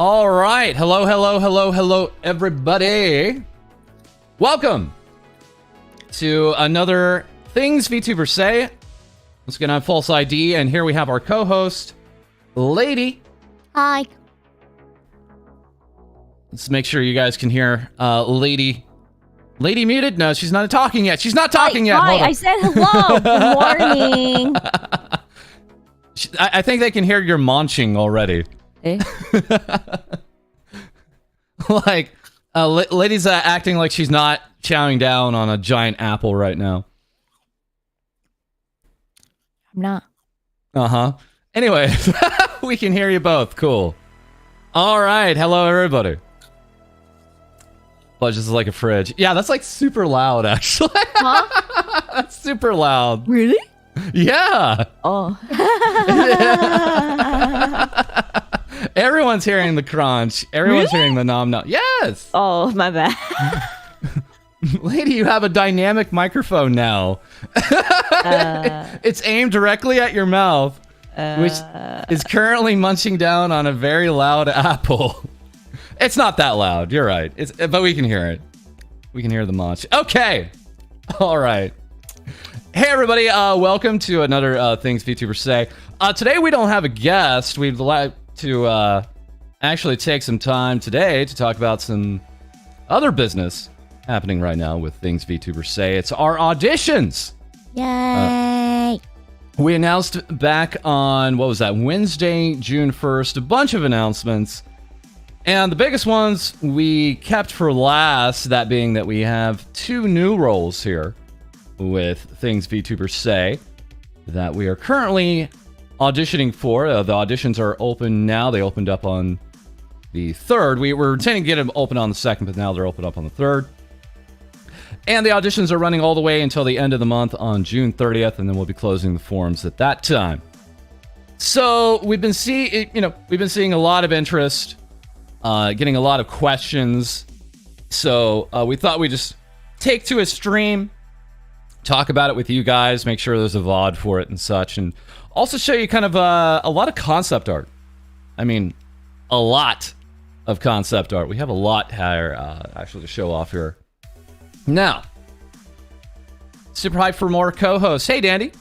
All right. Hello, everybody. Welcome to another Things Vtubers Say. Once again, I'm FalseEyeD, and here we have our co-host, Lady. Hi. Let's make sure you guys can hear Lady. Lady muted? No, she's not talking yet. She's not talking yet. Hi, I said hello. Good morning. I think they can hear your munching already. Eh? Like, Lady's acting like she's not chowing down on a giant apple right now. I'm not. Uh-huh. Anyway, we can hear you both. Cool. All right. Hello, everybody. But just like a fridge. Yeah, that's like super loud, actually. Huh? That's super loud. Really? Yeah. Oh. Everyone's hearing the crunch. Everyone's hearing the nom nom. Yes. Oh, my bad. Lady, you have a dynamic microphone now. It's aimed directly at your mouth, which is currently munching down on a very loud apple. It's not that loud. You're right. But we can hear it. We can hear the munch. Okay. All right. Hey, everybody. Welcome to another Things Vtubers Say. Today, we don't have a guest. We'd like to actually take some time today to talk about some other business happening right now with Things Vtubers Say. It's our auditions. Yay. We announced back on, what was that, Wednesday, June 1st, a bunch of announcements. And the biggest ones we kept for last, that being that we have 2 new roles here with Things Vtubers Say that we are currently auditioning for. The auditions are open now. They opened up on the 3rd. We were intending to get them open on the 2nd, but now they're open up on the 3rd. And the auditions are running all the way until the end of the month on June 30th, and then we'll be closing the forms at that time. So we've been seeing a lot of interest, getting a lot of questions. So we thought we'd just take to a stream, talk about it with you guys, make sure there's a VOD for it and such, and also show you kind of a lot of concept art. I mean, a lot of concept art. We have a lot here actually to show off here. Now, super hyped for more co-hosts. Hey, Dandy.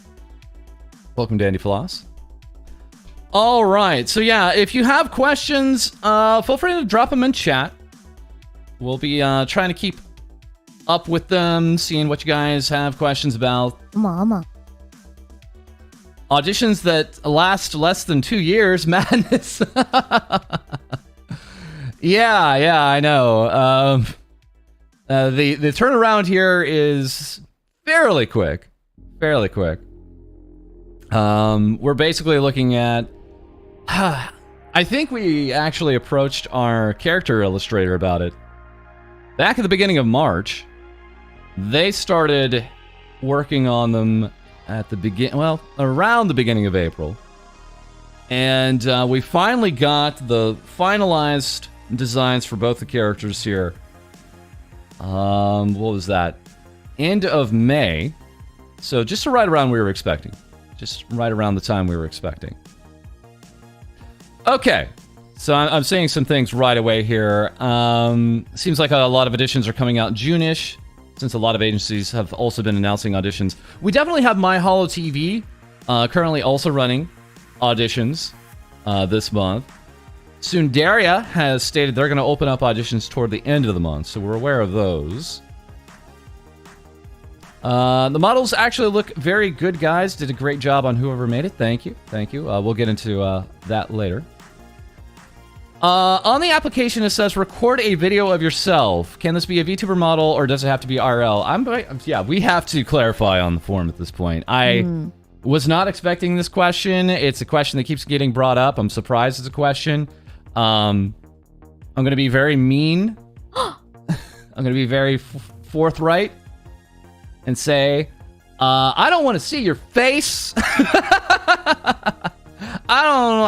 Welcome, Dandy Floss. All right. So, yeah, if you have questions, feel free to drop them in chat. We'll be trying to keep up with them, seeing what you guys have questions about. Mama. Auditions that last less than 2 years. Madness. Yeah, I know. The turnaround here is fairly quick. We're basically looking at... I think we actually approached our character illustrator about it back at the beginning of March. They started working on them at the around the beginning of April. And we finally got the finalized designs for both the characters here. What was that? End of May. So just right around we were expecting. Just right around the time we were expecting. Okay. So I'm seeing some things right away here. Seems like a lot of auditions are coming out June-ish, since a lot of agencies have also been announcing auditions. We definitely have My Hollow TV currently also running auditions this month. Sundaria has stated they're going to open up auditions toward the end of the month, so we're aware of those. The models actually look very good, guys. Did a great job on whoever made it. Thank you. We'll get into that later. On the application, it says record a video of yourself. Can this be a VTuber model or does it have to be RL? Yeah, we have to clarify on the form at this point. I was not expecting this question. It's a question that keeps getting brought up. I'm surprised it's a question. I'm going to be very mean. I'm going to be very forthright and say, I don't want to see your face. I don't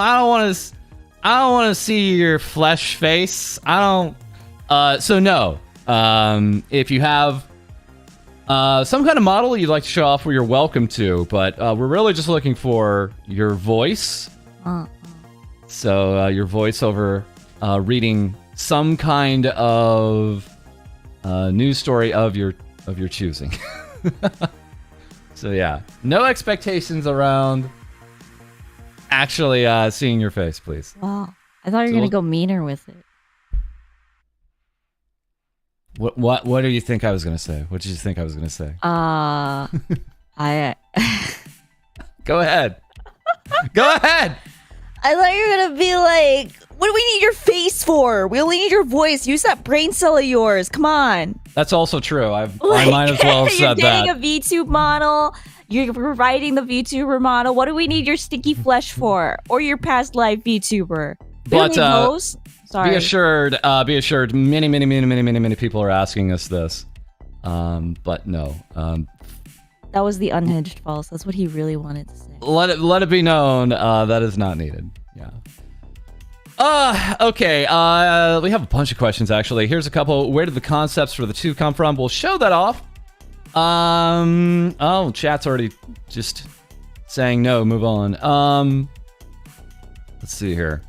want to see your flesh face. So no. If you have some kind of model you'd like to show off, you're welcome to, but we're really just looking for your voice. So your voice over reading some kind of news story of your choosing. So yeah, no expectations around actually seeing your face, please. Wow. I thought you were going to go meaner with it. What do you think I was going to say? What did you think I was going to say? I Go ahead. Go ahead. I thought you were going to be like, what do we need your face for? We only need your voice. Use that brain cell of yours. Come on. That's also true. I might as well have said that. You're getting a VTube model. You're providing the VTuber model. What do we need your sticky flesh for? Or your past life VTuber? But Sorry. be assured, many people are asking us this. But no. That was the unhinged false. That's what he really wanted to say. Let it be known that is not needed. Yeah. Okay. We have a bunch of questions actually. Here's a couple. Where did the concepts for the two come from? We'll show that off. Oh, chat's already just saying no. Move on. Let's see here.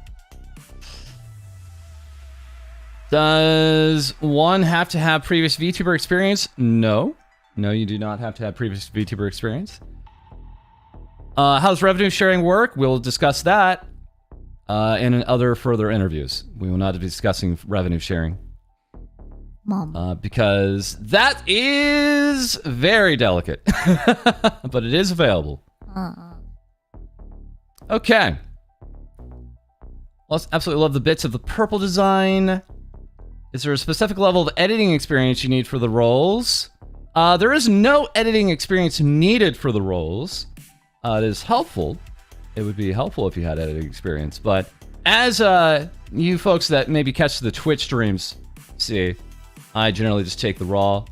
Does one have to have previous VTuber experience? No. No, you do not have to have previous VTuber experience. How does revenue sharing work? We'll discuss that in other further interviews. We will not be discussing revenue sharing. Mom. Because that is very delicate. But it is available. Okay. Absolutely love the bits of the purple design. Is there a specific level of editing experience you need for the roles? There is no editing experience needed for the roles. It is helpful. It would be helpful if you had editing experience. But as you folks that maybe catch the Twitch streams see, I generally just take the raw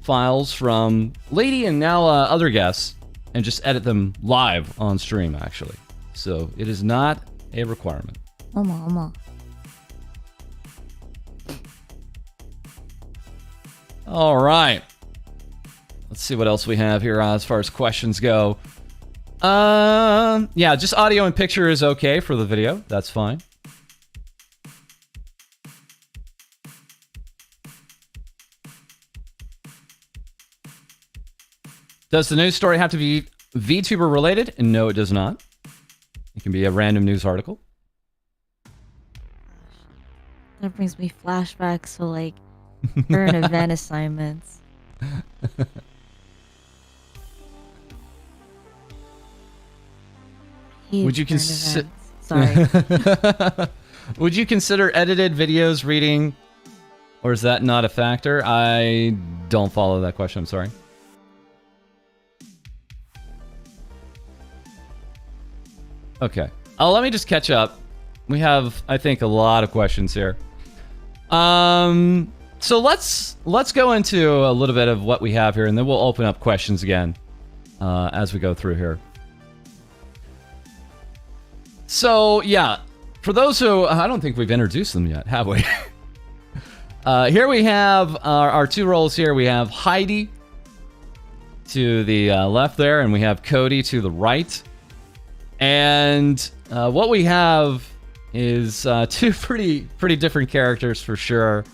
files from Lady and now other guests and just edit them live on stream, actually. So it is not a requirement. Mama. All right. Let's see what else we have here as far as questions go. Yeah, just audio and picture is okay for the video. That's fine. Does the news story have to be VTuber related? No, it does not. It can be a random news article. That brings me flashbacks to like current event assignments. Would you consider? Sorry. Would you consider edited videos reading, or is that not a factor? I don't follow that question. I'm sorry. Okay. Let me just catch up. We have, I think, a lot of questions here. So let's go into a little bit of what we have here, and then we'll open up questions again as we go through here. So yeah, for those who I don't think we've introduced them yet, have we? Here we have our two roles here. We have Hai-Dee to the left there, and we have Co-Dee to the right. And what we have is two pretty different characters for sure.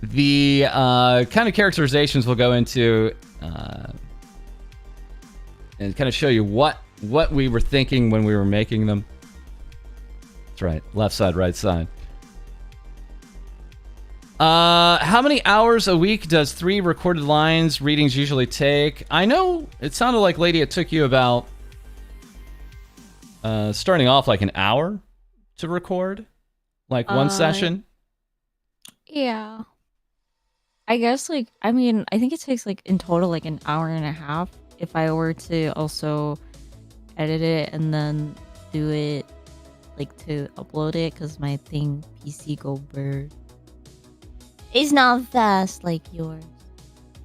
The kind of characterizations we'll go into and kind of show you what we were thinking when we were making them. That's right, left side, right side. How many hours a week does 3 recorded lines readings usually take? I know it sounded like, Lady, it took you about starting off like an hour to record, like one session. Yeah. I guess like, I mean, I think it takes like in total like an hour and a half if I were to also edit it and then do it like to upload it, because my PC go bird. It's not fast like yours.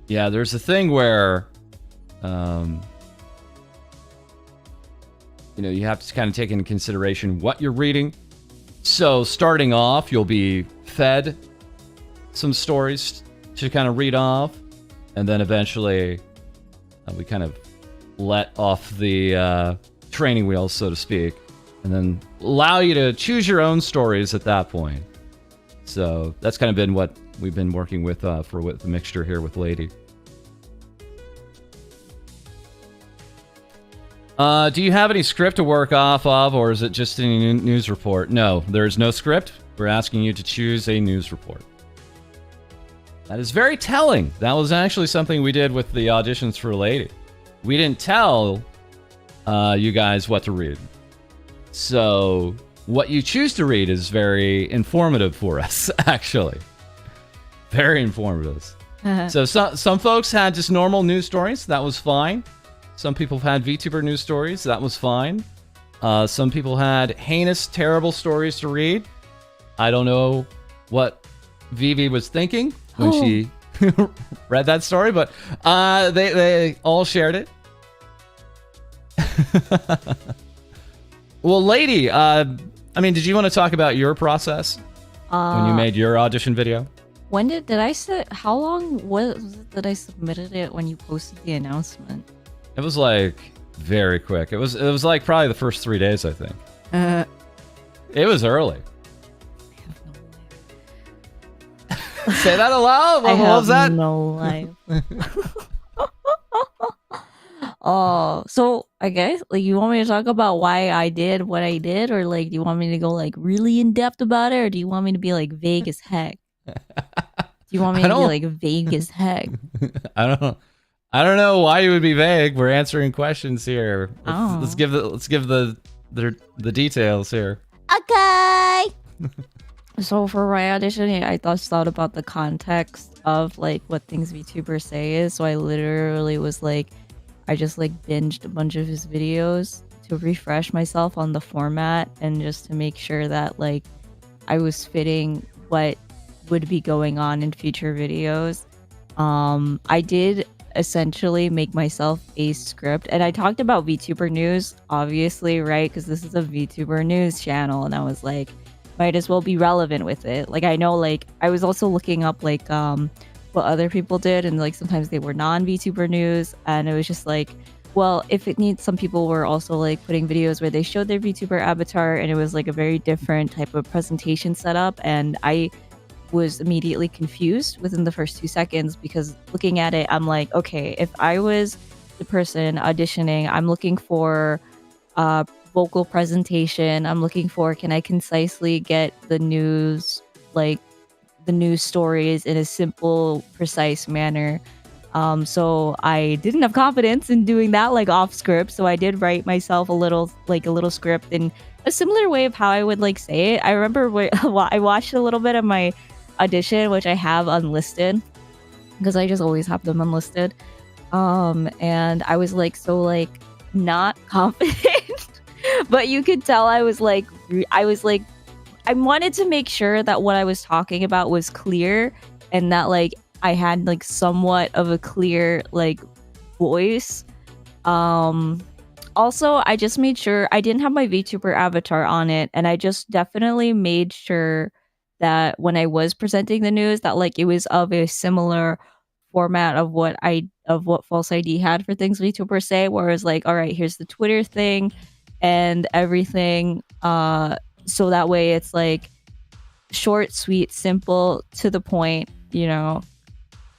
Yeah, there's a thing where you know, you have to kind of take into consideration what you're reading. So starting off, you'll be fed some stories to kind of read off, and then eventually we kind of let off the training wheels, so to speak, and then allow you to choose your own stories at that point. So that's kind of been what we've been working with with the mixture here with Lady. Do you have any script to work off of, or is it just a news report? No, there's no script. We're asking you to choose a news report. That is very telling. That was actually something we did with the auditions for Lady. We didn't tell you guys what to read. So what you choose to read is very informative for us, actually. Very informative. So some folks had just normal news stories. That was fine. Some people had VTuber news stories. That was fine. Some people had heinous, terrible stories to read. I don't know what Vivi was thinking when she read that story, but they all shared it. Well, Lady, I mean, did you want to talk about your process when you made your audition video? When did I say? How long was it that I submitted it when you posted the announcement? It was like very quick. It was like probably the first 3 days, I think. It was early. I have no life. Say that aloud. What was that? No life. Oh, so I guess like you want me to talk about why I did what I did, or like do you want me to go like really in depth about it, or do you want me to be like vague as heck? Do you want me to be like vague as heck? I don't know why you would be vague. We're answering questions here. Let's give the details here. Okay. So for my audition, I thought about the context of like what Things Vtubers Say is. So I literally was like, I just like binged a bunch of his videos to refresh myself on the format and just to make sure that like I was fitting what would be going on in future videos. I did essentially make myself a script, and I talked about VTuber news, obviously, right? Because this is a VTuber news channel, and I was like, might as well be relevant with it. Like, I know, like, I was also looking up like what other people did, and like sometimes they were non-VTuber news, and it was just like, well, if it needs, some people were also like putting videos where they showed their VTuber avatar, and it was like a very different type of presentation setup, and I was immediately confused within the first 2 seconds, because looking at it, I'm like, okay, if I was the person auditioning, I'm looking for vocal presentation. I'm looking for, can I concisely get the news, like the news stories in a simple, precise manner. So I didn't have confidence in doing that like off script. So I did write myself a little script in a similar way of how I would like say it. I remember I watched a little bit of my audition, which I have unlisted because I just always have them unlisted. And I was like, so like not confident, but you could tell I wanted to make sure that what I was talking about was clear, and that like I had like somewhat of a clear like voice. Also, I just made sure I didn't have my VTuber avatar on it, and I just definitely made sure that when I was presenting the news, that like it was of a similar format of what FalseEyeD had for Things Vtubers Say, where it's like, all right, here's the Twitter thing and everything. So that way it's like short, sweet, simple, to the point, you know.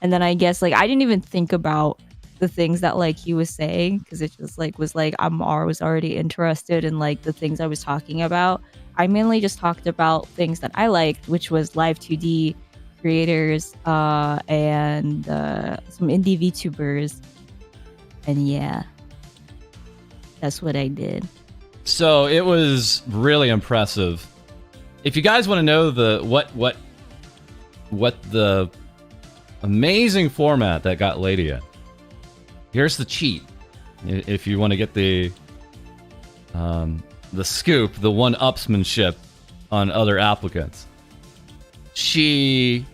And then I guess like I didn't even think about the things that like he was saying, because it just like was like I was already interested in like the things I was talking about. I mainly just talked about things that I liked, which was live 2D creators and some indie VTubers. And yeah, that's what I did. So it was really impressive. If you guys want to know the what the amazing format that got Lady in, here's the cheat. If you want to get the scoop, the one-upsmanship on other applicants, she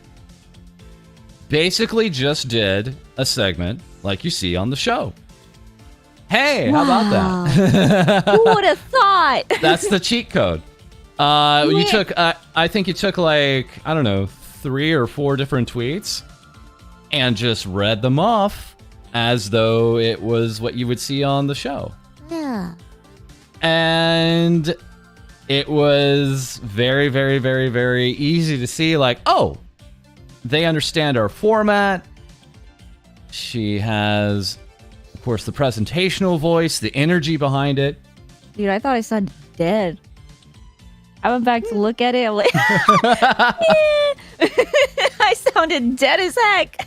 basically just did a segment like you see on the show. Hey, wow. How about that? Who would have thought? That's the cheat code. You took, I think you took like, I don't know, 3 or 4 different tweets and just read them off as though it was what you would see on the show. Yeah. And it was very, very, very, very easy to see, like, oh, they understand our format. She has, of course, the presentational voice, the energy behind it. Dude, I thought I sounded dead. I went back to look at it. I'm like, I sounded dead as heck.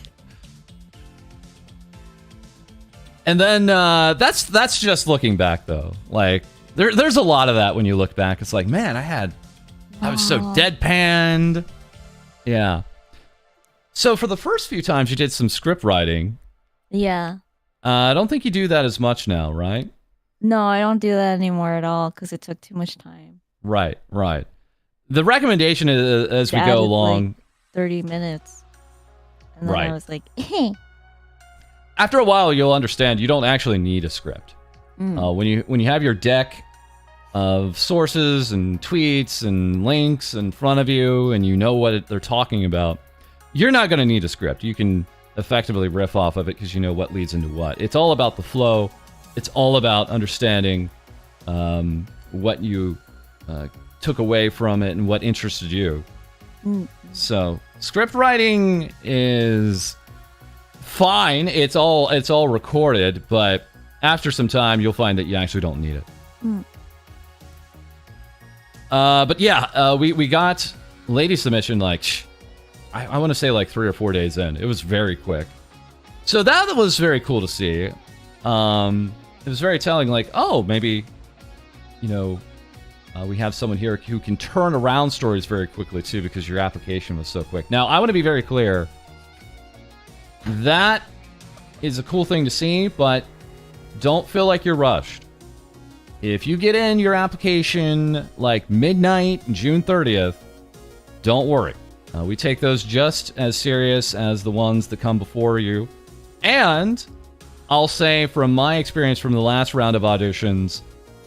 And then that's just looking back, though. Like, there's a lot of that when you look back. It's like, man, I was so deadpanned. Yeah. So for the first few times you did some script writing. Yeah. I don't think you do that as much now, right? No, I don't do that anymore at all because it took too much time. Right. The recommendation is, as we go along, like 30 minutes. And then I was like, after a while, you'll understand you don't actually need a script. When you have your deck of sources and tweets and links in front of you, and you know what they're talking about, you're not going to need a script. You can effectively riff off of it because you know what leads into what. It's all about the flow. It's all about understanding what you took away from it and what interested you. So script writing is fine. It's all recorded, but after some time, you'll find that you actually don't need it. But yeah, we got lady submission like I want to say like 3 or 4 days in. It was very quick, so that was very cool to see. It was very telling. Like, oh, maybe we have someone here who can turn around stories very quickly too, because your application was so quick. Now, I want to be very clear. That is a cool thing to see, but don't feel like you're rushed. If you get in your application like midnight, June 30th, don't worry. We take those just as serious as the ones that come before you. And I'll say from my experience from the last round of auditions,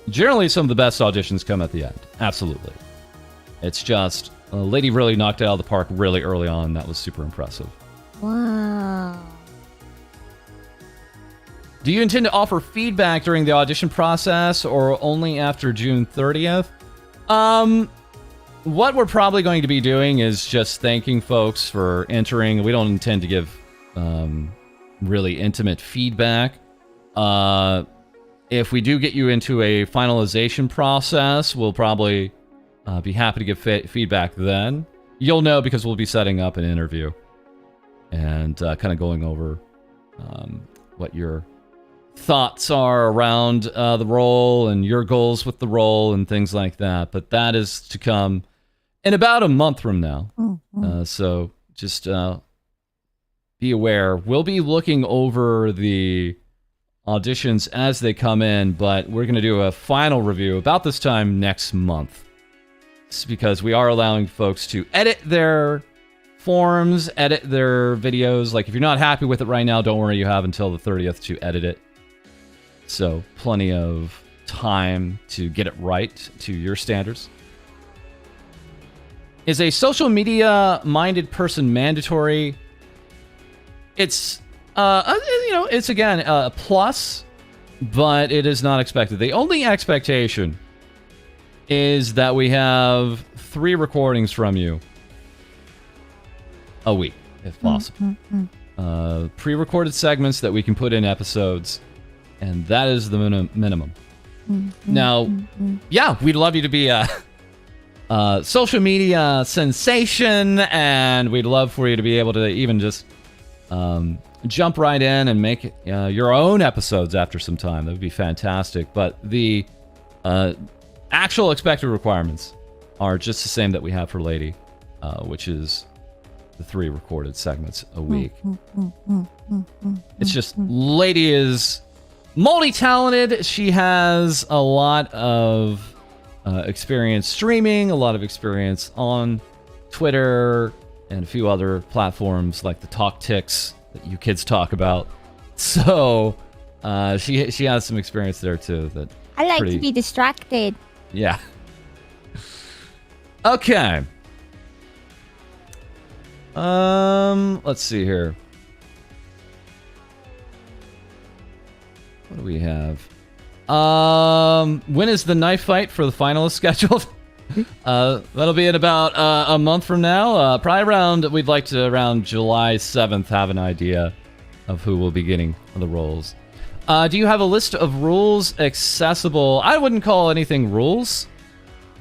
generally some of the best auditions come at the end. Absolutely. It's just, a lady really knocked it out of the park really early on. That was super impressive. Wow. Do you intend to offer feedback during the audition process or only after June 30th? What we're probably going to be doing is just thanking folks for entering. We don't intend to give really intimate feedback. If we do get you into a finalization process, we'll probably be happy to give feedback then. You'll know because we'll be setting up an interview and kind of going over what your thoughts are around the role and your goals with the role and things like that. But that is to come in about a month from now. So just be aware. We'll be looking over the auditions as they come in, but we're going to do a final review about this time next month. It's because we are allowing folks to edit their forms, edit their videos. Like, if you're not happy with it right now, don't worry, you have until the 30th to edit it. So plenty of time to get it right to your standards. Is a social media minded person mandatory? It's it's again a plus, but it is not expected. The only expectation is that we have 3 recordings from you a week, if possible. Pre-recorded segments that we can put in episodes, and that is the minimum. Now, yeah, we'd love you to be a social media sensation, and we'd love for you to be able to even just jump right in and make your own episodes after some time. That would be fantastic. But the actual expected requirements are just the same that we have for Lady, which is the 3 recorded segments a week. It's just, Lady is multi-talented. She has a lot of experience streaming, a lot of experience on Twitter, and a few other platforms like the Talk Ticks that you kids talk about. So she has some experience there too. That I like to be distracted. Yeah. Okay. Let's see here. What do we have? When is the knife fight for the finalists scheduled? That'll be in about a month from now. Probably we'd like to around July 7th have an idea of who will be getting the roles. Do you have a list of rules accessible? I wouldn't call anything rules.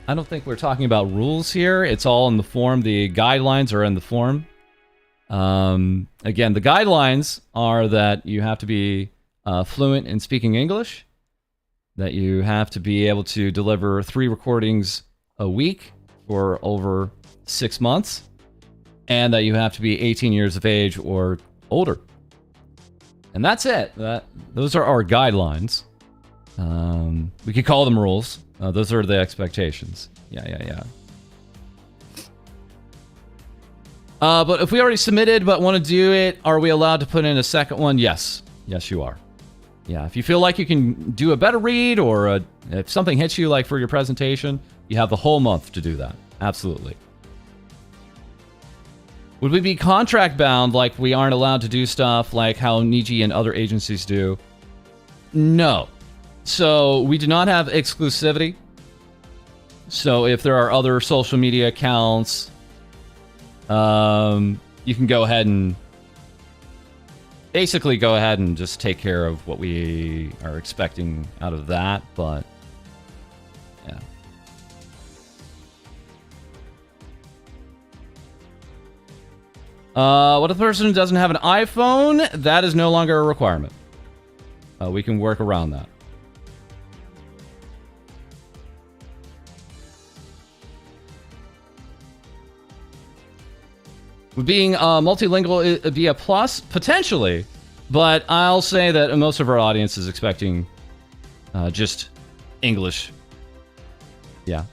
I don't think we're talking about rules here. It's all in the form. The guidelines are in the form. Again, the guidelines are that you have to be fluent in speaking English, that you have to be able to deliver 3 recordings a week for over 6 months, and that you have to be 18 years of age or older. And that's it. Those are our guidelines. We could call them rules. Those are the expectations. Yeah. But if we already submitted but want to do it, are we allowed to put in a second one? Yes. Yes, you are. Yeah, if you feel like you can do a better read, or if something hits you like for your presentation, you have the whole month to do that. Absolutely. Would we be contract bound, like we aren't allowed to do stuff like how Niji and other agencies do? No. So we do not have exclusivity. So if there are other social media accounts, you can go ahead and basically go ahead and just take care of what we are expecting out of that, but yeah. What if the person doesn't have an iPhone? That is no longer a requirement. We can work around that. Would being multilingual be a plus? Potentially, but I'll say that most of our audience is expecting just English. Yeah.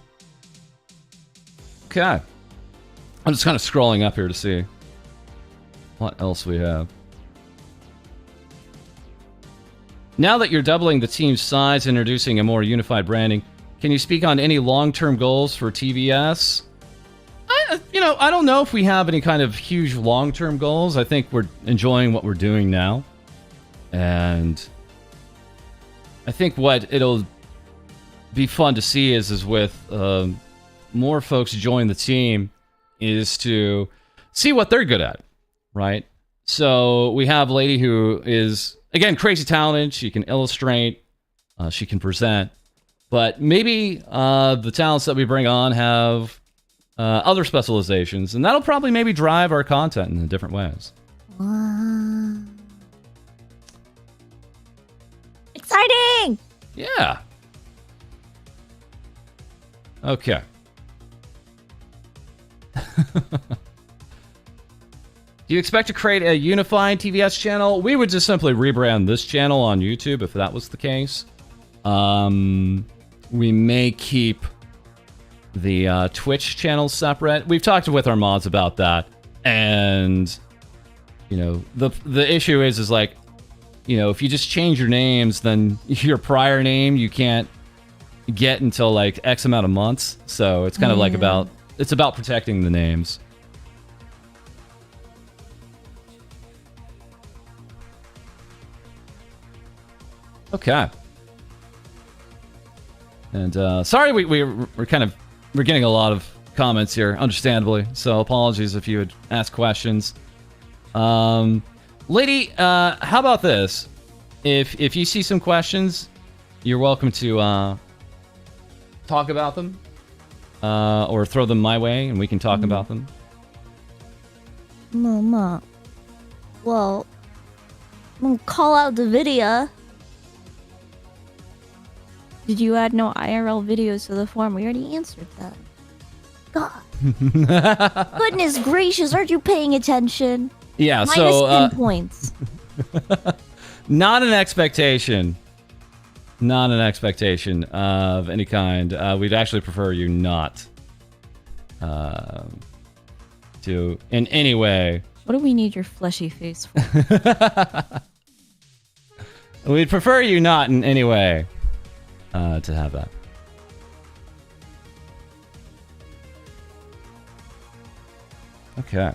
Okay. I'm just kind of scrolling up here to see what else we have. Now that you're doubling the team's size, introducing a more unified branding, can you speak on any long-term goals for TVS? I don't know if we have any kind of huge long-term goals. I think we're enjoying what we're doing now. And I think what it'll be fun to see is with more folks join the team, is to see what they're good at, right? So we have a lady who is, again, crazy talented. She can illustrate, she can present, but maybe the talents that we bring on have other specializations, and that'll probably maybe drive our content in different ways. Exciting! Yeah. Okay. Do you expect to create a unified TVS channel? We would just simply rebrand this channel on YouTube if that was the case. We may keep the Twitch channel separate. We've talked with our mods about that, and the issue is like, if you just change your names, then your prior name you can't get until like X amount of months. So it's kind of like about protecting the names. Okay. And sorry, we're getting a lot of comments here, understandably. So apologies if you would ask questions. Lady, how about this? If you see some questions, you're welcome to talk about them, or throw them my way, and we can talk about them. Mama, well, I'm gonna call out the video. Did you add no IRL videos to the form? We already answered that. God. Goodness gracious, aren't you paying attention? Yeah, -10 points. Not an expectation. Not an expectation of any kind. We'd actually prefer you not to, in any way. What do we need your fleshy face for? We'd prefer you not in any way to have that. Okay.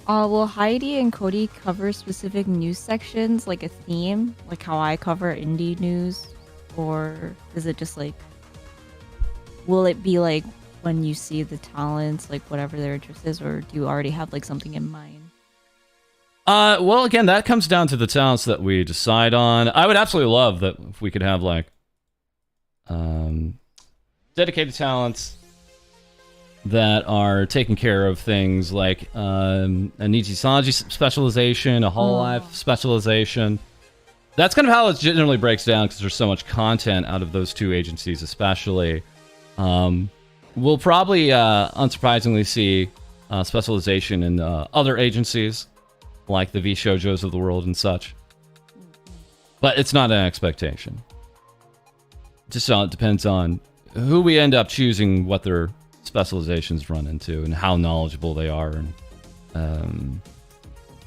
Will Heidi and Cody cover specific news sections, like a theme, like how I cover indie news? or is it just like, will it be like when you see the talents, like whatever their interest is, or do you already have like something in mind? Well, again, that comes down to the talents that we decide on. I would absolutely love that if we could have like dedicated talents that are taking care of things like a Nijisanji specialization, a Hololive specialization. That's kind of how it generally breaks down because there's so much content out of those two agencies, especially. We'll probably, unsurprisingly, see specialization in other agencies like the V-Shoujos of the world and such. But it's not an expectation. Just depends on who we end up choosing, what their specializations run into, and how knowledgeable they are, and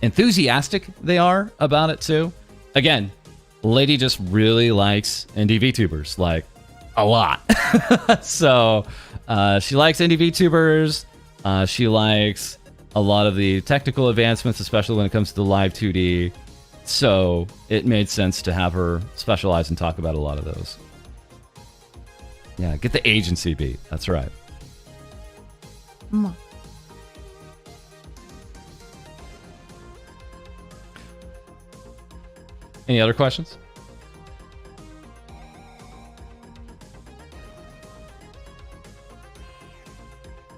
enthusiastic they are about it too. Again, Lady just really likes indie VTubers, like a lot. So she likes indie VTubers. She likes a lot of the technical advancements, especially when it comes to the live 2D. So it made sense to have her specialize and talk about a lot of those. Yeah, get the agency beat. That's right. Any other questions?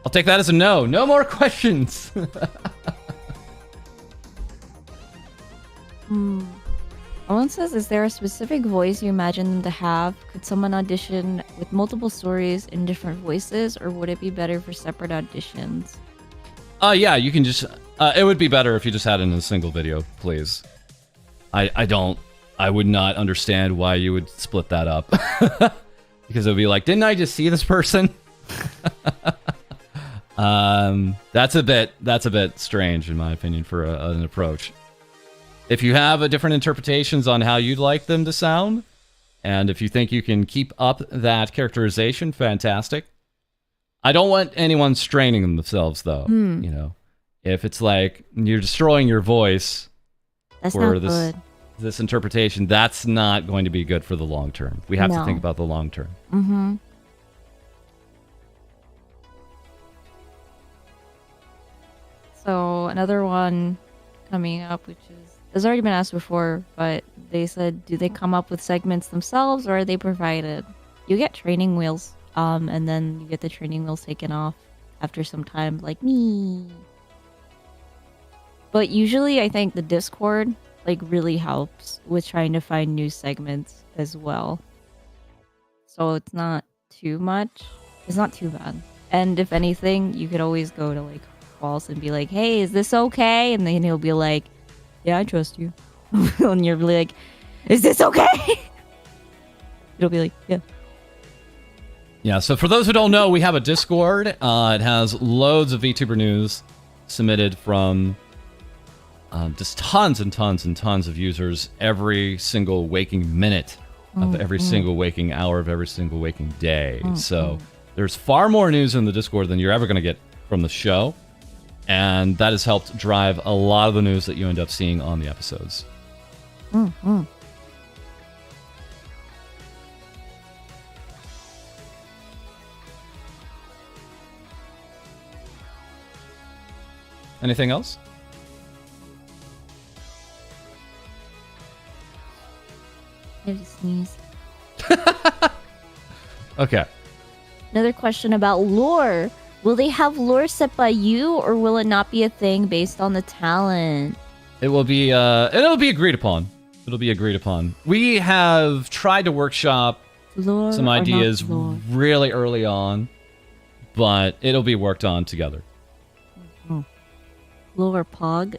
I'll take that as a no. No more questions. Owen says, is there a specific voice you imagine them to have? Could someone audition with multiple stories in different voices, or would it be better for separate auditions? Yeah, you can just... it would be better if you just had it in a single video, please. I would not understand why you would split that up. Because it would be like, didn't I just see this person? That's a bit strange, in my opinion, for an approach. If you have different interpretations on how you'd like them to sound, and if you think you can keep up that characterization, fantastic. I don't want anyone straining themselves, though. You know, if it's like you're destroying your voice for this interpretation, that's not going to be good for the long term. We have to think about the long term. So another one coming up, which has already been asked before, but they said, do they come up with segments themselves, or are they provided? You get training wheels, and then you get the training wheels taken off after some time, like me. But usually I think the Discord like really helps with trying to find new segments as well. So it's not too much. It's not too bad. And if anything, you could always go to like False and be like, hey, is this okay? And then he'll be like, yeah, I trust you. And you're like, is this okay? It'll be like, yeah. Yeah, so for those who don't know, we have a Discord. It has loads of VTuber news submitted from just tons and tons and tons of users every single waking minute of every single waking hour of every single waking day. So there's far more news in the Discord than you're ever going to get from the show. And that has helped drive a lot of the news that you end up seeing on the episodes. Anything else? I just sneeze. Okay. Another question about lore. Will they have lore set by you, or will it not be a thing based on the talent? It'll be agreed upon. It'll be agreed upon. We have tried to workshop Lore some ideas really early on, but it'll be worked on together. Lore pog.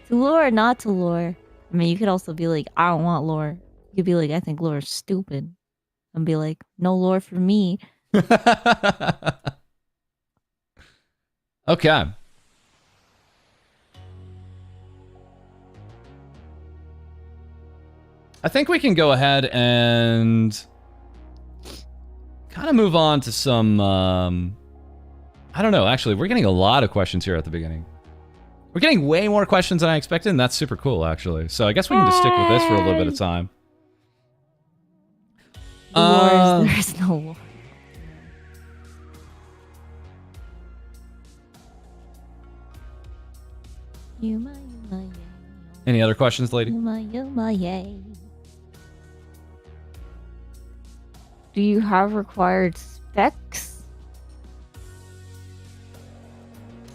To lore or not to lore? I mean, you could also be like, I don't want lore. You could be like, I think lore is stupid. And be like, no lore for me. Okay. I think we can go ahead and kind of move on to some, I don't know, actually, we're getting a lot of questions here at the beginning. We're getting way more questions than I expected, and that's super cool, actually. So I guess we can just stick with this for a little bit of time. Wars, there is no war. Yuma, yuma, yay. Any other questions, lady? Yuma, yuma, yay. Do you have required specs?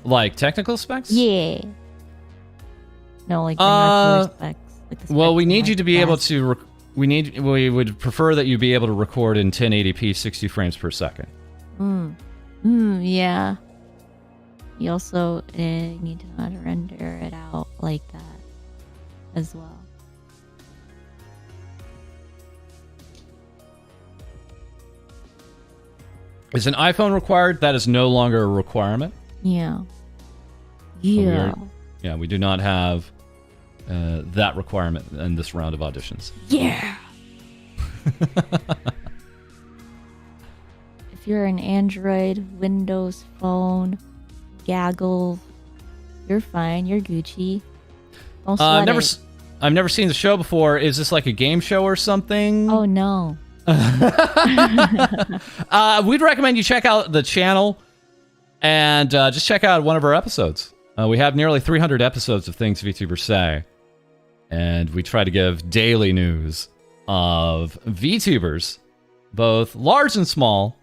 Like technical specs? Yeah. No, like the specs. Like the well, specs we need like you to be able fast. to. We would prefer that you be able to record in 1080p, 60 frames per second. Yeah. You also need to know how to render it out like that as well. Is an iPhone required? That is no longer a requirement. Yeah. Yeah. Yeah, we do not have that requirement in this round of auditions. Yeah. If you're an Android, Windows Phone, Gaggle, you're fine. You're Gucci. Don't sweat it. I've never seen the show before. Is this like a game show or something? Oh no. We'd recommend you check out the channel and just check out one of our episodes. We have nearly 300 episodes of Things Vtubers Say, and we try to give daily news of VTubers, both large and small.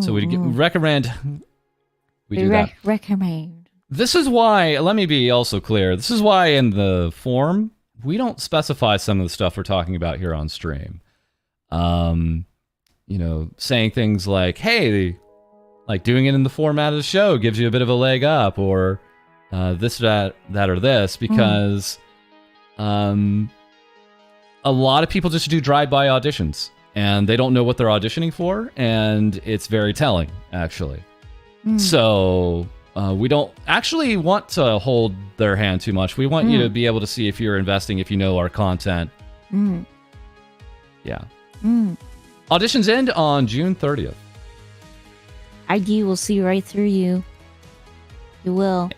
So we recommend we do that. Recommend. This is why, let me be also clear, this is why in the form, we don't specify some of the stuff we're talking about here on stream. You know, saying things like, hey, like doing it in the format of the show gives you a bit of a leg up, or this, that, or this, because a lot of people just do drive-by auditions, and they don't know what they're auditioning for, and it's very telling, actually. So we don't actually want to hold their hand too much. We want you to be able to see if you're investing, if you know our content. Yeah. Auditions end on June 30th. ID will see right through you. You will.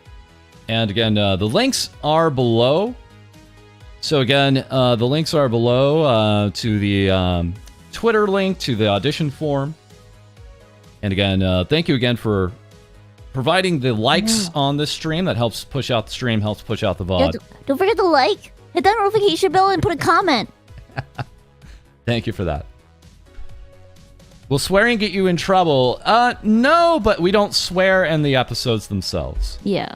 And again, the links are below. So again, the links are below to the Twitter link, to the audition form. And again, thank you again for providing the likes on this stream. That helps push out the stream, helps push out the VOD. Don't forget to like, hit that notification bell, and put a comment. Thank you for that. Will swearing get you in trouble? No, but we don't swear in the episodes themselves. Yeah.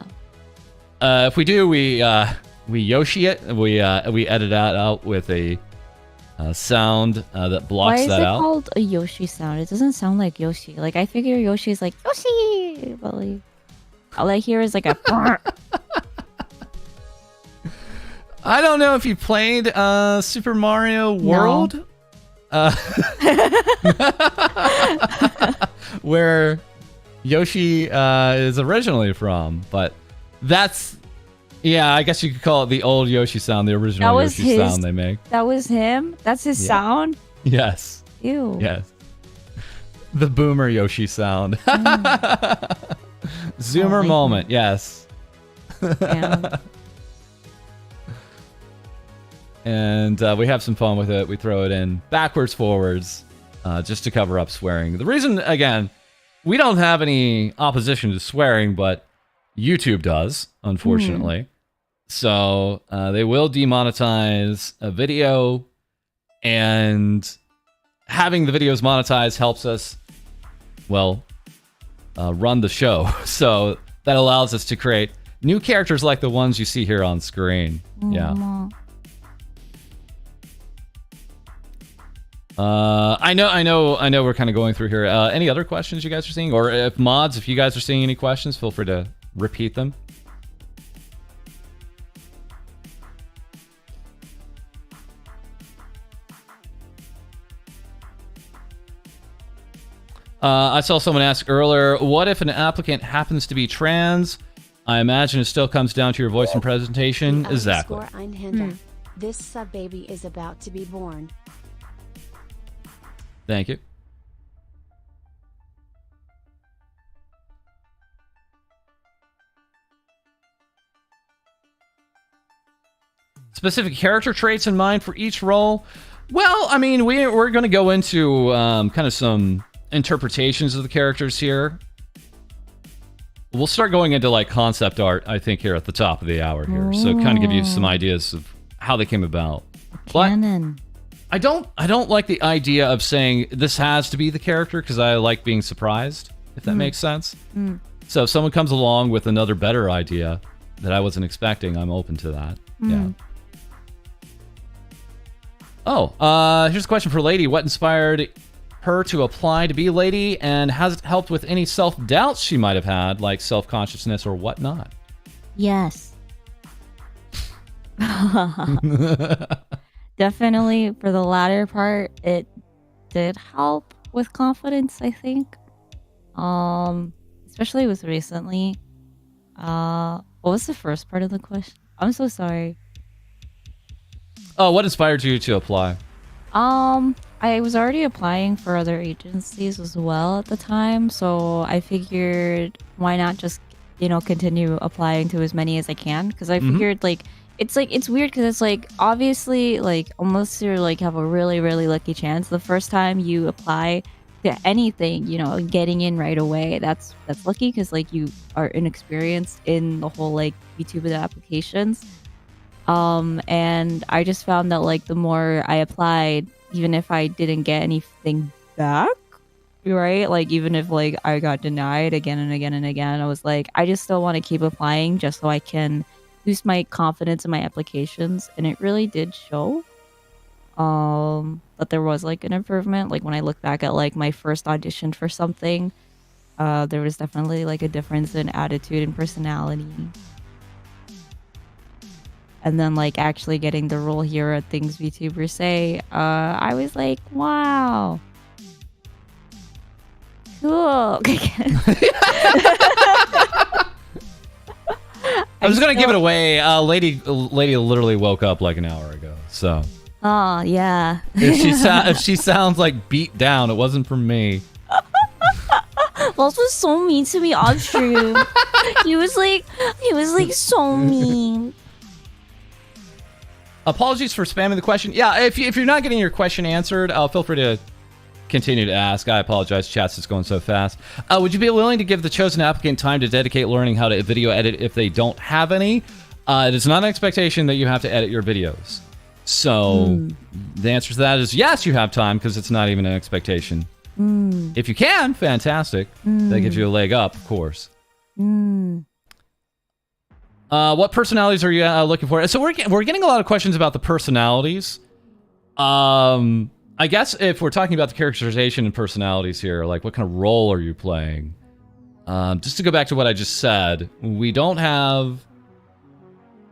If we do, we Yoshi it. We edit that out with a sound that blocks that out. Why is it called a Yoshi sound? It doesn't sound like Yoshi. Like, I figure Yoshi's like, Yoshi! But, like, all I hear is like a... I don't know if you played Super Mario World. No. Where Yoshi is originally from, but that's... Yeah, I guess you could call it the old Yoshi sound, the original Yoshi sound they make. That was him? That's his sound? Yes. Ew. Yes. The boomer Yoshi sound. Zoomer moment, yes. Yeah. And we have some fun with it. We throw it in backwards, forwards, just to cover up swearing. The reason, again, we don't have any opposition to swearing, but YouTube does, unfortunately. So they will demonetize a video, and having the videos monetized helps us, well, run the show. So that allows us to create new characters like the ones you see here on screen. Yeah. I know we're kind of going through here. Any other questions you guys are seeing? Or if mods, if you guys are seeing any questions, feel free to repeat them. I saw someone ask earlier, what if an applicant happens to be trans? I imagine it still comes down to your voice and presentation. Exactly. This sub-baby is about to be born. Thank you. Specific character traits in mind for each role? Well, I mean, we're going to go into kind of some interpretations of the characters here. We'll start going into like concept art, I think, here at the top of the hour here. So kind of give you some ideas of how they came about. Canon. But I don't like the idea of saying this has to be the character because I like being surprised, if that makes sense. So if someone comes along with another better idea that I wasn't expecting, I'm open to that. Yeah. Oh, here's a question for Lady. What inspired her to apply to be Lady, and has it helped with any self-doubts she might have had, like self-consciousness or whatnot? Yes. Definitely for the latter part, it did help with confidence, I think. Especially with recently. What was the first part of the question? I'm so sorry. Oh, what inspired you to apply? I was already applying for other agencies as well at the time, so I figured why not just, continue applying to as many as I can, because I figured it's weird because it's like obviously like unless you're like have a really really lucky chance the first time you apply to anything, getting in right away, that's lucky because like you are inexperienced in the whole like Vtuber applications. And I just found that like the more I applied, even if I didn't get anything back, right? Like even if like I got denied again and again and again, I was like, I just still want to keep applying just so I can boost my confidence in my applications. And it really did show. But there was like an improvement. Like when I look back at like my first audition for something, there was definitely like a difference in attitude and personality. And then like actually getting the role here at Things Vtubers Say, I was like, wow. Cool. I was gonna give it away. Lady literally woke up like an hour ago. So. Oh yeah. If she sounds like beat down, it wasn't from me. Boss was so mean to me off stream. he was like so mean. Apologies for spamming the question. Yeah, if you're not getting your question answered, feel free to continue to ask. I apologize, chat's just going so fast. Would you be willing to give the chosen applicant time to dedicate learning how to video edit if they don't have any? It is not an expectation that you have to edit your videos. So the answer to that is yes, you have time because it's not even an expectation. If you can, fantastic. That gives you a leg up, of course. What personalities are you looking for? So we're getting a lot of questions about the personalities. I guess if we're talking about the characterization and personalities here, like what kind of role are you playing? Just to go back to what I just said, we don't have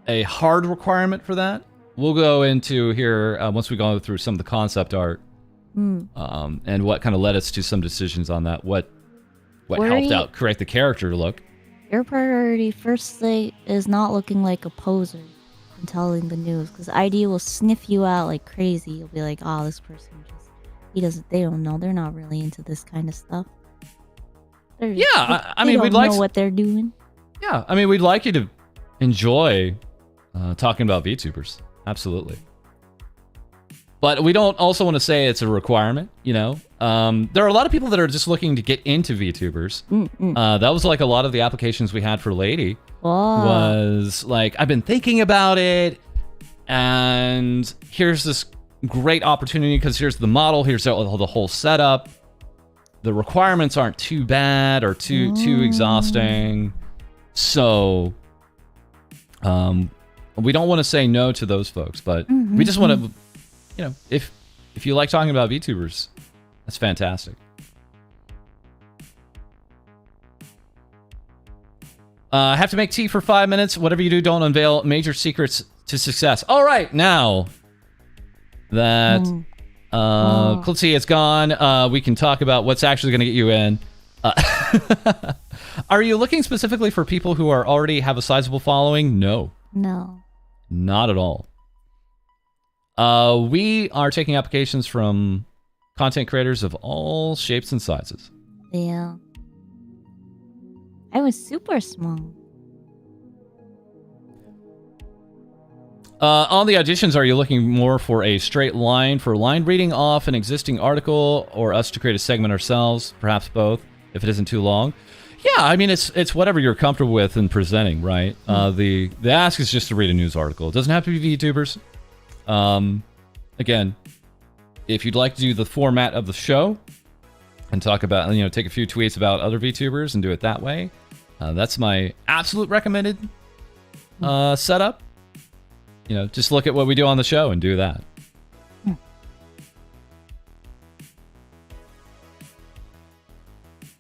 a hard requirement for that. We'll go into here once we go through some of the concept art and what kind of led us to some decisions on that. What helped out correct the character look. Your priority firstly is not looking like a poser and telling the news, because ID will sniff you out like crazy. You'll be like, oh, this person they don't know. They're not really into this kind of stuff. I mean, we'd like know what they're doing. Yeah, I mean, we'd like you to enjoy talking about VTubers. Absolutely. But we don't also want to say it's a requirement, There are a lot of people that are just looking to get into VTubers. That was like a lot of the applications we had for Lady. Was like, I've been thinking about it, and here's this great opportunity because here's the model, here's the whole setup. The requirements aren't too bad or too exhausting. So, we don't want to say no to those folks, but we just want to... if you like talking about VTubers, that's fantastic. I have to make tea for 5 minutes. Whatever you do, don't unveil major secrets to success. All right, now that Klutzy is gone, we can talk about what's actually going to get you in. Are you looking specifically for people who already have a sizable following? No. No. Not at all. We are taking applications from content creators of all shapes and sizes. Yeah. I was super small. On the auditions, are you looking more for a straight line for line reading off an existing article, or us to create a segment ourselves? Perhaps both, if it isn't too long. Yeah, I mean, it's whatever you're comfortable with in presenting, right? The ask is just to read a news article. It doesn't have to be VTubers. Again, if you'd like to do the format of the show and talk about, take a few tweets about other VTubers and do it that way, that's my absolute recommended setup. Just look at what we do on the show and do that.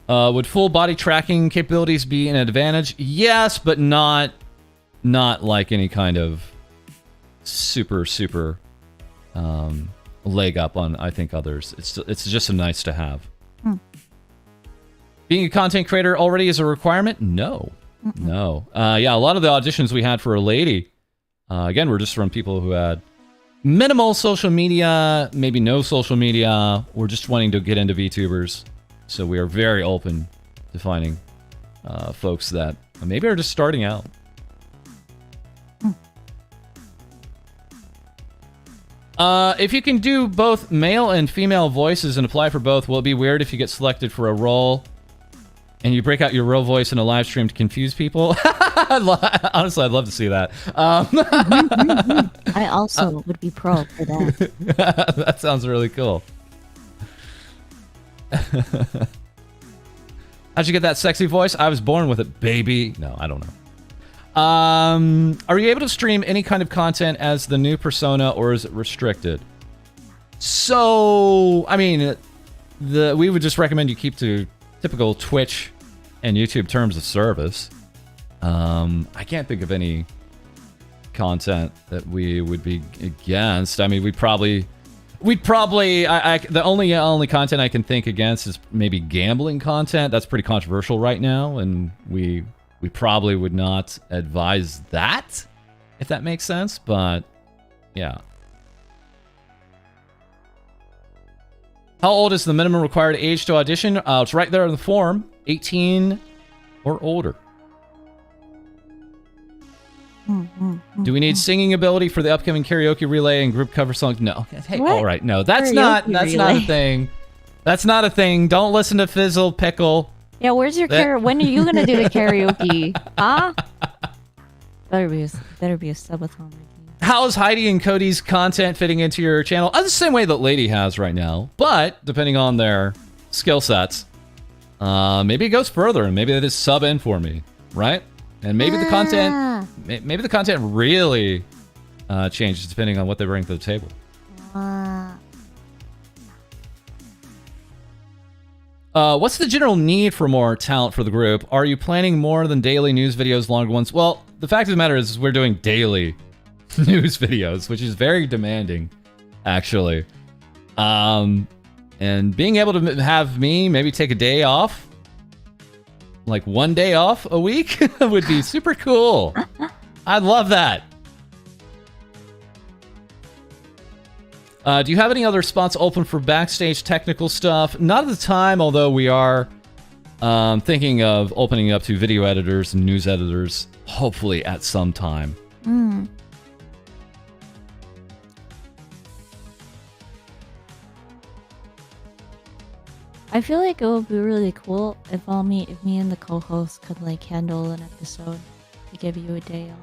Would full body tracking capabilities be an advantage? Yes, but not like any kind of super leg up on, I think, others. It's just a nice to have. Being a content creator already is a requirement? No. No. Yeah, a lot of the auditions we had for a lady, again, were just from people who had minimal social media, maybe no social media, or just wanting to get into VTubers. So we are very open to finding folks that maybe are just starting out. If you can do both male and female voices and apply for both, will it be weird if you get selected for a role and you break out your real voice in a live stream to confuse people? Honestly, I'd love to see that. I also would be pro for that. That sounds really cool. How'd you get that sexy voice? I was born with it, baby. No, I don't know. Are you able to stream any kind of content as the new persona, or is it restricted? So, I mean, we would just recommend you keep to typical Twitch and YouTube terms of service. I can't think of any content that we would be against. I mean, we'd probably the only content I can think against is maybe gambling content. That's pretty controversial right now, and we probably would not advise that, if that makes sense, but yeah. How old is the minimum required age to audition? It's right there in the form, 18 or older. Do we need singing ability for the upcoming karaoke relay and group cover songs? No. Hey, What? all right, no, that's Karaoke not a relay? thing. That's not a thing. Don't listen to Fizzle Pickle. Yeah, where's your when are you gonna do the karaoke? Huh? Better be a subathon. How is Heidi and Cody's content fitting into your channel? The same way that Lady has right now, but depending on their skill sets, maybe it goes further, and maybe they just sub in for me, right? And maybe the content really changes depending on what they bring to the table. What's the general need for more talent for the group? Are you planning more than daily news videos, longer ones? Well, the fact of the matter is we're doing daily news videos, which is very demanding, actually. And being able to have me maybe take a day off, like one day off a week, would be super cool. I'd love that. Do you have any other spots open for backstage technical stuff? Not at the time, although we are thinking of opening up to video editors and news editors, hopefully at some time. I feel like it would be really cool if me and the co-host could like handle an episode to give you a day off.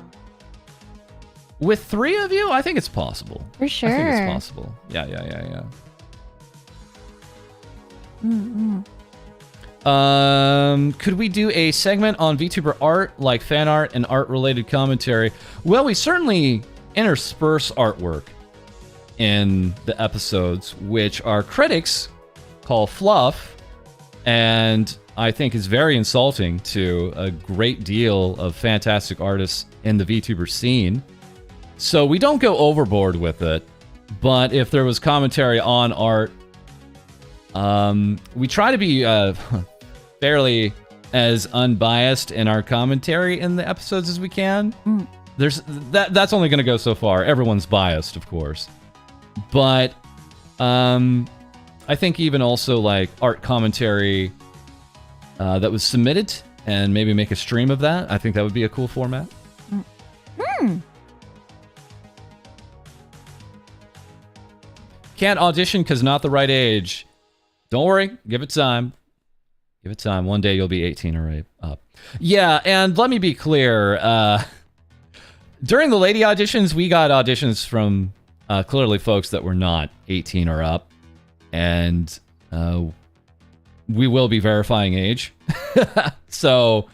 With 3 of you, I think it's possible. For sure. I think it's possible. Yeah. Could we do a segment on VTuber art, like fan art and art-related commentary? Well, we certainly intersperse artwork in the episodes, which our critics call fluff, and I think is very insulting to a great deal of fantastic artists in the VTuber scene. So we don't go overboard with it, but if there was commentary on art, we try to be fairly as unbiased in our commentary in the episodes as we can. That's only going to go so far. Everyone's biased, of course, but I think even also like art commentary that was submitted, and maybe make a stream of that. I think that would be a cool format. Can't audition because not the right age. Don't worry. Give it time. Give it time. One day you'll be 18 or up. Yeah, and let me be clear. During the lady auditions, we got auditions from clearly folks that were not 18 or up. And we will be verifying age. So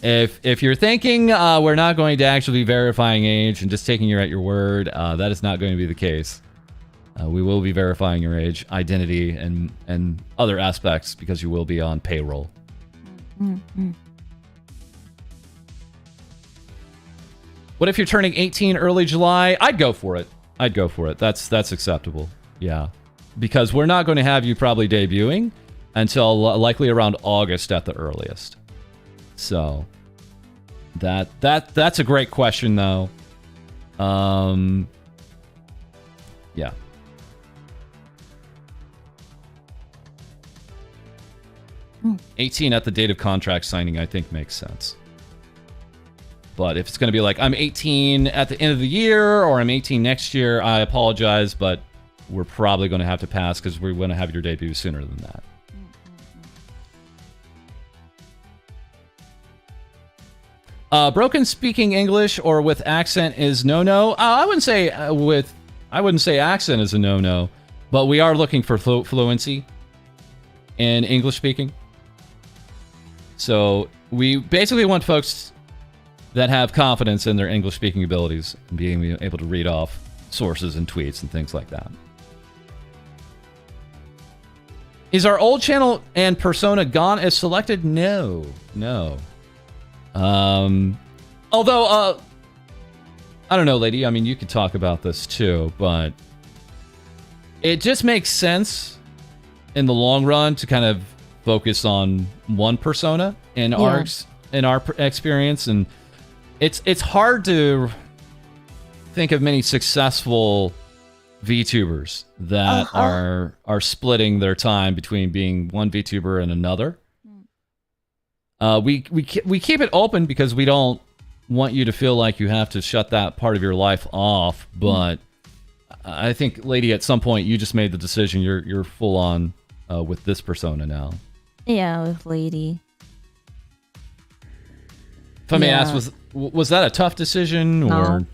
if you're thinking we're not going to actually be verifying age and just taking you at your word, that is not going to be the case. We will be verifying your age, identity, and other aspects because you will be on payroll. Mm-hmm. What if you're turning 18 early July? I'd go for it. I'd go for it. That's acceptable. Yeah. Because we're not going to have you probably debuting until likely around August at the earliest. So that's a great question though. Yeah. Hmm. 18 at the date of contract signing, I think makes sense. But if it's going to be like, I'm 18 at the end of the year or I'm 18 next year, I apologize, but we're probably going to have to pass because we're going to have your debut sooner than that. Broken speaking English or with accent is no-no. I wouldn't say accent is a no-no, but we are looking for fluency in English speaking. So we basically want folks that have confidence in their English speaking abilities and being able to read off sources and tweets and things like that. Is our old channel and persona gone as selected? No. Although, I don't know, lady. I mean, you could talk about this too, but it just makes sense in the long run to kind of focus on one persona in our experience, and it's hard to think of many successful VTubers that are splitting their time between being one VTuber and another. We keep it open because we don't want you to feel like you have to shut that part of your life off. But I think, lady, at some point you just made the decision. You're full on with this persona now. Yeah, with lady. If I may ask, was that a tough decision or? No.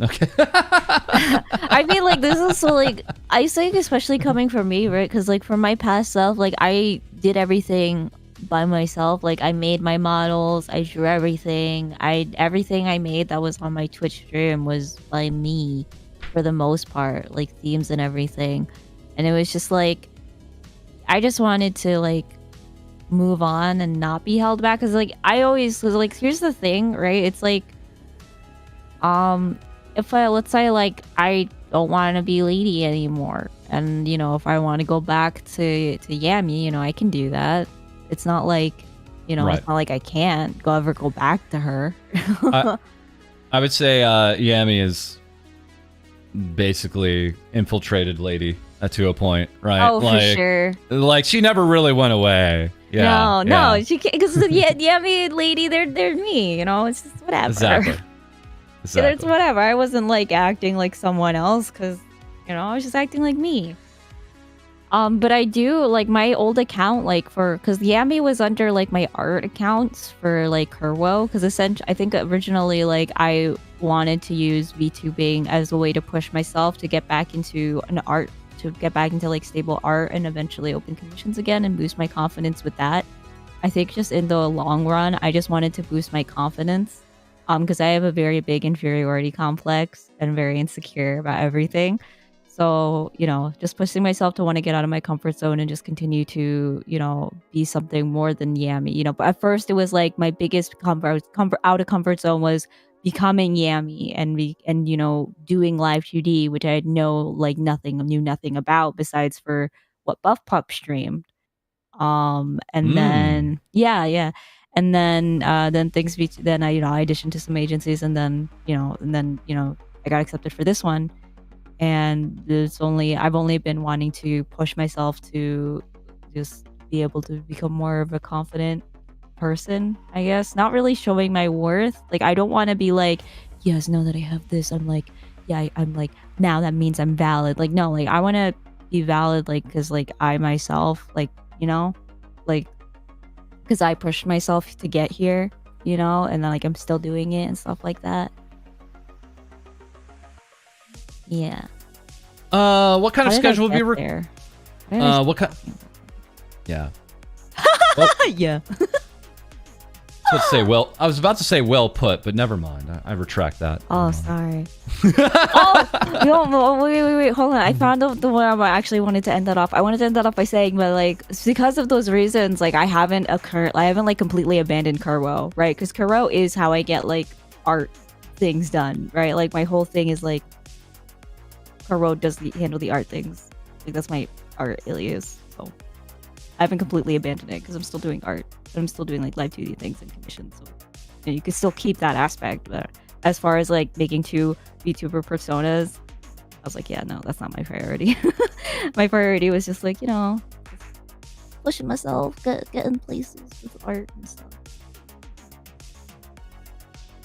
Okay. I mean, like, this is so, like, I think especially coming from me, right? Because, like, from my past self, like, I did everything by myself. Like, I made my models, I drew everything. Everything I made that was on my Twitch stream was by me for the most part, like, themes and everything. And it was just, like, I just wanted to, like, move on and not be held back. Because, like, I always was, like, here's the thing, right? It's, like, if let's say, like, I don't want to be lady anymore, and, you know, if I want to go back to Yami, you know, I can do that. It's not like, you know, It's not like I can't ever go back to her. I would say Yami is basically infiltrated lady to a point, right? Oh, for sure. Like, she never really went away. Yeah. No, she can't, because Yami and lady, they're me, you know, it's just whatever. Exactly. It's whatever. I wasn't, like, acting like someone else because, you know, I was just acting like me. But I do, like, my old account, like, because Yami was under, like, my art accounts for, like, Kerwo, because essentially, I think originally, like, I wanted to use VTubing as a way to push myself to get back into like, stable art and eventually open commissions again and boost my confidence with that. I think just in the long run, I just wanted to boost my confidence. Because I have a very big inferiority complex and very insecure about everything. So, you know, just pushing myself to want to get out of my comfort zone and just continue to, you know, be something more than Yami. You know, but at first it was like my biggest out of comfort zone was becoming Yami and you know, doing live 2D, which I knew nothing about besides for what Buff Pup streamed. And then and then then I, you know, I auditioned to some agencies, and then I got accepted for this one. And I've only been wanting to push myself to just be able to become more of a confident person, I guess. Not really showing my worth. Like, I don't want to be like, yes, know that I have this. I'm like, yeah, I'm like, now that means I'm valid. Like, no, like, I want to be valid, like, because like I myself, like, you know, like, because I pushed myself to get here, you know, and then like I'm still doing it and stuff like that. Yeah. What kind of How did I schedule would be get there? Where did I what kind? Yeah. Well, yeah. I was about to say well put, but never mind. I retract that. Oh, sorry. Oh, no, wait, hold on. I found out the one I actually wanted to end that off. I wanted to end that off by saying, but like, because of those reasons, like, I haven't like completely abandoned Kuro, right? Because Kuro is how I get like art things done, right? Like, my whole thing is like, Kuro does handle the art things. Like, that's my art alias. So I haven't completely abandoned it because I'm still doing art. I'm still doing like live 2D things and commissions. So you know, you can still keep that aspect. But as far as like making 2 VTuber personas, I was like, yeah, no, that's not my priority. My priority was just like, you know, pushing myself, getting places with art and stuff.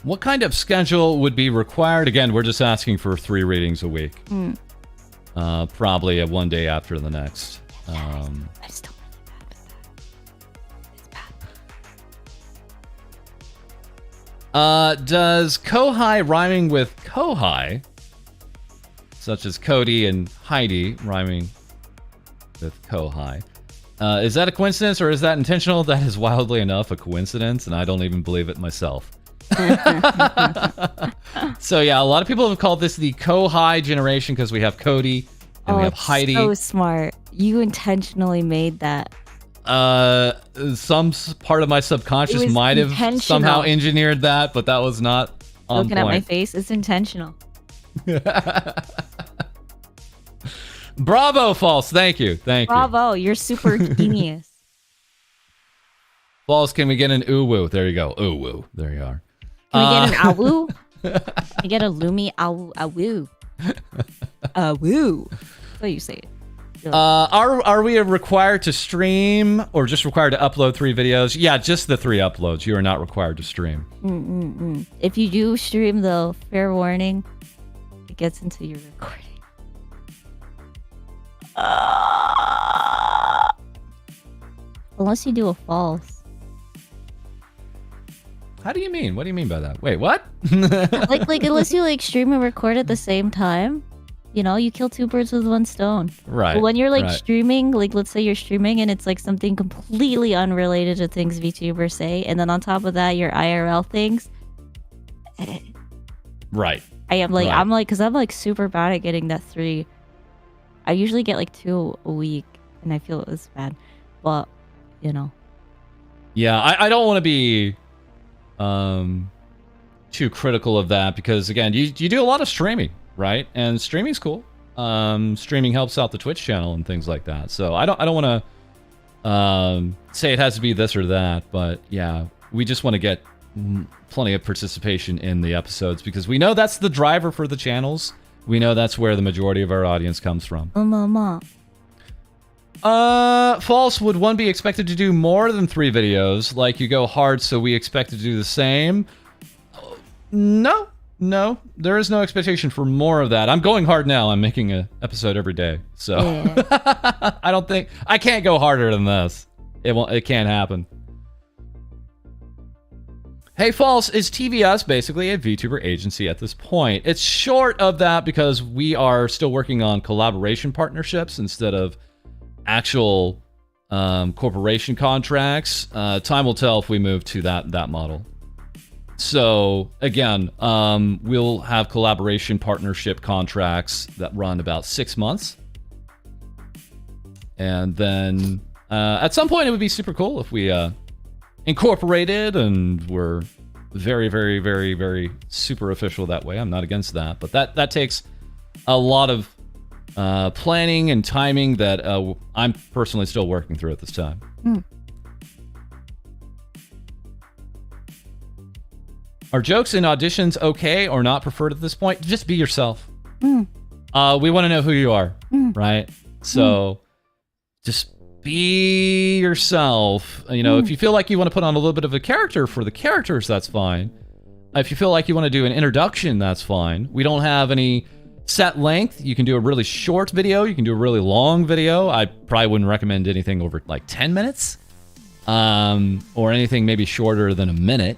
What kind of schedule would be required? Again, we're just asking for 3 readings a week. Probably a one day after the next. I'm still really bad with that. It's bad. Does Co-Hai rhyming with Co-Hai, such as Co-Dee and Hai-Dee rhyming with Co-Hai, is that a coincidence or is that intentional? That is wildly enough a coincidence, and I don't even believe it myself. So yeah, a lot of people have called this the Co-Hai generation because we have Co-Dee and we have Hai-Dee. So smart. You intentionally made that. Some part of my subconscious might have somehow engineered that, but that was not on Looking point. at my face, it's intentional. Bravo, False. Thank you. Bravo, you're super genius. False, can we get an ooh-woo? There you go. Ooh-woo. There you are. Can we get an awoo? Can we get a Lumi awoo? Awoo. That's how you say it. Are we required to stream or just required to upload 3 videos? Yeah, just the 3 uploads. You are not required to stream. If you do stream, though, fair warning, it gets into your recording. Unless you do a false. How do you mean? What do you mean by that? Wait, what? like unless you like stream and record at the same time, you know, you kill 2 birds with 1 stone. Right. But when you're like streaming, like let's say you're streaming and it's like something completely unrelated to Things Vtubers Say, and then on top of that your IRL things. Right. I'm like, because I'm like super bad at getting that 3. I usually get like 2 a week, and I feel it's bad, but you know. Yeah, I don't want to be too critical of that because again, you do a lot of streaming, right? And streaming's cool. Streaming helps out the Twitch channel and things like that. So I don't want to say it has to be this or that, but yeah, we just want to get plenty of participation in the episodes because we know that's the driver for the channels. We know that's where the majority of our audience comes from. False, would one be expected to do more than 3 videos? Like you go hard, so we expect to do the same? No, there is no expectation for more of that. I'm going hard now. I'm making an episode every day, so yeah. I can't go harder than this. It can't happen. Hey, False, is TVS basically a VTuber agency at this point? It's short of that because we are still working on collaboration partnerships instead of actual corporation contracts. Time will tell if we move to that model. So again, we'll have collaboration partnership contracts that run about 6 months. And then at some point it would be super cool if we incorporated and we're very, very, very, very super official that way. I'm not against that, but that takes a lot of planning and timing that I'm personally still working through at this time. Are jokes in auditions okay or not preferred at this point? Just be yourself. We want to know who you are, right? So just be yourself. You know, if you feel like you want to put on a little bit of a character for the characters, that's fine. If you feel like you want to do an introduction, that's fine. We don't have any set length. You can do a really short video. You can do a really long video. I probably wouldn't recommend anything over like 10 minutes. Or anything maybe shorter than a minute.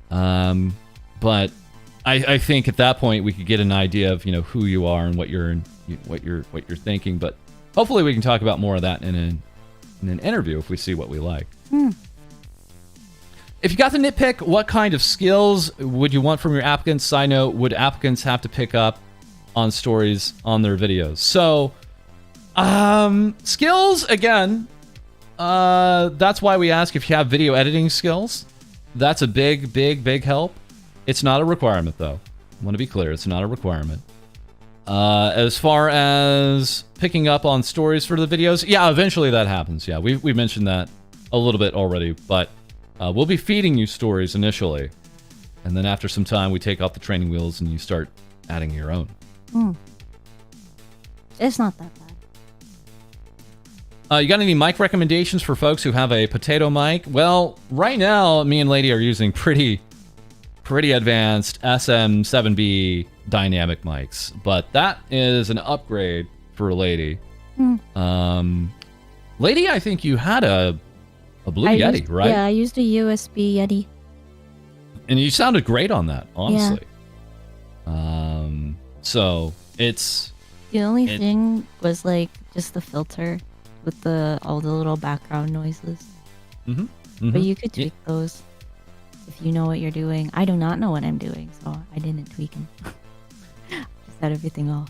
But I think at that point we could get an idea of, who you are and what you're thinking. But hopefully we can talk about more of that in an interview if we see what we like. If you got to nitpick, what kind of skills would you want from your applicants? Side note, would applicants have to pick up on stories on their videos? So, skills, again, that's why we ask if you have video editing skills. That's a big help. It's not a requirement, though. I want to be clear, it's not a requirement. As far as picking up on stories for the videos, yeah, eventually that happens. Yeah, we mentioned that a little bit already, but we'll be feeding you stories initially. And then after some time, we take off the training wheels and you start adding your own. It's not that bad. You got any mic recommendations for folks who have a potato mic? Well, right now, me and Lady are using pretty advanced SM7B dynamic mics, but that is an upgrade for Lady. Lady, I think you had a Blue Yeti, right? Yeah, I used a USB Yeti. And you sounded great on that, honestly. So it's... The only thing was like just the filter with all the little background noises. But you could tweak those if you know what you're doing. I do not know what I'm doing, so I didn't tweak them. Just had everything off.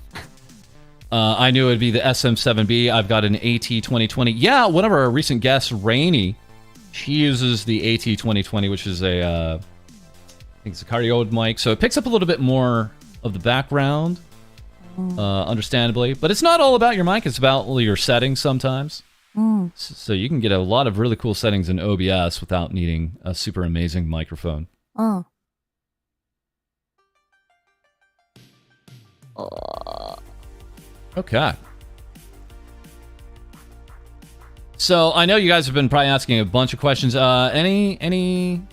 I knew it would be the SM7B. I've got an AT2020. Yeah, one of our recent guests, Rainey, she uses the AT2020, which is I think it's a cardioid mic, so it picks up a little bit more of the background, understandably. But it's not all about your mic, it's about your settings sometimes. So you can get a lot of really cool settings in OBS without needing a super amazing microphone. Okay. So I know you guys have been probably asking a bunch of questions. Anything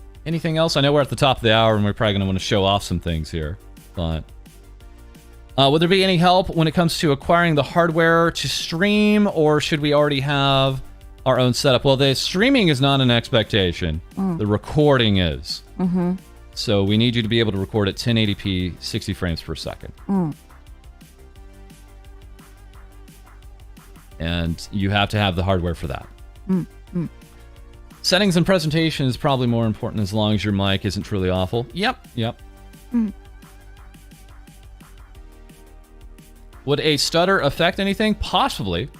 else? I know we're at the top of the hour and we're probably going to want to show off some things here. But would there be any help when it comes to acquiring the hardware to stream, or should we already have our own setup? Well, the streaming is not an expectation. The recording is. So we need you to be able to record at 1080p, 60 frames per second. And you have to have the hardware for that. Settings and presentation is probably more important as long as your mic isn't truly awful. Yep. Would a stutter affect anything? Possibly.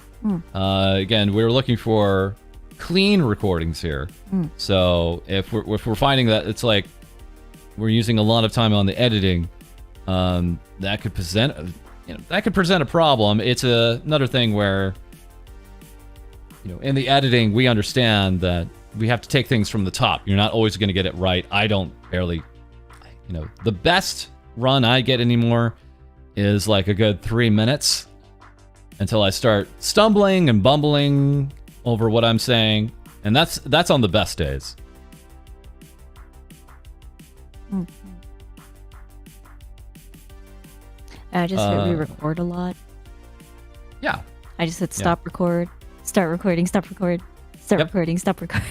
Again, we're looking for clean recordings here. So if we're finding that it's like we're using a lot of time on the editing, that could present a problem. It's another thing where, in the editing, we understand that we have to take things from the top. You're not always going to get it right. I don't barely, the best run I get anymore is like a good 3 minutes until I start stumbling and bumbling over what I'm saying. And that's on the best days. I just hit re-record a lot. Yeah. I just hit stop record, start recording, stop record, start recording, stop record.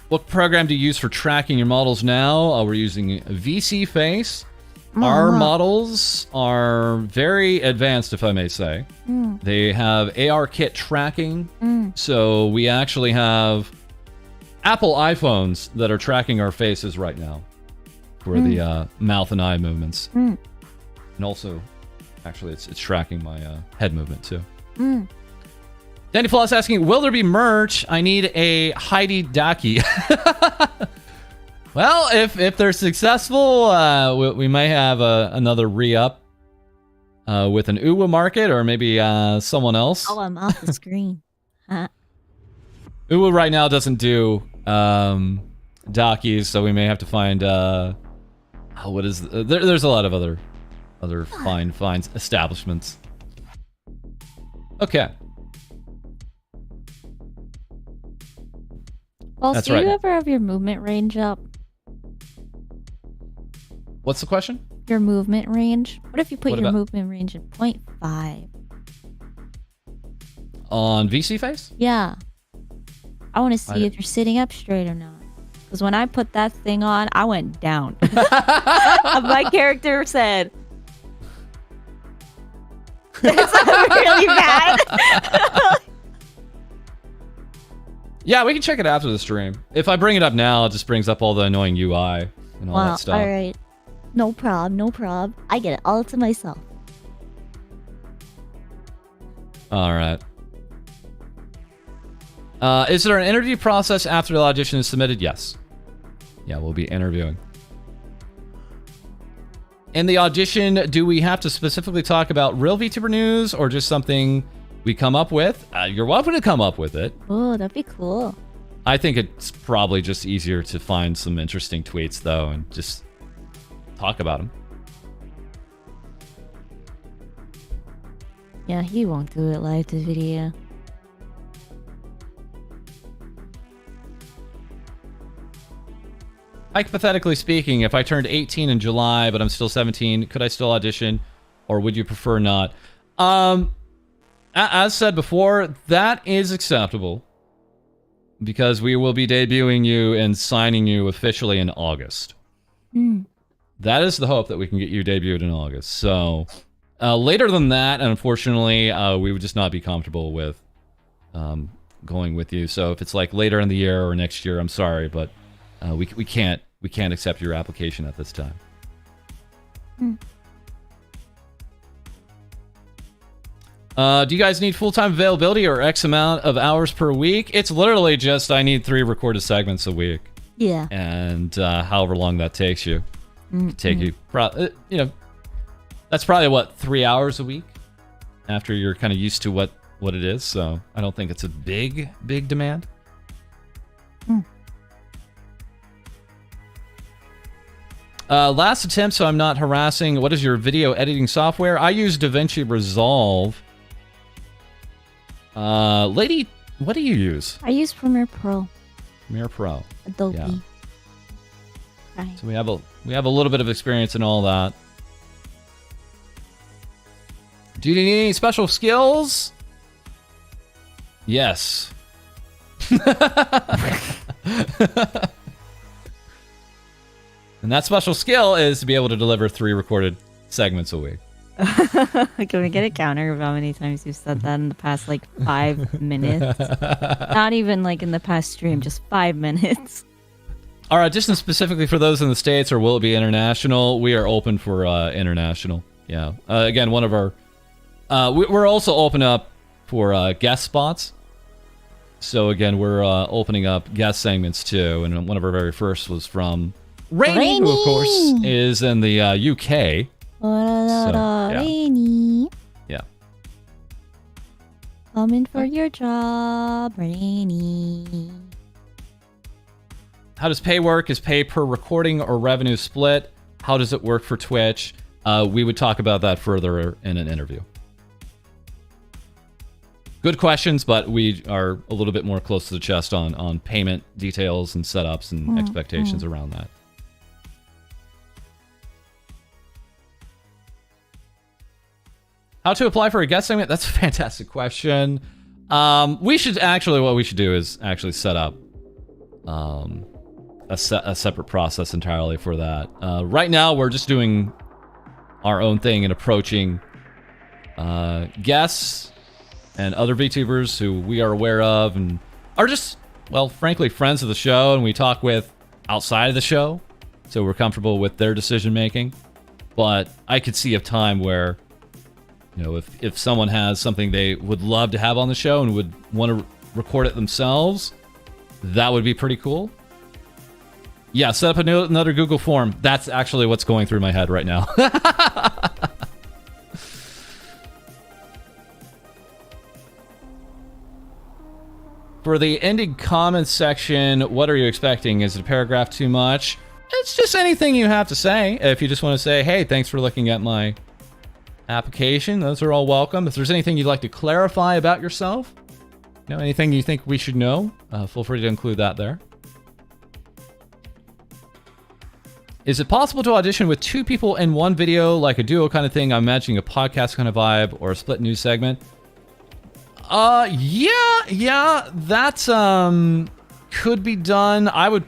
What program do you use for tracking your models now? We're using VC Face. Our models are very advanced, if I may say. They have ARKit tracking. So we actually have Apple iPhones that are tracking our faces right now for the mouth and eye movements. And also, actually, it's tracking my head movement, too. Danny Floss asking, will there be merch? I need a Hai-Dee Daki. Well, if they're successful, we might have another re-up with an Uwa market or maybe someone else. Oh, I'm off the screen. Uwa right now doesn't do Dakis, so we may have to find there's a lot of other fine establishments. Okay. Well, do you ever have your movement range up? What's the question? your movement range. What if you put What your about- movement range at 0.5? On VC face? Yeah. I want to I see d- if you're sitting up straight or not. Because when I put that thing on, I went down. My character said, "It's really bad." Yeah, we can check it after the stream. If I bring it up now, it just brings up all the annoying UI and all that stuff. All right. No problem, no problem. I get it all to myself. All right. Is there an interview process after the audition is submitted? Yes. Yeah, we'll be interviewing. In the audition, do we have to specifically talk about real VTuber news or just something we come up with? You're welcome to come up with it. Oh, that'd be cool. I think it's probably just easier to find some interesting tweets, though, and just talk about them. Yeah, he won't do it live to video. Hypothetically speaking, if I turned 18 in July, but I'm still 17, could I still audition, or would you prefer not? As said before, that is acceptable because we will be debuting you and signing you officially in August. That is the hope, that we can get you debuted in August. So later than that, unfortunately, we would just not be comfortable with going with you. So if it's like later in the year or next year, I'm sorry, but we can't accept your application at this time. Do you guys need full-time availability or X amount of hours per week? It's literally just I need 3 recorded segments a week. Yeah. And however long that takes you. Take you, you know, that's probably what, 3 hours a week after you're kind of used to what it is. So I don't think it's a big demand. Last attempt, so I'm not harassing. What is your video editing software? I use DaVinci Resolve. Lady, what do you use? I use Premiere Pro. Premiere Pro. Adobe. Yeah. Right. So we have a little bit of experience in all that. Do you need any special skills? Yes. And that special skill is to be able to deliver 3 recorded segments a week. Can we get a counter of how many times you've said that in the past, like, 5 minutes? Not even, like, in the past stream, just 5 minutes. Our audition specifically for those in the States, or will it be international? We are open for international. Yeah. Again, one of our... we're also open up for guest spots. So, again, we're opening up guest segments, too. And one of our very first was from Rainy, who, of course, is in the UK. Rainy. Yeah. Coming for your job, Rainy. How does pay work? Is pay per recording or revenue split? How does it work for Twitch? We would talk about that further in an interview. Good questions, but we are a little bit more close to the chest on payment details and setups and expectations around that. How to apply for a guest segment? That's a fantastic question. We should actually, what we should do is actually set up a separate process entirely for that. Right now, we're just doing our own thing and approaching guests and other VTubers who we are aware of and are just, well, frankly, friends of the show, and we talk with outside of the show, so we're comfortable with their decision making. But I could see a time where, you know, if someone has something they would love to have on the show and would want to record it themselves, that would be pretty cool. Yeah, set up another Google form. That's actually what's going through my head right now. For the ending comments section, what are you expecting? Is it a paragraph too much? It's just anything you have to say. If you just want to say, hey, thanks for looking at my application, those are all welcome. If there's anything you'd like to clarify about yourself, you know, anything you think we should know, feel free to include that there. Is it possible to audition with 2 people in one video, like a duo kind of thing? I'm imagining a podcast kind of vibe or a split news segment. Yeah, that could be done. I would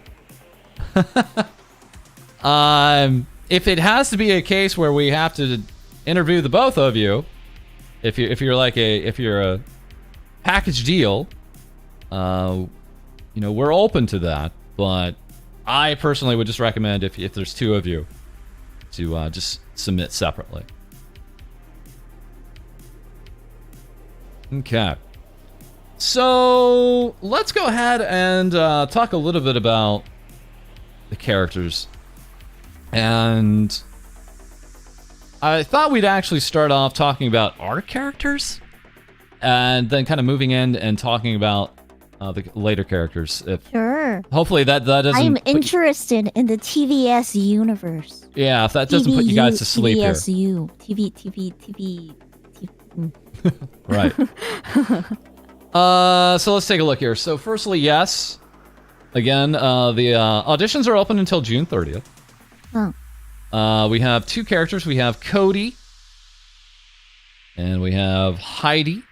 if it has to be a case where we have to interview the both of you, if you're a package deal, you know, we're open to that, but I personally would just recommend if there's 2 of you to just submit separately. Okay. So let's go ahead and talk a little bit about the characters. And I thought we'd actually start off talking about our characters and then kind of moving in and talking about the later characters. Sure. Hopefully that doesn't... I'm interested in the TVS universe. Yeah, if that doesn't put you guys to sleep here. TVSU. TV. Right. So let's take a look here. So firstly, yes. Again, the auditions are open until June 30th. Oh. We have 2 characters. We have Co-Dee and we have Hai-Dee.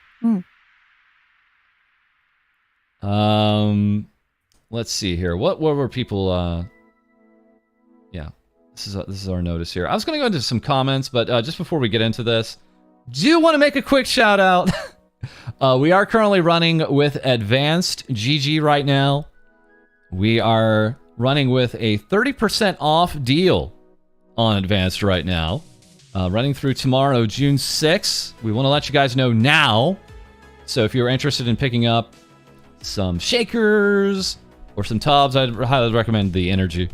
Let's see here. What were people? Yeah, this is our notice here. I was going to go into some comments, but just before we get into this, do want to make a quick shout out. We are currently running with Advanced GG right now. We are running with a 30% off deal on Advanced right now, running through tomorrow, June 6th. We want to let you guys know now. So if you're interested in picking up some shakers or some tubs, I'd highly recommend the energy.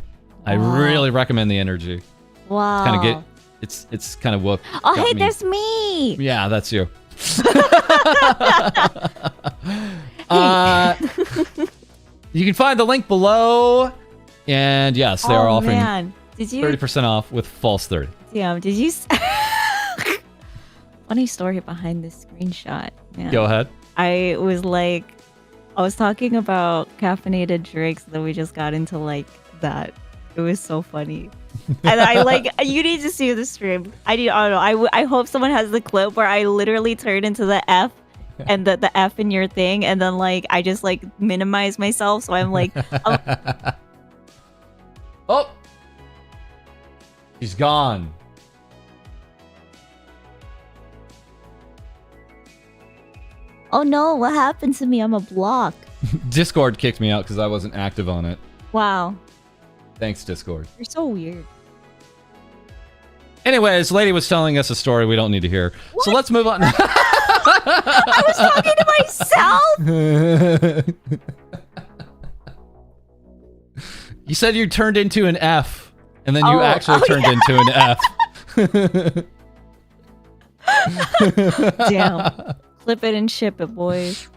I really recommend the energy. Wow. It's kind of what. Oh, hey, there's me. Yeah, that's you. You can find the link below. And yes, they are offering 30% off with FalseEyeD. Damn, did you... Funny story behind this screenshot. Man. Go ahead. I was talking about caffeinated drinks, and then we just got into like that. It was so funny. And you need to see the stream. I don't know. I hope someone has the clip where I literally turned into the F and the F in your thing, and then like I just like minimize myself, so I'm like oh, he's gone. Oh no, what happened to me? I'm a block. Discord kicked me out because I wasn't active on it. Wow. Thanks, Discord. You're so weird. Anyways, lady was telling us a story we don't need to hear. What? So let's move on. I was talking to myself. You said you turned into an F, and then you actually turned into an F. Damn. Flip it and ship it, boys.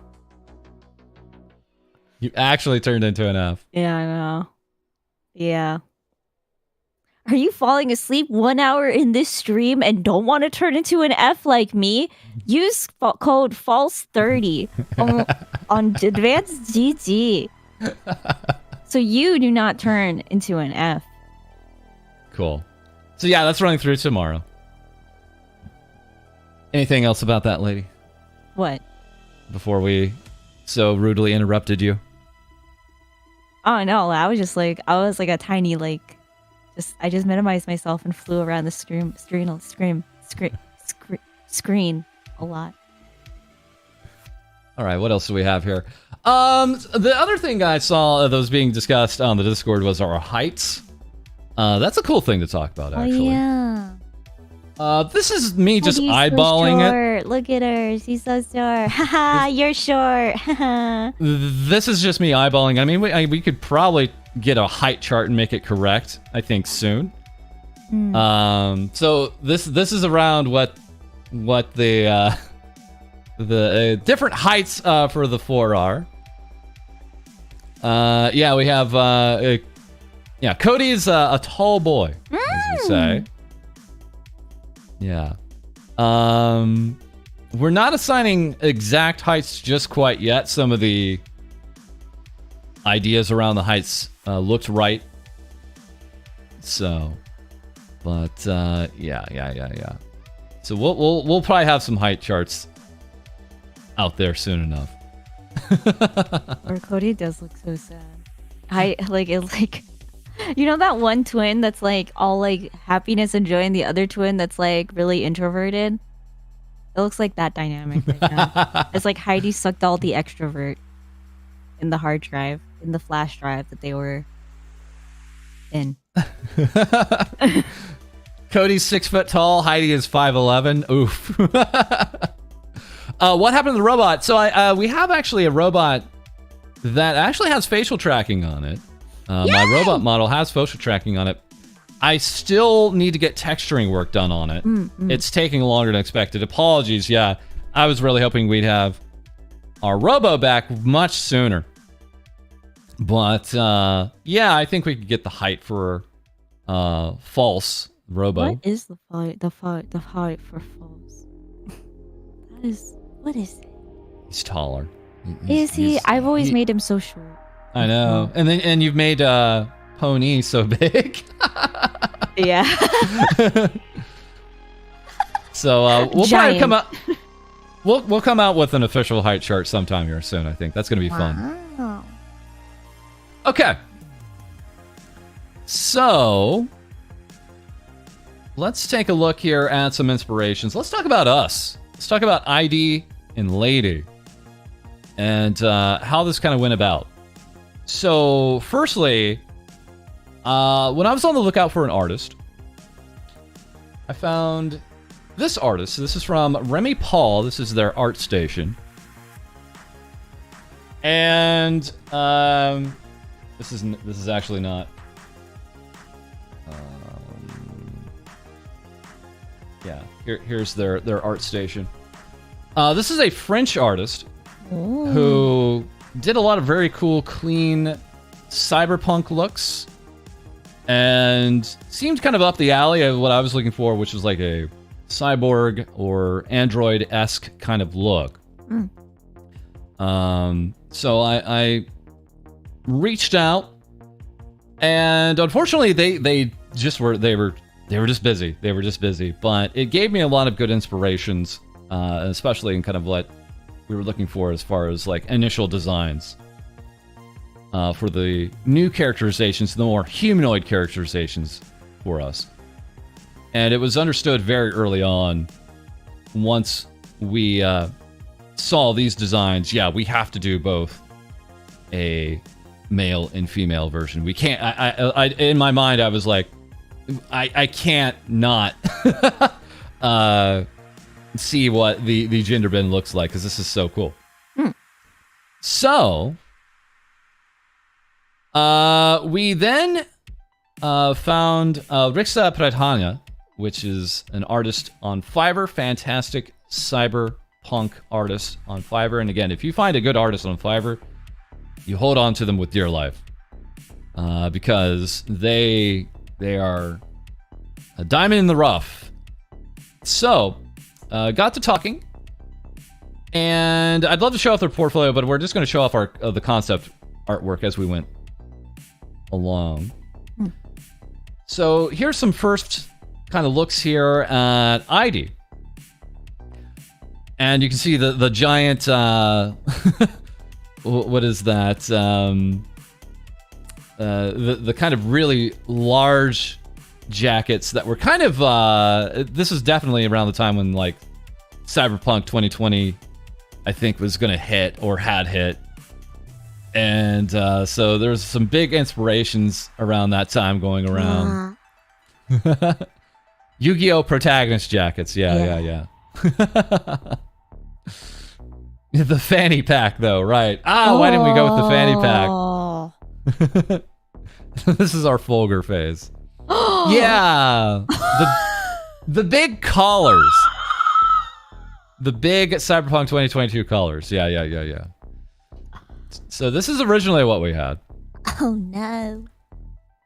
You actually turned into an F. Yeah, I know. Yeah. Are you falling asleep 1 hour in this stream and don't want to turn into an F like me? Use code FalseEyeD on Advanced GG. So you do not turn into an F. Cool. So yeah, that's running through tomorrow. Anything else about that, lady? What? Before we so rudely interrupted you. Oh no, I was like a tiny I just minimized myself and flew around the screen a lot. All right, what else do we have here? The other thing I saw that was being discussed on the Discord was our heights. That's a cool thing to talk about, actually. Oh yeah. This is me just eyeballing it. Look at her. She's so short. Haha, you're short. This is just me eyeballing. I mean, we could probably get a height chart and make it correct, I think, soon. So this is around what the different heights for the 4 are. Yeah, we have Cody's a tall boy, as we say. Yeah. We're not assigning exact heights just quite yet. Some of the ideas around the heights looked right. So, but yeah. So we'll probably have some height charts out there soon enough. Or Cody does look so sad. It's like, you know that one twin that's like all like happiness and joy, and the other twin that's like really introverted. It looks like that dynamic right now. It's like Heidi sucked all the extrovert in the hard drive, in the flash drive that they were in. Cody's 6 foot tall. Heidi is 5'11". Oof. What happened to the robot? So we have actually a robot that actually has facial tracking on it. My robot model has facial tracking on it. I still need to get texturing work done on it. It's taking longer than expected. Apologies. Yeah, I was really hoping we'd have our robo back much sooner. But yeah, I think we could get the height for false robo. What is the height for false? What is it? He's taller. Is he? I've always made him so short. I know. And you've made Pony so big. Yeah. So we'll Giant. probably come out. We'll come out with an official height chart sometime here soon. I think that's going to be fun. Wow. Okay. So let's take a look here at some inspirations. Let's talk about us. Let's talk about ID and Lady and how this kind of went about. So firstly, when I was on the lookout for an artist, I found this artist. This is from Remy Paul. This is their art station. And this is actually not. Yeah, here's their art station. This is a French artist who did a lot of very cool, clean cyberpunk looks, and seemed kind of up the alley of what I was looking for, which was like a cyborg or android-esque kind of look. So I reached out, and unfortunately they were just busy. They were just busy, but it gave me a lot of good inspirations, especially in kind of what we were looking for as far as like initial designs for the new characterizations, the more humanoid characterizations for us. And it was understood very early on, once we saw these designs, yeah, we have to do both a male and female version. We can't. I in my mind, I was like, I can't not see what the gender bin looks like, because this is so cool. So we then found Rixa Pradhana, which is an artist on Fiverr, fantastic cyberpunk artist on Fiverr. And again, if you find a good artist on Fiverr, you hold on to them with dear life, because they are a diamond in the rough. So, got to talking, and I'd love to show off their portfolio, but we're just going to show off the concept artwork as we went along. So here's some first kind of looks here at ID, and you can see the giant. What is that? The kind of really large jackets that were kind of this was definitely around the time when like Cyberpunk 2020 I think was gonna hit or had hit, and so there's some big inspirations around that time going around. Yu-Gi-Oh protagonist jackets, yeah. The fanny pack though, right? Why didn't we go with the fanny pack? This is our Folger phase. Yeah, the big collars, the big Cyberpunk 2022 collars. Yeah. So this is originally what we had. Oh no.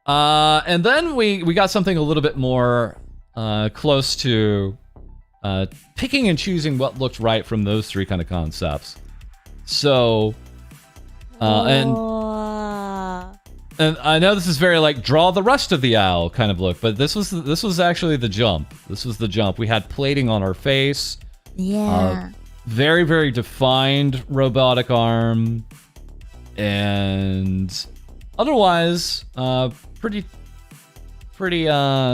And then we got something a little bit more close to picking and choosing what looked right from those three kind of concepts. So and And I know this is very like draw the rest of the owl kind of look, but this was actually the jump. This was the jump. We had plating on our face. Yeah. Very, very defined robotic arm. And otherwise, pretty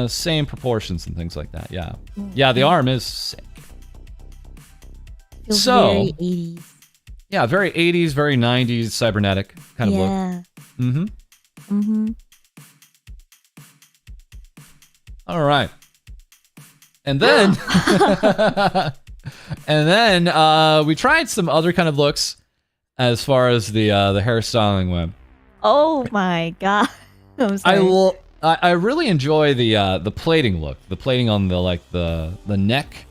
same proportions and things like that. Yeah. Yeah, the arm is sick. Feels So, very 80s. Yeah, very 80s, very 90s cybernetic kind of look. Mm-hmm. Mm-hmm. All right. And then we tried some other kind of looks as far as the hairstyling went. Oh my god. I'm sorry. I really enjoy the plating look. The plating on the neck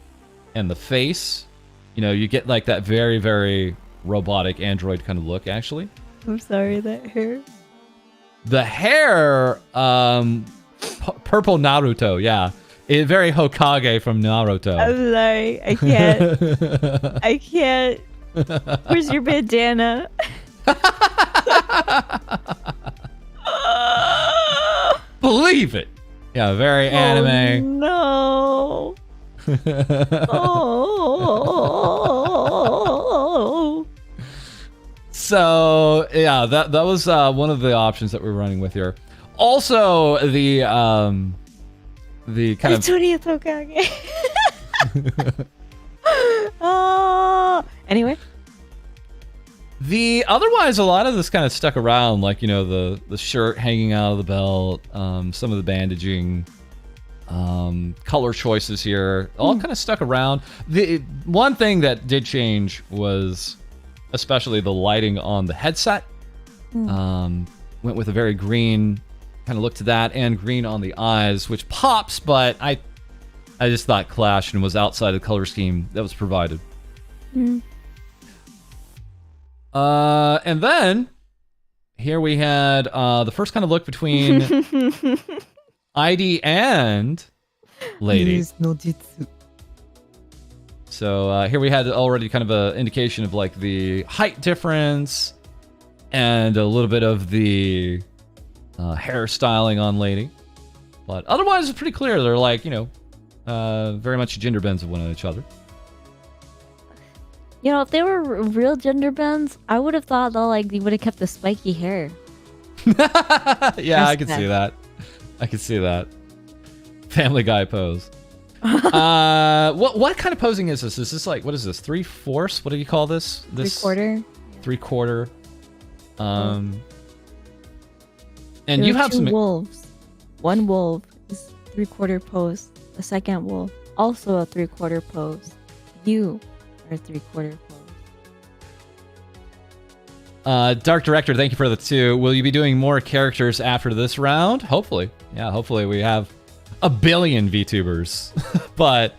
and the face. You know, you get like that very, very robotic android kind of look actually. I'm sorry, that hair. The hair purple Naruto, yeah. Very Hokage from Naruto. I'm sorry. I can't. I can't. Where's your bandana? Believe it. Yeah, very anime. No. Oh. So yeah, that was one of the options that we're running with here. Also, the kind The of 20th Hokage. Oh. Anyway. Otherwise, a lot of this kind of stuck around, like, you know, the shirt hanging out of the belt, some of the bandaging, color choices here, all kind of stuck around. The one thing that did change was especially the lighting on the headset. Went with a very green kind of look to that, and green on the eyes, which pops, but I just thought clashed and was outside the color scheme that was provided. And then here we had the first kind of look between ID and Lady. No jutsu. So here we had already kind of an indication of like the height difference and a little bit of the hairstyling on Lady. But otherwise it's pretty clear. They're like, you know, very much gender bends of one each other. You know, if they were real gender bends, I would have thought that like they would have kept the spiky hair. Yeah, I can see that. I can see that. Family Guy pose. What kind of posing is this? Is this like, what is this? 3/4? What do you call this? This 3/4. 3/4. And There you are have two some. wolves. One wolf is 3/4 pose. The second wolf also a 3/4 pose. You are a 3/4 pose. Dark Director, thank you for the 2. Will you be doing more characters after this round? Hopefully. Yeah, hopefully we have a billion VTubers. But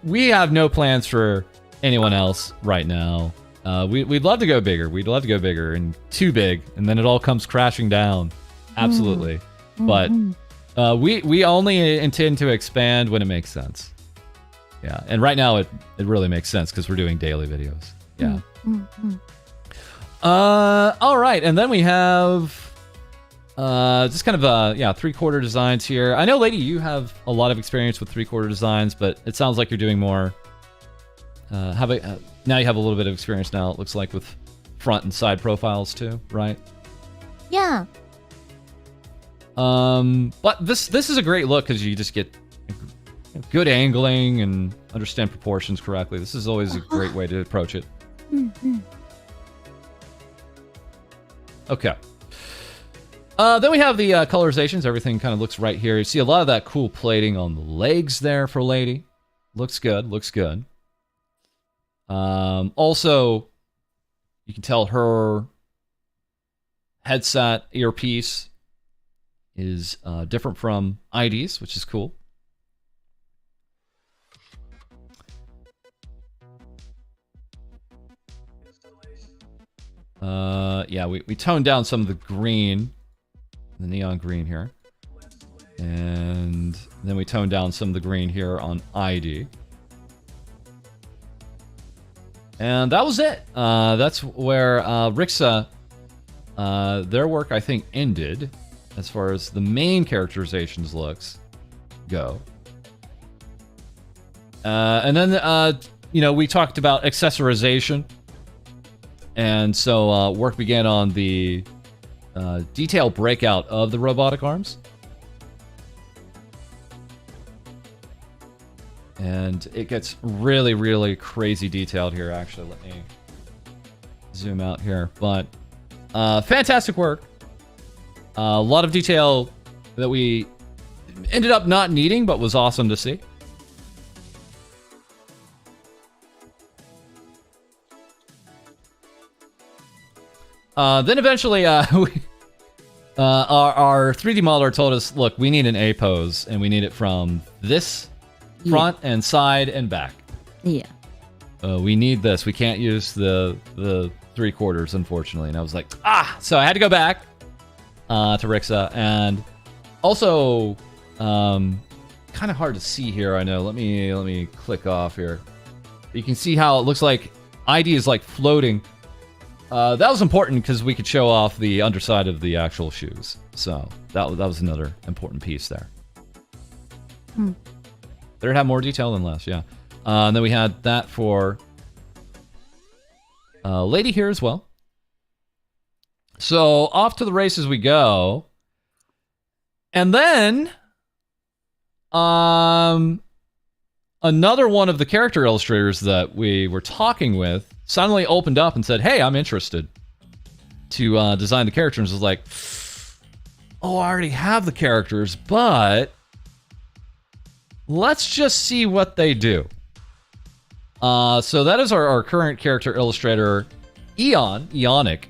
we have no plans for anyone else right now. We'd love to go bigger. We'd love to go bigger and too big, and then it all comes crashing down. Absolutely. But we only intend to expand when it makes sense. Yeah, and right now it really makes sense because we're doing daily videos. Yeah. All right, and then we have just kind of 3/4 designs here. I know, Lady, you have a lot of experience with 3/4 designs, but it sounds like you're doing more. Now you have a little bit of experience now, it looks like, with front and side profiles too, right? Yeah. But this is a great look because you just get good angling and understand proportions correctly. This is always a great way to approach it. Okay. Then we have the colorizations. Everything kind of looks right here. You see a lot of that cool plating on the legs there for Lady. Looks good. Looks good. Also, you can tell her headset earpiece is different from ID's, which is cool. Yeah, we toned down some of the green, the neon green here. And then we toned down some of the green here on ID. And that was it. That's where Rixa their work, I think, ended as far as the main characterizations looks go. And then, we talked about accessorization. And so work began on the detail breakout of the robotic arms. And it gets really, really crazy detailed here, actually. Let me zoom out here. But fantastic work. A lot of detail that we ended up not needing, but was awesome to see. Then eventually, our 3D modeler told us, look, we need an A pose, and we need it from this front and side and back. Yeah. We need this. We can't use the 3/4, unfortunately. And I was like, so I had to go back to Rixa. And also, kind of hard to see here, I know. Let me click off here. You can see how it looks like ID is like floating. That was important because we could show off the underside of the actual shoes. So that was another important piece there. There had more detail than less, yeah. And then we had that for Lady here as well. So off to the races we go. And then another one of the character illustrators that we were talking with suddenly opened up and said, hey, I'm interested to design the characters. And was like, oh, I already have the characters, but let's just see what they do. So that is our current character illustrator, Eonic.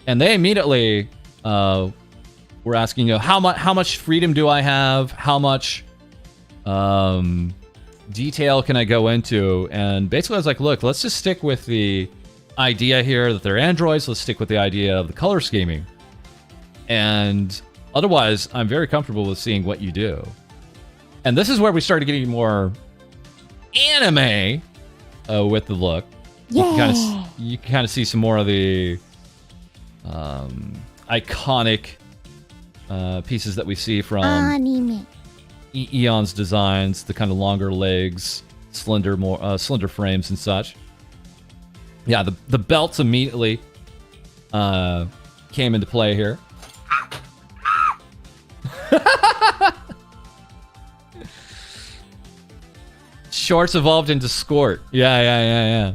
And they immediately were asking, how much freedom do I have? How much detail can I go into? And basically I was like, look, let's just stick with the idea here that they're androids. Let's stick with the idea of the color scheming. And otherwise, I'm very comfortable with seeing what you do. And this is where we started getting more anime with the look. Yeah. You can kind of see some more of the iconic pieces that we see from Anime. Eon's designs, the kind of longer legs, slender frames and such. Yeah, the belts immediately came into play here. Shorts evolved into skort. Yeah.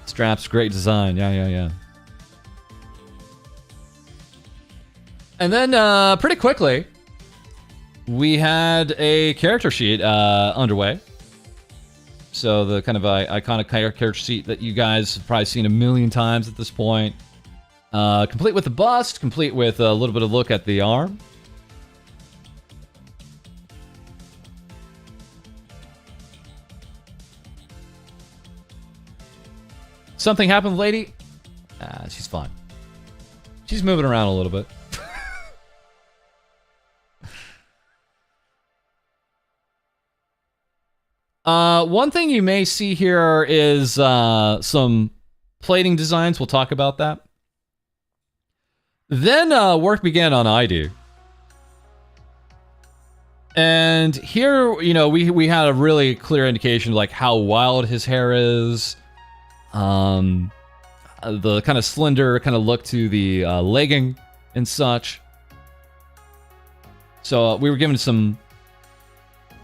Straps, great design. Yeah. And then pretty quickly, we had a character sheet underway. So the kind of iconic character sheet that you guys have probably seen a million times at this point. Complete with the bust, complete with a little bit of look at the arm. Something happened, lady? She's fine. She's moving around a little bit. One thing you may see here is some plating designs. We'll talk about that. Then work began on ID. And here, we had a really clear indication of like how wild his hair is. The kind of slender kind of look to the legging and such. So we were given some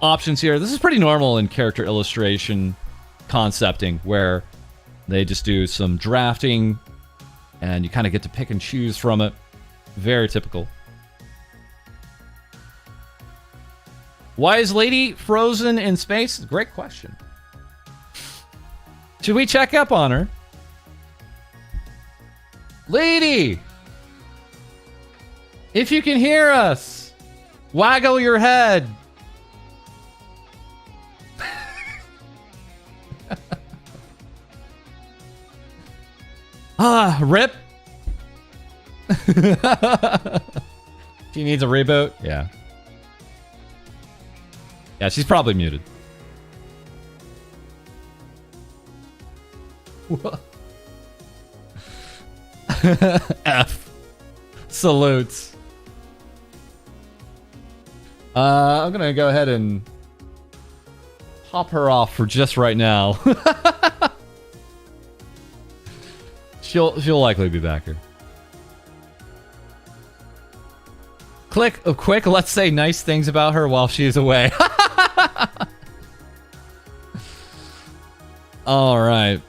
options here. This is pretty normal in character illustration concepting, where they just do some drafting and you kind of get to pick and choose from it. Very typical. Why is Lady frozen in space? Great question. Should we check up on her? Lady! If you can hear us, waggle your head. Rip. She needs a reboot. Yeah, she's probably muted. F. Salutes. I'm gonna go ahead and pop her off for just right now. She'll likely be back here. Quick, let's say nice things about her while she's away. All right.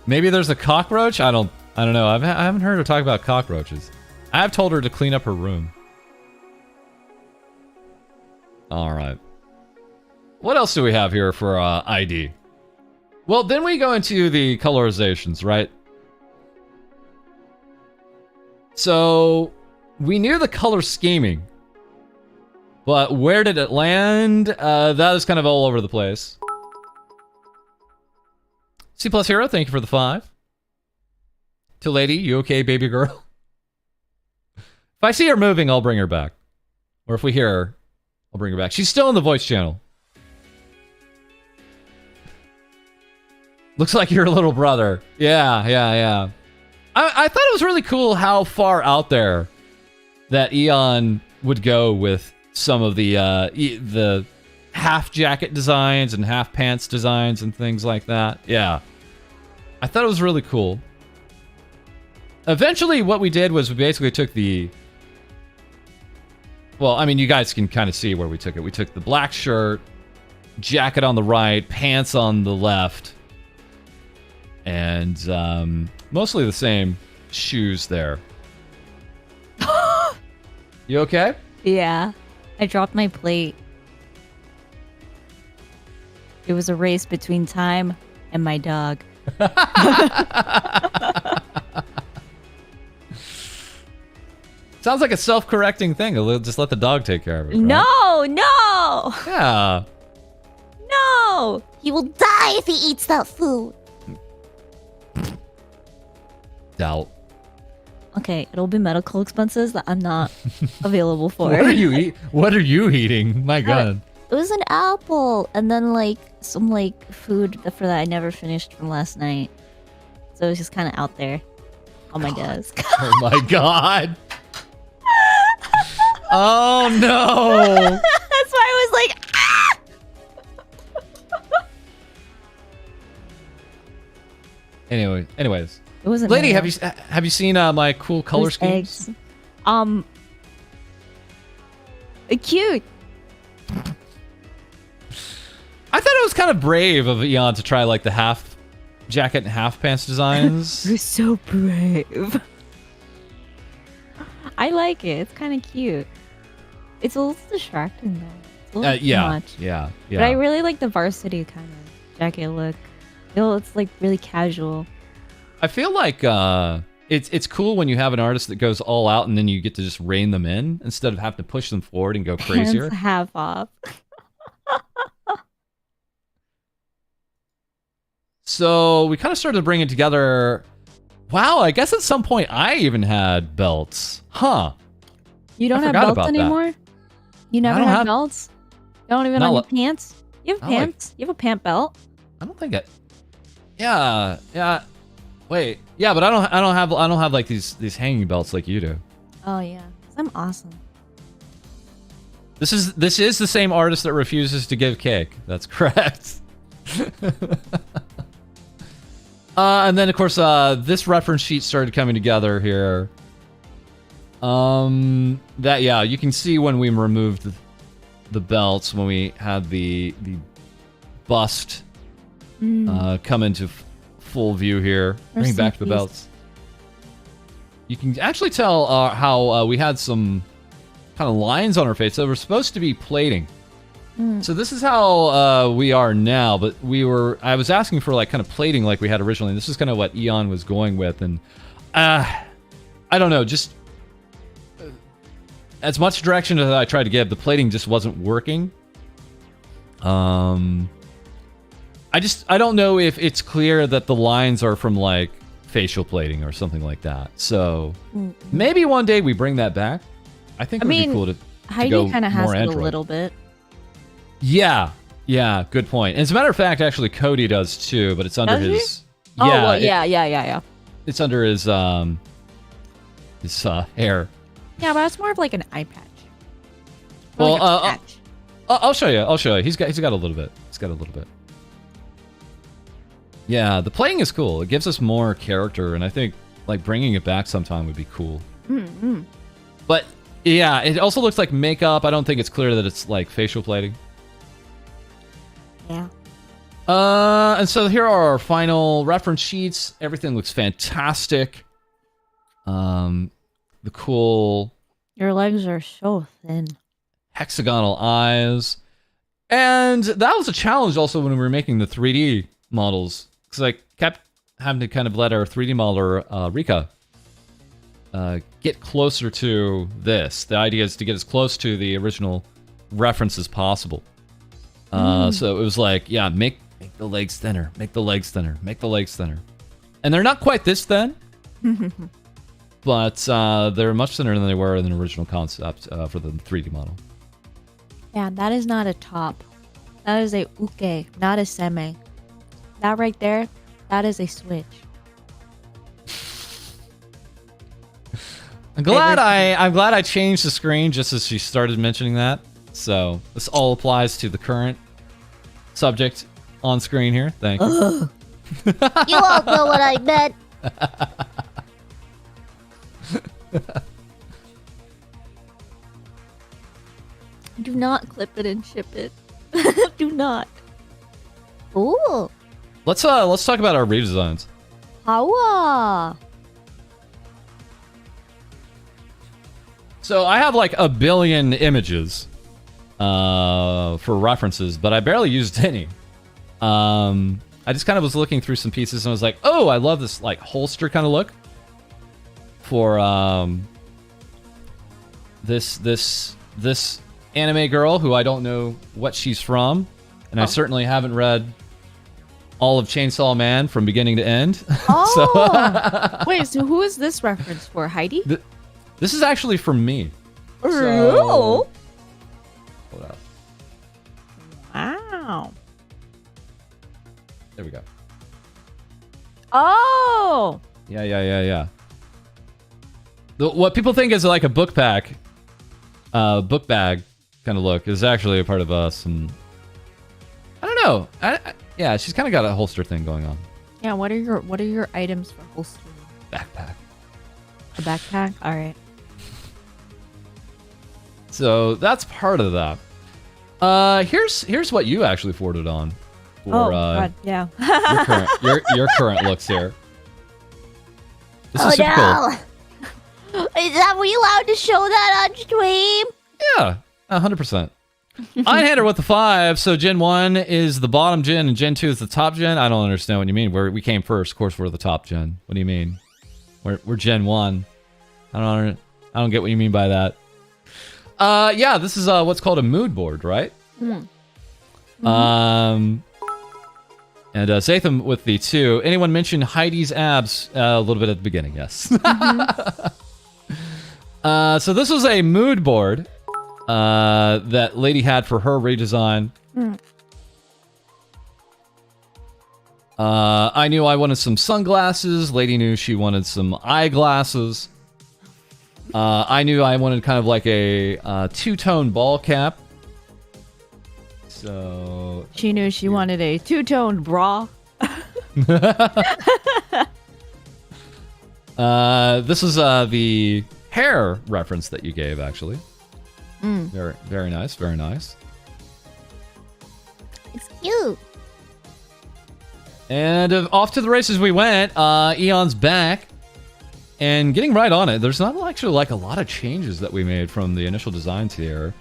Maybe there's a cockroach? I don't know. I haven't heard her talk about cockroaches. I have told her to clean up her room. All right. What else do we have here for ID? Well, then we go into the colorizations, right? So, we knew the color scheming. But where did it land? That is kind of all over the place. C+ Hero, thank you for the 5. To Lady, you okay, baby girl? If I see her moving, I'll bring her back. Or if we hear her, I'll bring her back. She's still in the voice channel. Looks like your little brother. Yeah. I thought it was really cool how far out there that Eon would go with some of the half jacket designs and half pants designs and things like that. Yeah. I thought it was really cool. Eventually, what we did was we basically took the... Well, I mean, you guys can kind of see where we took it. We took the black shirt, jacket on the right, pants on the left, and mostly the same shoes there. You okay? Yeah. I dropped my plate. It was a race between time and my dog. Sounds like a self-correcting thing. Just let the dog take care of it. Right? No! Yeah. No! He will die if he eats that food. Doubt. Okay, it'll be medical expenses that I'm not available for. What are you eating? My God. It was an apple, and then like some like food for that I never finished from last night. So it was just kind of out there on my desk. Oh my God. Oh no. That's why I was like, ah! Anyways. It wasn't. Lady, have you seen my cool color schemes? Eggs. Cute. I thought it was kind of brave of Eon to try like the half jacket and half pants designs. You're so brave. I like it. It's kind of cute. It's a little distracting though. It's a little too much. Yeah. But I really like the varsity kind of jacket look. It's like really casual. I feel like it's cool when you have an artist that goes all out and then you get to just rein them in instead of having to push them forward and go crazier. Pants half off. So we kind of started bringing together. Wow, I guess at some point I even had belts. Huh. You don't have belts anymore? You never have belts? You don't even have your pants? You have pants? You have a pant belt? I don't think it. Yeah. Wait. Yeah, but I don't have like these hanging belts like you do. Oh yeah. I'm awesome. This is the same artist that refuses to give cake. That's correct. And then of course this reference sheet started coming together here. You can see when we removed the belts, when we had the bust come into full view here. Bring back the belts. You can actually tell how we had some kind of lines on our face that were supposed to be plating. So this is how we are now, but I was asking for like kind of plating like we had originally. This is kind of what Eon was going with, and I don't know, just as much direction as I tried to give, the plating just wasn't working. I don't know if it's clear that the lines are from like facial plating or something like that. So maybe one day we bring that back. I think it would be cool to Heidi kind of has Android. it a little bit. Yeah, good point. And as a matter of fact, actually, Co-Dee does too, but it's under his. Oh, Yeah, well, yeah. it's under his hair. Yeah, but it's more of like an eye patch. Well, Like a patch. I'll show you. I'll show you. He's got a little bit. Yeah, the playing is cool. It gives us more character, and I think like bringing it back sometime would be cool. Mm-hmm. But yeah, it also looks like makeup. I don't think it's clear that it's like facial plating. Yeah. And so here are our final reference sheets. Everything looks fantastic. The cool Your legs are so thin. hexagonal eyes. And that was a challenge also when we were making the 3D models. Because I kept having to kind of let our 3D modeler, Rika, get closer to this. The idea is to get as close to the original reference as possible. So it was like, yeah, make the legs thinner, make the legs thinner, make the legs thinner. And they're not quite this thin, but they're much thinner than they were in the original concept for the 3D model. Yeah, that is not a top. That is a uke, not a seme. That right there, that is a switch. I'm glad I changed the screen just as she started mentioning that. So this all applies to the current subject on screen here. Thank you. You all know what I meant. Do not clip it and ship it. Do not. Ooh. Let's talk about our redesigns. How? So I have like a billion images for references, but I barely used any. I just kind of was looking through some pieces and I was like, oh, I love this like holster kind of look for this anime girl who I don't know what she's from, and I certainly haven't read all of Chainsaw Man from beginning to end. Oh, wait. So who is this reference for? Heidi? This is actually from me. Oh. Hold up. Wow. There we go. Oh. Yeah. What people think is like a book bag kind of look is actually a part of some. I don't know. Yeah, she's kind of got a holster thing going on. Yeah. What are your items for holstering? Backpack. A backpack. All right. So that's part of that. Here's what you actually forwarded on. For, God, yeah. your current looks here. This Oh is super no! Is that we allowed to show that on stream? cool. Yeah, 100%. Einhander with the 5. So Gen 1 is the bottom gen and Gen 2 is the top gen. I don't understand what you mean. We came first. Of course, we're the top gen. What do you mean? We're Gen 1. I don't get what you mean by that. Yeah, this is what's called a mood board, right? And Zatham with the 2. Anyone mention Heidi's abs a little bit at the beginning? Yes. So this was a mood board that Lady had for her redesign. I knew I wanted some sunglasses. Lady knew she wanted some eyeglasses. I knew I wanted kind of like a two-tone ball cap. So She knew she wanted a two-toned bra. this is the hair reference that you gave, actually. Very, very nice, very nice. It's cute. And off to the races we went. Eon's back and getting right on it. There's not actually like a lot of changes that we made from the initial designs here.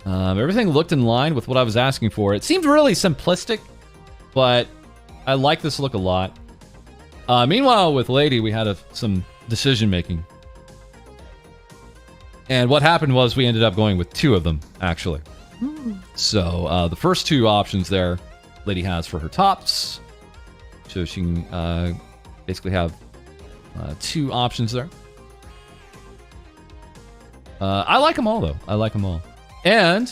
Everything looked in line with what I was asking for. It seemed really simplistic, but I like this look a lot. Meanwhile, with Lady, we had some decision making. And what happened was we ended up going with 2 of them, actually. So the first 2 options there, Lady has for her tops. So she can basically have 2 options there. I like them all, though. I like them all. And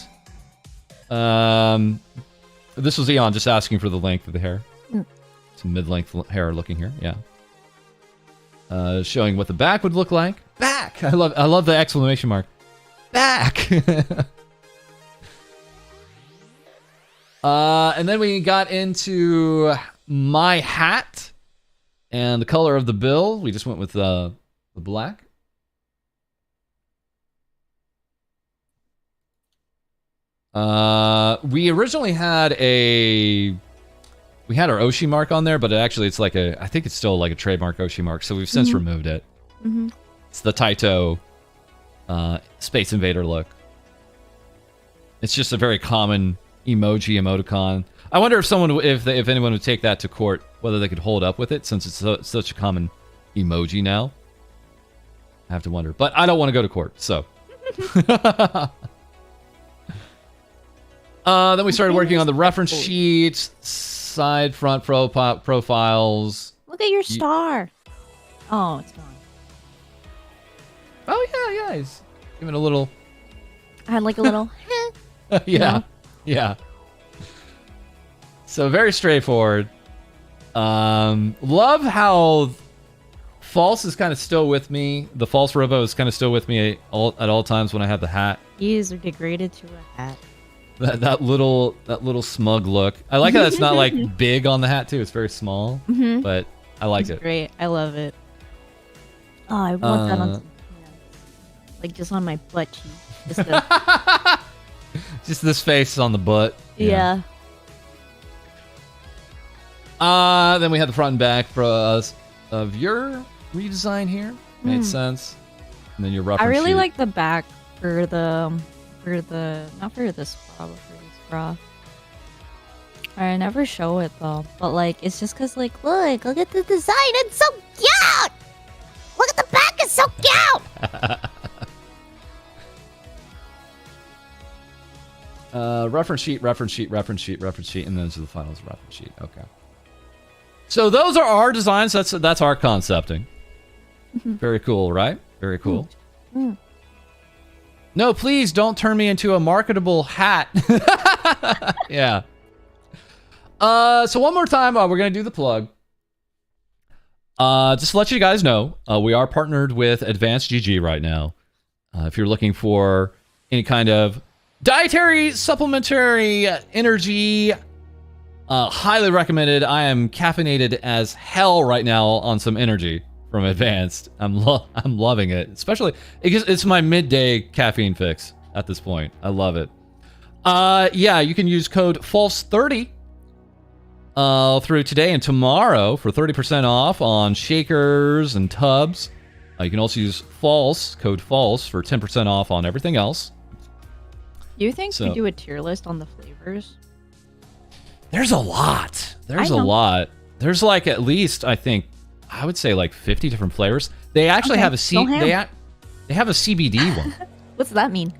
this was Eon just asking for the length of the hair. Some mid-length hair looking here. Yeah. Showing what the back would look like. Back. I love the exclamation mark. Back. And then we got into my hat and the color of the bill. We just went with the black. We originally had we had our Oshi mark on there, but it's like I think it's still like a trademark Oshi mark, so we've since removed it. It's the Taito Space Invader look. It's just a very common emoticon. I wonder if anyone would take that to court, whether they could hold up with it, since it's such a common emoji now. I have to wonder, but I don't want to go to court, so. Then we started working on the reference sheets, side, front profiles. Look at your star. Oh, it's gone. Oh yeah, he's giving a little. I had like a little. Yeah. So very straightforward. Love how false is kind of still with me. The false robo is kind of still with me at all times when I have the hat. Ears are degraded to a hat. That little smug look. I like how it's not like big on the hat too. It's very small, but I like it. Great, I love it. Oh, I want that on some pants. Like just on my butt cheek. Just this face on the butt. Yeah. Then we had the front and back of your redesign here. Made sense. And then your reference I really sheet. like the back for the not for this bra, but for this bra. I never show it though, but like it's just cause like look at the design, it's so cute. Look at the back, it's so cute. Reference sheet, and then this is the finals reference sheet. Okay. So those are our designs. That's our concepting. Very cool, right? Very cool. No, please don't turn me into a marketable hat. Yeah. So one more time, we're gonna do the plug. Just to let you guys know, we are partnered with Advanced GG right now. If you're looking for any kind of dietary, supplementary, energy, highly recommended. I am caffeinated as hell right now on some energy from Advanced. I'm loving it, especially it's my midday caffeine fix at this point. I love it. Yeah, you can use code FALSE30 through today and tomorrow for 30% off on shakers and tubs. You can also use code FALSE for 10% off on everything else. You think we do a tier list on the flavors? There's a lot. There's a lot. There's like at least I would say like 50 different flavors. They actually have a they have a CBD one. What's that mean?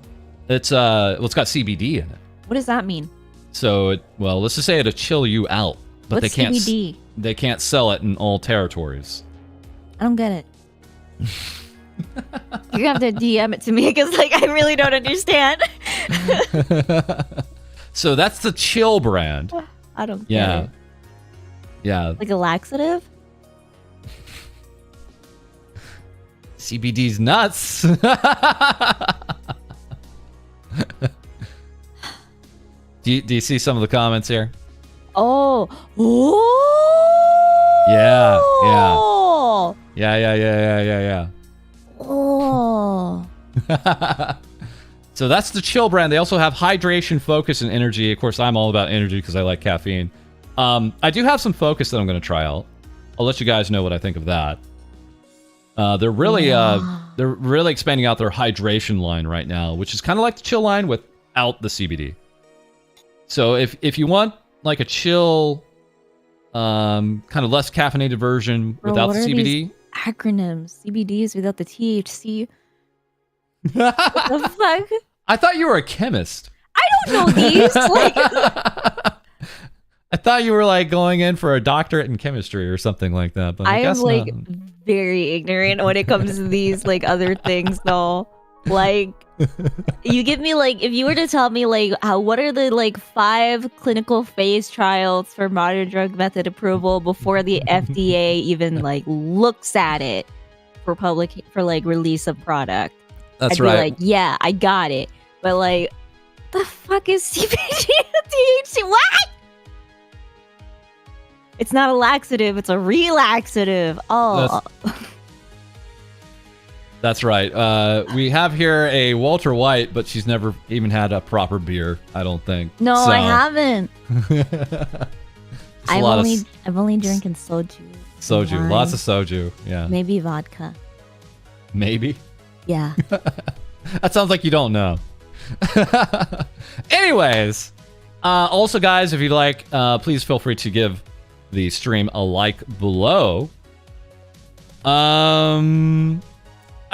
It's it's got CBD in it. What does that mean? So let's just say it'll chill you out, but What's CBD? They can't sell it in all territories. I don't get it. You're gonna have to DM it to me because like I really don't understand. So that's the chill brand. I don't get it. Yeah. Like a laxative? CBD's nuts. Do you see some of the comments here? Oh. Yeah. Oh. Yeah. Oh. So that's the chill brand. They also have hydration, focus, and energy. Of course, I'm all about energy because I like caffeine. I do have some focus that I'm going to try out. I'll let you guys know what I think of that. They're really expanding out their hydration line right now, which is kind of like the chill line without the CBD. So if you want like a chill, kind of less caffeinated version without the CBD. Acronyms. CBD is without the THC. What the fuck? I thought you were a chemist. I don't know these. Like, I thought you were like going in for a doctorate in chemistry or something like that. But I am guess like not. very ignorant when it comes to these like other things though. Like, you give me like, if you were to tell me like, what are the like 5 clinical phase trials for modern drug method approval before the FDA even like looks at it for like release of product? That's I'd right. be like, yeah, I got it. But like, the fuck is CBD and THC? What? It's not a laxative, it's a relaxative. Oh. That's right. We have here a Walter White, but she's never even had a proper beer, I don't think. No, So- I haven't. Just a I'm lot of only drinking soju. soju. wine. Lots of soju. Yeah. Maybe vodka. Maybe. Yeah. That sounds like you don't know. Anyways, also guys, if you'd like, please feel free to give the stream a like below. I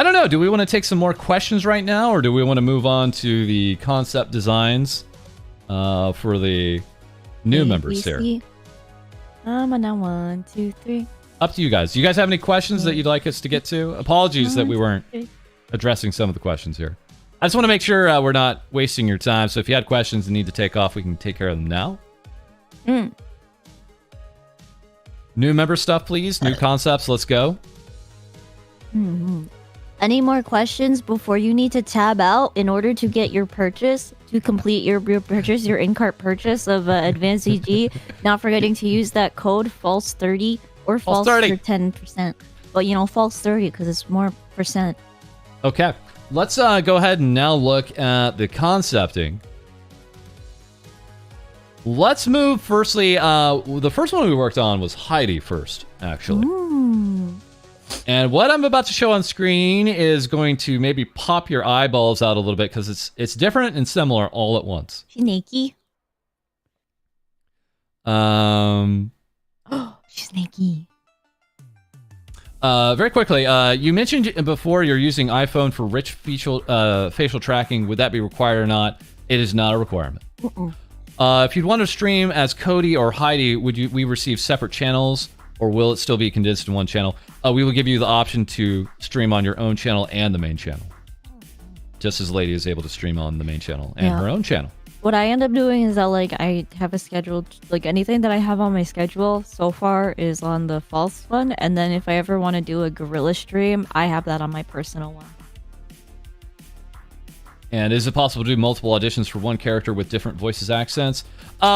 don't know. Do we want to take some more questions right now, or do we want to move on to the concept designs for the new members here? I'm on 1, 2, 3. Up to you guys. Do you guys have any questions that you'd like us to get to? Apologies that we weren't addressing some of the questions here. I just want to make sure we're not wasting your time. So if you had questions and need to take off, we can take care of them now. New member stuff, please. New concepts. Let's go. Any more questions before you need to tab out in order to get your purchase, to complete your purchase, your in-cart purchase of Advanced EG? Not forgetting to use that code FALSE30 or false for 10%. But you know, false 30 because it's more percent. Okay. Let's go ahead and now look at the concepting. Let's move firstly. The first one we worked on was Hai-Dee first, actually. And what I'm about to show on screen is going to maybe pop your eyeballs out a little bit because it's different and similar all at once. Sneaky. She's naked. Very quickly, you mentioned before you're using iPhone for rich facial tracking. Would that be required or not? It is not a requirement. If you'd want to stream as Co-Dee or Hai-Dee, would we receive separate channels, or will it still be condensed in one channel? We will give you the option to stream on your own channel and the main channel, just as Lady is able to stream on the main channel and her own channel. What I end up doing is that like I have a scheduled, like anything that I have on my schedule so far is on the false one, and then if I ever want to do a gorilla stream, I have that on my personal one. And is it possible to do multiple auditions for one character with different voices, accents?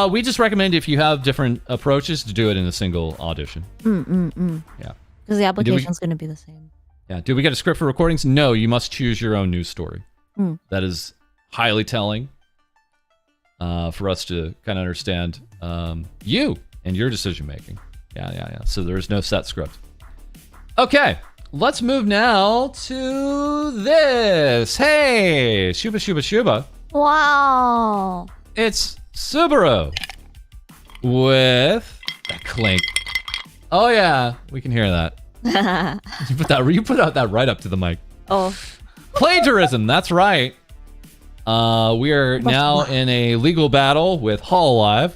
We just recommend if you have different approaches to do it in a single audition. Yeah. Because the application's going to be the same. Yeah. Do we get a script for recordings? No, you must choose your own news story. That is highly telling for us to kind of understand you and your decision making. Yeah. So there's no set script. Okay. Let's move now to this. Hey, Shuba. Wow. It's Subaru with that clink. Oh yeah, we can hear that. You put out that right up to the mic. Oh. Plagiarism, that's right. We are now in a legal battle with Hololive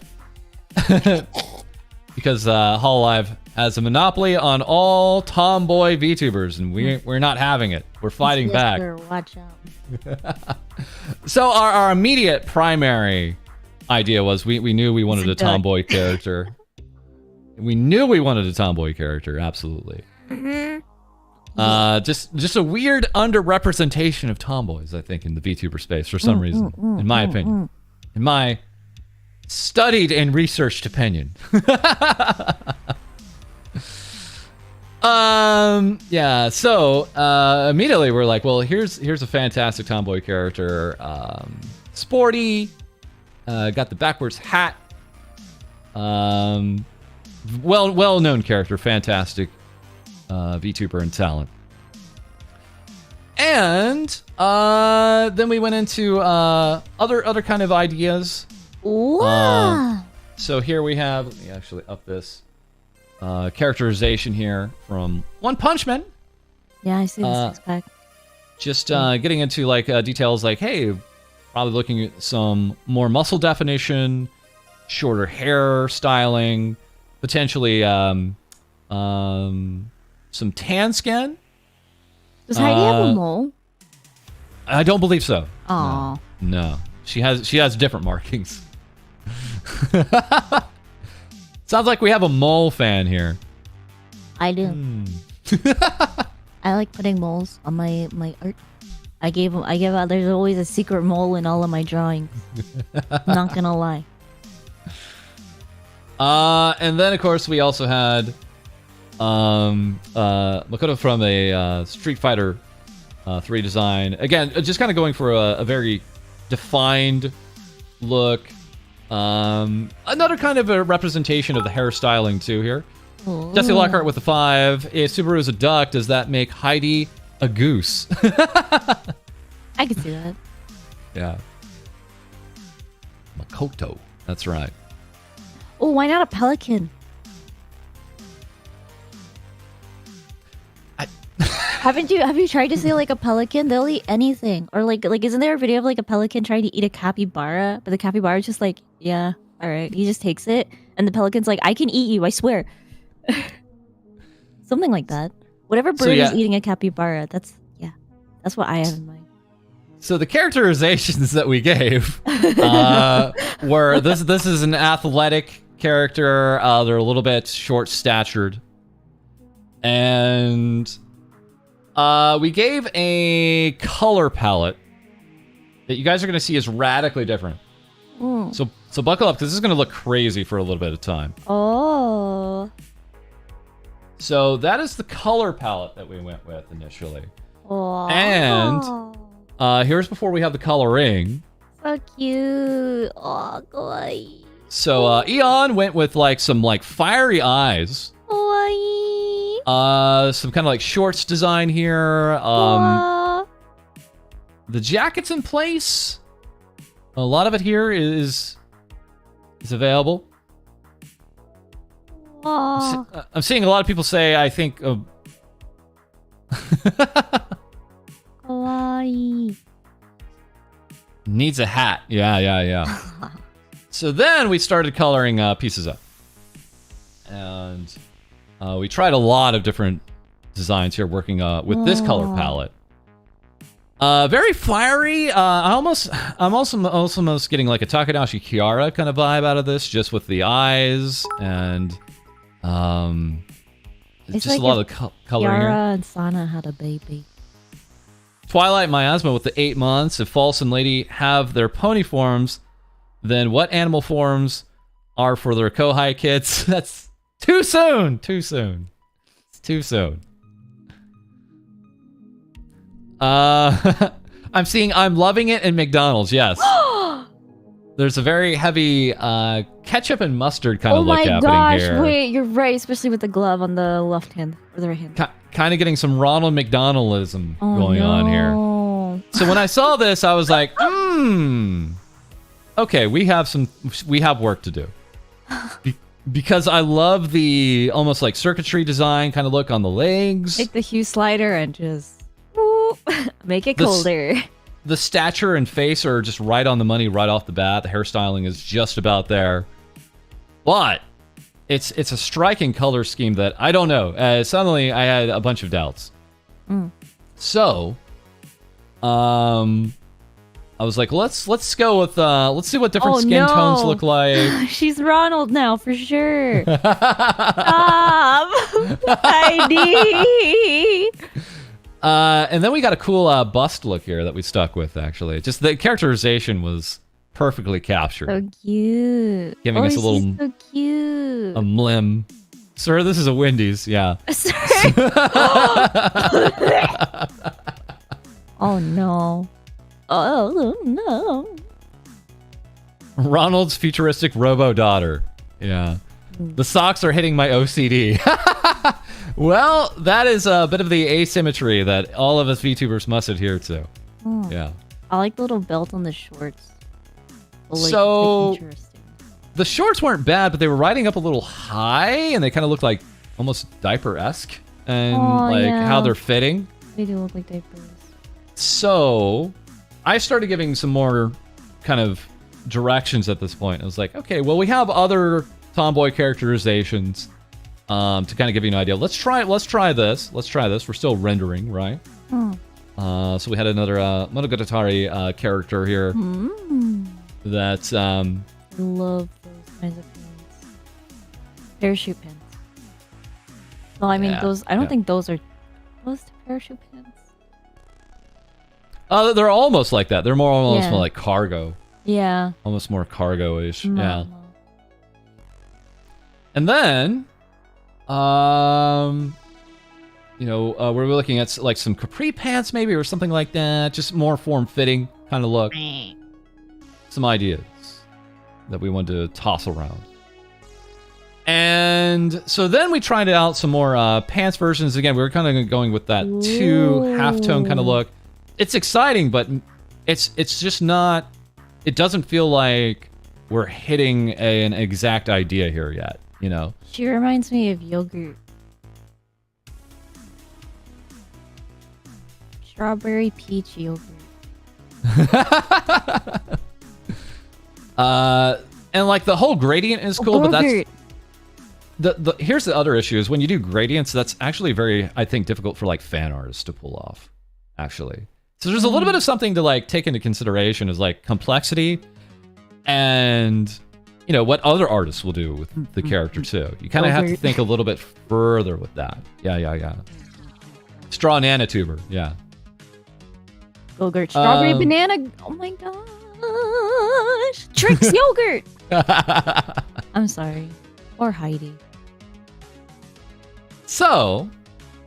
because Hololive has a monopoly on all tomboy VTubers, and we're not having it. We're fighting back. Watch out. So our immediate primary idea was we knew we wanted a tomboy character. We knew we wanted a tomboy character, absolutely. Just a weird underrepresentation of tomboys, I think, in the VTuber space for some reason, in my opinion. In my studied and researched opinion. Yeah, so immediately we're like, well, here's a fantastic tomboy character. Sporty, got the backwards hat. Well-known character, fantastic VTuber and talent. And then we went into other kind of ideas. So here we have, let me actually up this characterization here from One Punch Man. Yeah, I see the six-pack. Just getting into like details like, hey, probably looking at some more muscle definition, shorter hair styling, potentially some tan skin. Does Heidi have a mole? I don't believe so. Aw. No. She has different markings. Sounds like we have a mole fan here. I do. I like putting moles on my art. I give out. There's always a secret mole in all of my drawings. Not gonna lie. And then of course we also had Makoto from a Street Fighter 3 design. Again, just kind of going for a very defined look. Another kind of a representation of the hairstyling too here. Ooh. Jesse Lockhart with the 5. If Subaru is a duck, does that make Heidi a goose? I can see that. Yeah. Makoto. That's right. Oh, why not a pelican? Have you tried to say like a pelican? They'll eat anything. Or like isn't there a video of like a pelican trying to eat a capybara? But the capybara is just like, yeah, all right. He just takes it, and the pelican's like, I can eat you, I swear. Something like that. Whatever bird is eating a capybara, that's what I have in mind. So the characterizations that we gave were this is an athletic character. They're a little bit short-statured, and we gave a color palette that you guys are going to see is radically different. So buckle up, because this is going to look crazy for a little bit of time. Oh. So that is the color palette that we went with initially. Oh. And here's before we have the coloring. So cute. Oh, kawaii. So Eon went with like some like fiery eyes. Kawaii. Some kind of like shorts design here. The jacket's in place. A lot of it here is available. I'm seeing a lot of people say, I think... Kawaii. Needs a hat. Yeah. So then we started coloring pieces up. And we tried a lot of different designs here working with this color palette. Very fiery. I'm also getting like a Takadashi Kiara kind of vibe out of this, just with the eyes and it's just like a lot of coloring here. Kiara and Sana had a baby. Twilight Miasma with the 8 months. If False and Lady have their pony forms, then what animal forms are for their Kohai kids? That's too soon. It's too soon. I'm seeing I'm loving it in McDonald's. Yes. There's a very heavy ketchup and mustard kind of look happening here. Oh my gosh, wait, you're right, especially with the glove on the left hand or the right hand. Kind of getting some Ronald McDonaldism going on here. So when I saw this, I was like, okay, we have work to do. Because I love the almost like circuitry design kind of look on the legs. Take the hue slider and just whoop, make it colder. The stature and face are just right on the money right off the bat. The hairstyling is just about there. But it's a striking color scheme that I don't know. Suddenly I had a bunch of doubts. So, I was like, let's go with let's see what different skin tones look like. She's Ronald now for sure. Stop. ID. And then we got a cool bust look here that we stuck with, actually. Just the characterization was perfectly captured. So cute. Giving us a little... so cute. A mlim. Sir, this is a Wendy's. Yeah. Oh, no. Oh, no. Ronald's futuristic robo-daughter. Yeah. The socks are hitting my OCD. Well, that is a bit of the asymmetry that all of us VTubers must adhere to. Yeah. I like the little belt on the shorts. So, interesting. The shorts weren't bad, but they were riding up a little high, and they kind of look like almost diaper-esque, and how they're fitting. They do look like diapers. So, I started giving some more kind of directions at this point. I was like, okay, well, we have other tomboy characterizations to kind of give you an idea. Let's try this. We're still rendering, right? So we had another Monogatari character here that I love those kinds of pins. Parachute pins. No, I mean those. I don't think those are those parachute pins. They're almost like that. They're almost more like cargo. Yeah. Almost more cargo-ish. No, Yeah. no. And then, we're looking at like some capri pants maybe or something like that. Just more form-fitting kind of look. Some ideas that we wanted to toss around. And so then we tried out some more pants versions. Again, we were kind of going with that two halftone kind of look. It's exciting, but it's just not... It doesn't feel like we're hitting an exact idea here yet, you know? She reminds me of yogurt. Strawberry peach yogurt. And like the whole gradient is cool, but that's... Here's the other issue is when you do gradients, that's actually very, I think, difficult for like fan artists to pull off, actually. So there's a little bit of something to like take into consideration is like complexity and, you know, what other artists will do with the character too. You kind of have to think a little bit further with that. Yeah. Straw Nanituber, yeah. Yogurt. Strawberry banana. Oh my gosh. Trix yogurt. I'm sorry. Or Heidi. So,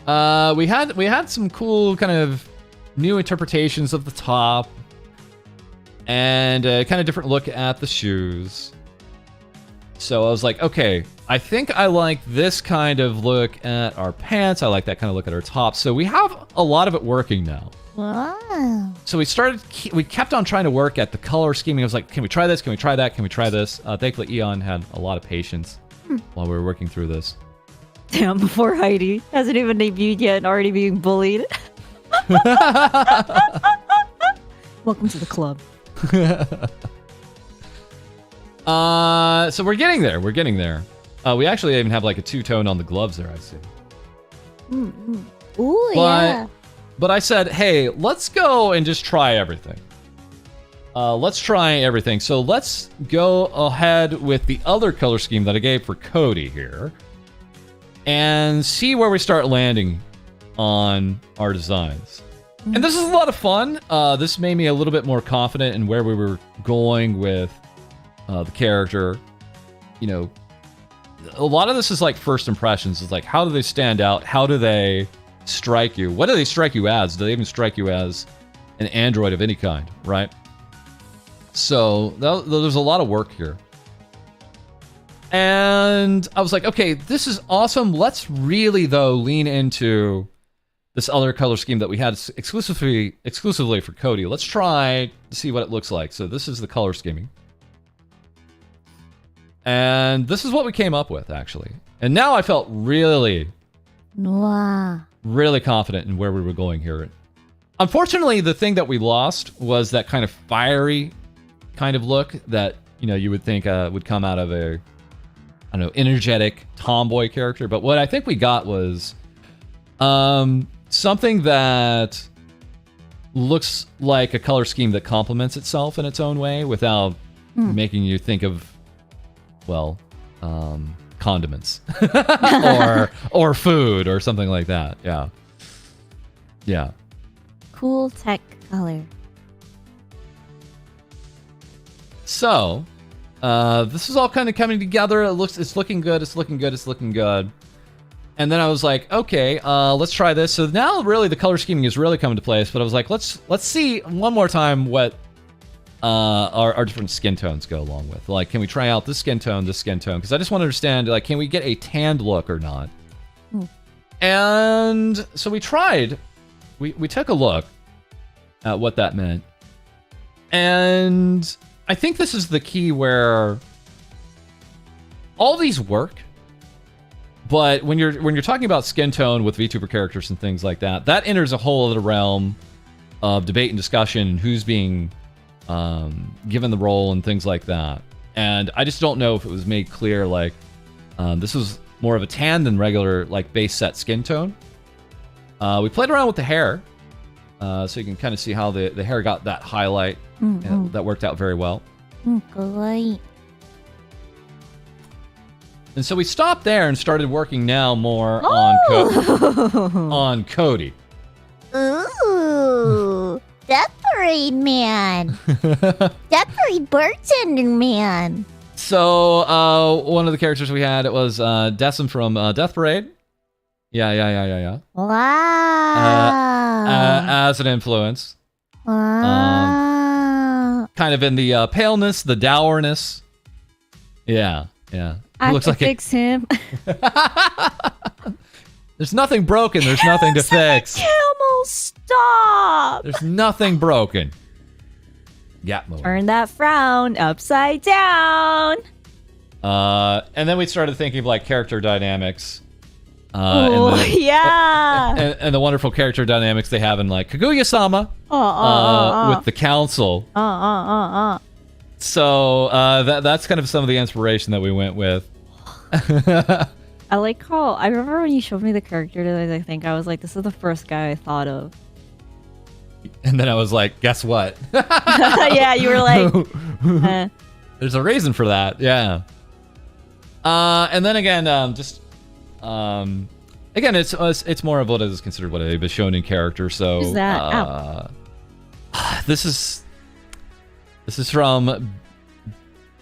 we had some cool kind of new interpretations of the top and a kind of different look at the shoes. So I was like, okay, I think I like this kind of look at our pants. I like that kind of look at our top. So we have a lot of it working now. Wow. So we kept on trying to work at the color scheming. I was like, can we try this? Can we try that? Can we try this? Thankfully, Eon had a lot of patience while we were working through this. Damn, before Heidi hasn't even debuted yet and already being bullied. Welcome to the club. So we're getting there. We're getting there. We actually even have like a two-tone on the gloves there, I see. Ooh, yeah. But I said, hey, let's go and just try everything. Let's try everything. So let's go ahead with the other color scheme that I gave for Co-Dee here and see where we start landing on our designs. And this is a lot of fun. This made me a little bit more confident in where we were going with the character. You know, a lot of this is like first impressions. It's like, how do they stand out? How do they strike you? What do they strike you as? Do they even strike you as an android of any kind, right? So there's a lot of work here. And I was like, okay, this is awesome. Let's really, though, lean into this other color scheme that we had exclusively for Co-Dee. Let's try to see what it looks like. So this is the color scheming. And this is what we came up with, actually. And now I felt really confident in where we were going here. Unfortunately, the thing that we lost was that kind of fiery kind of look that, you know, you would think would come out of a, I don't know, energetic tomboy character. But what I think we got was something that looks like a color scheme that complements itself in its own way without making you think of, well, condiments or food or something like that. Yeah. Cool tech color. So, this is all kind of coming together. It's looking good. It's looking good. And then I was like, okay, let's try this. So now really the color scheming is really coming to place. But I was like, let's see one more time what our different skin tones go along with. Like, can we try out this skin tone? Because I just want to understand, like, can we get a tanned look or not? And so we tried. We took a look at what that meant. And I think this is the key where all these work. But when you're talking about skin tone with VTuber characters and things like that, that enters a whole other realm of debate and discussion and who's being given the role and things like that. And I just don't know if it was made clear, like, this was more of a tan than regular, like, base set skin tone. We played around with the hair. So you can kind of see how the hair got that highlight. And that worked out very well. Great. And so we stopped there and started working now more on Co-Dee. Ooh, Death Parade Man. Death Parade bartender man. So one of the characters we had, it was Decim from Death Parade. Yeah. Wow. As an influence. Wow. Kind of in the paleness, the dourness. Yeah. I Looks can like fix him. There's nothing broken. There's nothing to fix. Camel, stop! There's nothing broken. Yeah. Turn that frown upside down. And then we started thinking of like character dynamics. Yeah. And the wonderful character dynamics they have in like Kaguya-sama with the council. So that's kind of some of the inspiration that we went with. I like how I remember when you showed me the character today. I think I was like, "This is the first guy I thought of." And then I was like, "Guess what?" Yeah, you were like, "There's a reason for that." Yeah. And then again, again, it's more of what is considered what a shonen character. So who's that? This is from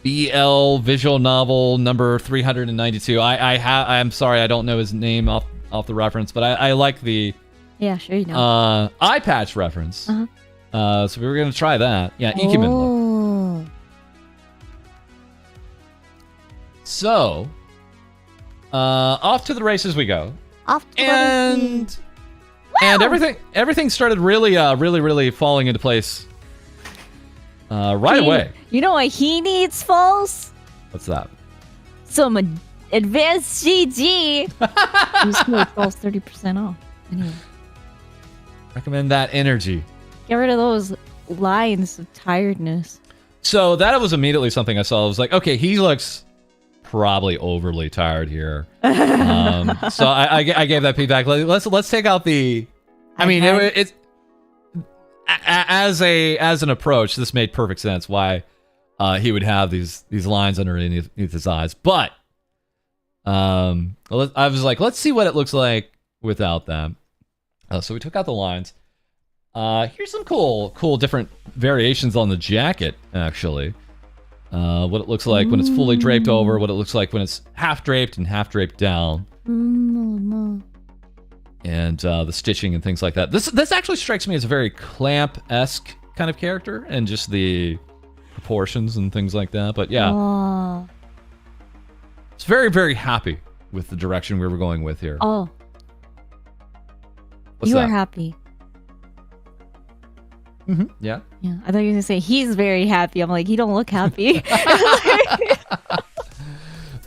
BL visual novel number 392. I'm sorry, I don't know his name off the reference, but I like the Yeah, sure you know. eye patch reference. So we were gonna try that. Yeah, Ikemen look. So off to the races we go. And everything started really falling into place right away. You know what he needs, False? What's that? Some advanced GG. Use code False 30% off. Anyway, Recommend that energy. get rid of those lines of tiredness. So that was immediately something I saw. I was like, okay, he looks probably overly tired here. So I gave that feedback. Let's take out the. I mean, it's as an approach. This made perfect sense why he would have these lines underneath his eyes. But I was like, let's see what it looks like without them. So we took out the lines. Here's some cool different variations on the jacket, actually. What it looks like when it's fully draped over, what it looks like when it's half draped and half draped down. And the stitching and things like that. This actually strikes me as a very Clamp-esque kind of character, and just the proportions and things like that. But yeah, it's very happy with the direction we were going with here. Oh, What's you that? are happy. Yeah. Yeah, I thought you were gonna say he's very happy. I'm like, he don't look happy.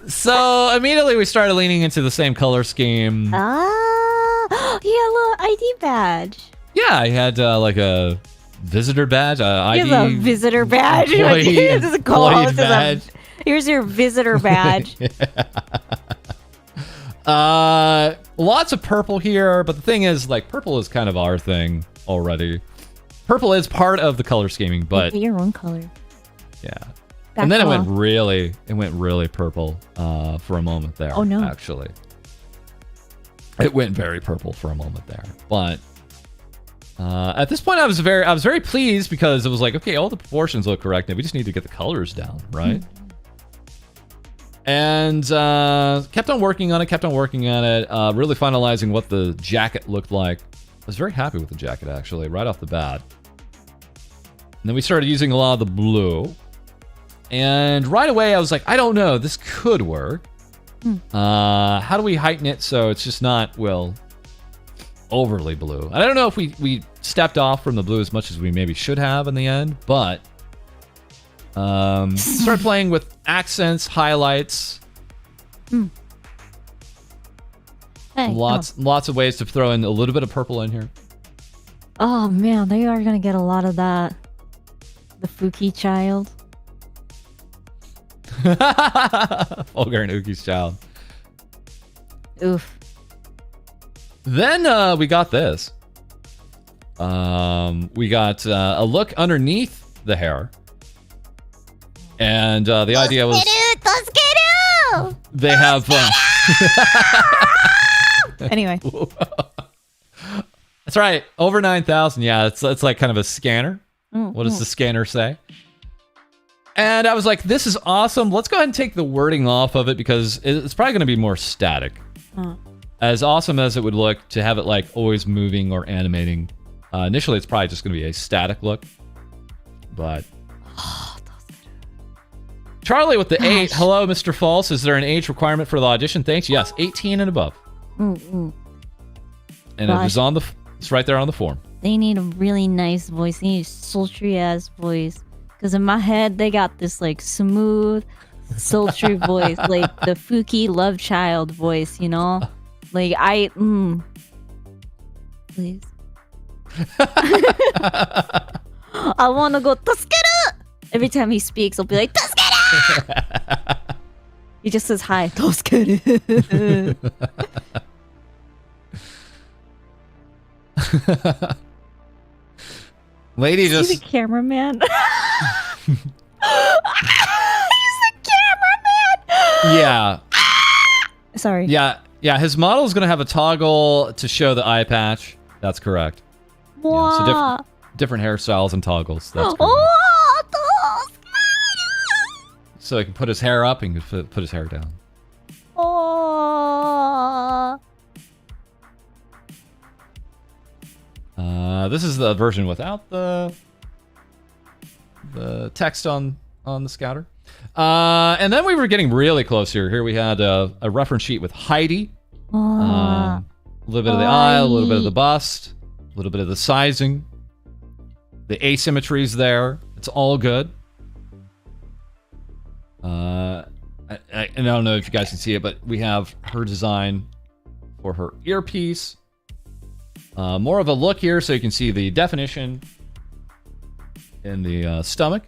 So immediately we started leaning into the same color scheme. He had a little ID badge. Yeah, I had like a visitor badge. He ID has a visitor badge. employee- This is a call. employee This is badge. Here's your visitor badge. Lots of purple here, but the thing is, like, purple is kind of our thing already. Purple is part of the color scheming, but Get your own color. yeah. Back And then it off. went really purple for a moment there. Oh, no. Actually, it went very purple for a moment there. But at this point, I was very pleased because it was like, okay, all the proportions look correct. Now we just need to get the colors down, right? And kept on working on it. Really finalizing what the jacket looked like. I was very happy with the jacket, actually, right off the bat. And then we started using a lot of the blue. And right away, I was like, I don't know, this could work. How do we heighten it so it's just not, well, overly blue? I don't know if we stepped off from the blue as much as we maybe should have in the end, but start playing with accents, highlights. Hey, Lots of ways to throw in a little bit of purple in here. Oh man, they are gonna get a lot of that. The Fuki child. Olgar and Uki's child. Oof. Then we got this. We got a look underneath the hair. And the idea was they have... Anyway. That's right. Over 9,000. Yeah, it's like kind of a scanner. What does the scanner say? And I was like, this is awesome. Let's go ahead and take the wording off of it because it's probably going to be more static. As awesome as it would look to have it like always moving or animating. Initially, it's probably just going to be a static look. But... Charlie with the 8. Hello, Mr. False. Is there an age requirement for the audition? Thanks. Yes, 18 and above. And it was on the... It's right there on the form. They need a really nice voice. They need a sultry ass voice. Because in my head, they got this like smooth, sultry voice, like the Fuki love child voice, you know? Like please. I want to go Taskeru! Every time he speaks, I'll be like Taskeru! He just says hi, Taskeru. Lady just... He's the cameraman. He's the cameraman. Yeah. Sorry. Yeah. His model is going to have a toggle to show the eye patch. That's correct. Wow. Yeah, so different hairstyles and toggles. That's correct. So he can put his hair up and put his hair down. This is the version without the text on the scouter. And then we were getting really close here. Here we had a reference sheet with Hai-Dee. A little bit of the eye, a little bit of the bust, a little bit of the sizing. The asymmetry's there. It's all good. I don't know if you guys can see it, but we have her design for her earpiece. More of a look here so you can see the definition in the stomach.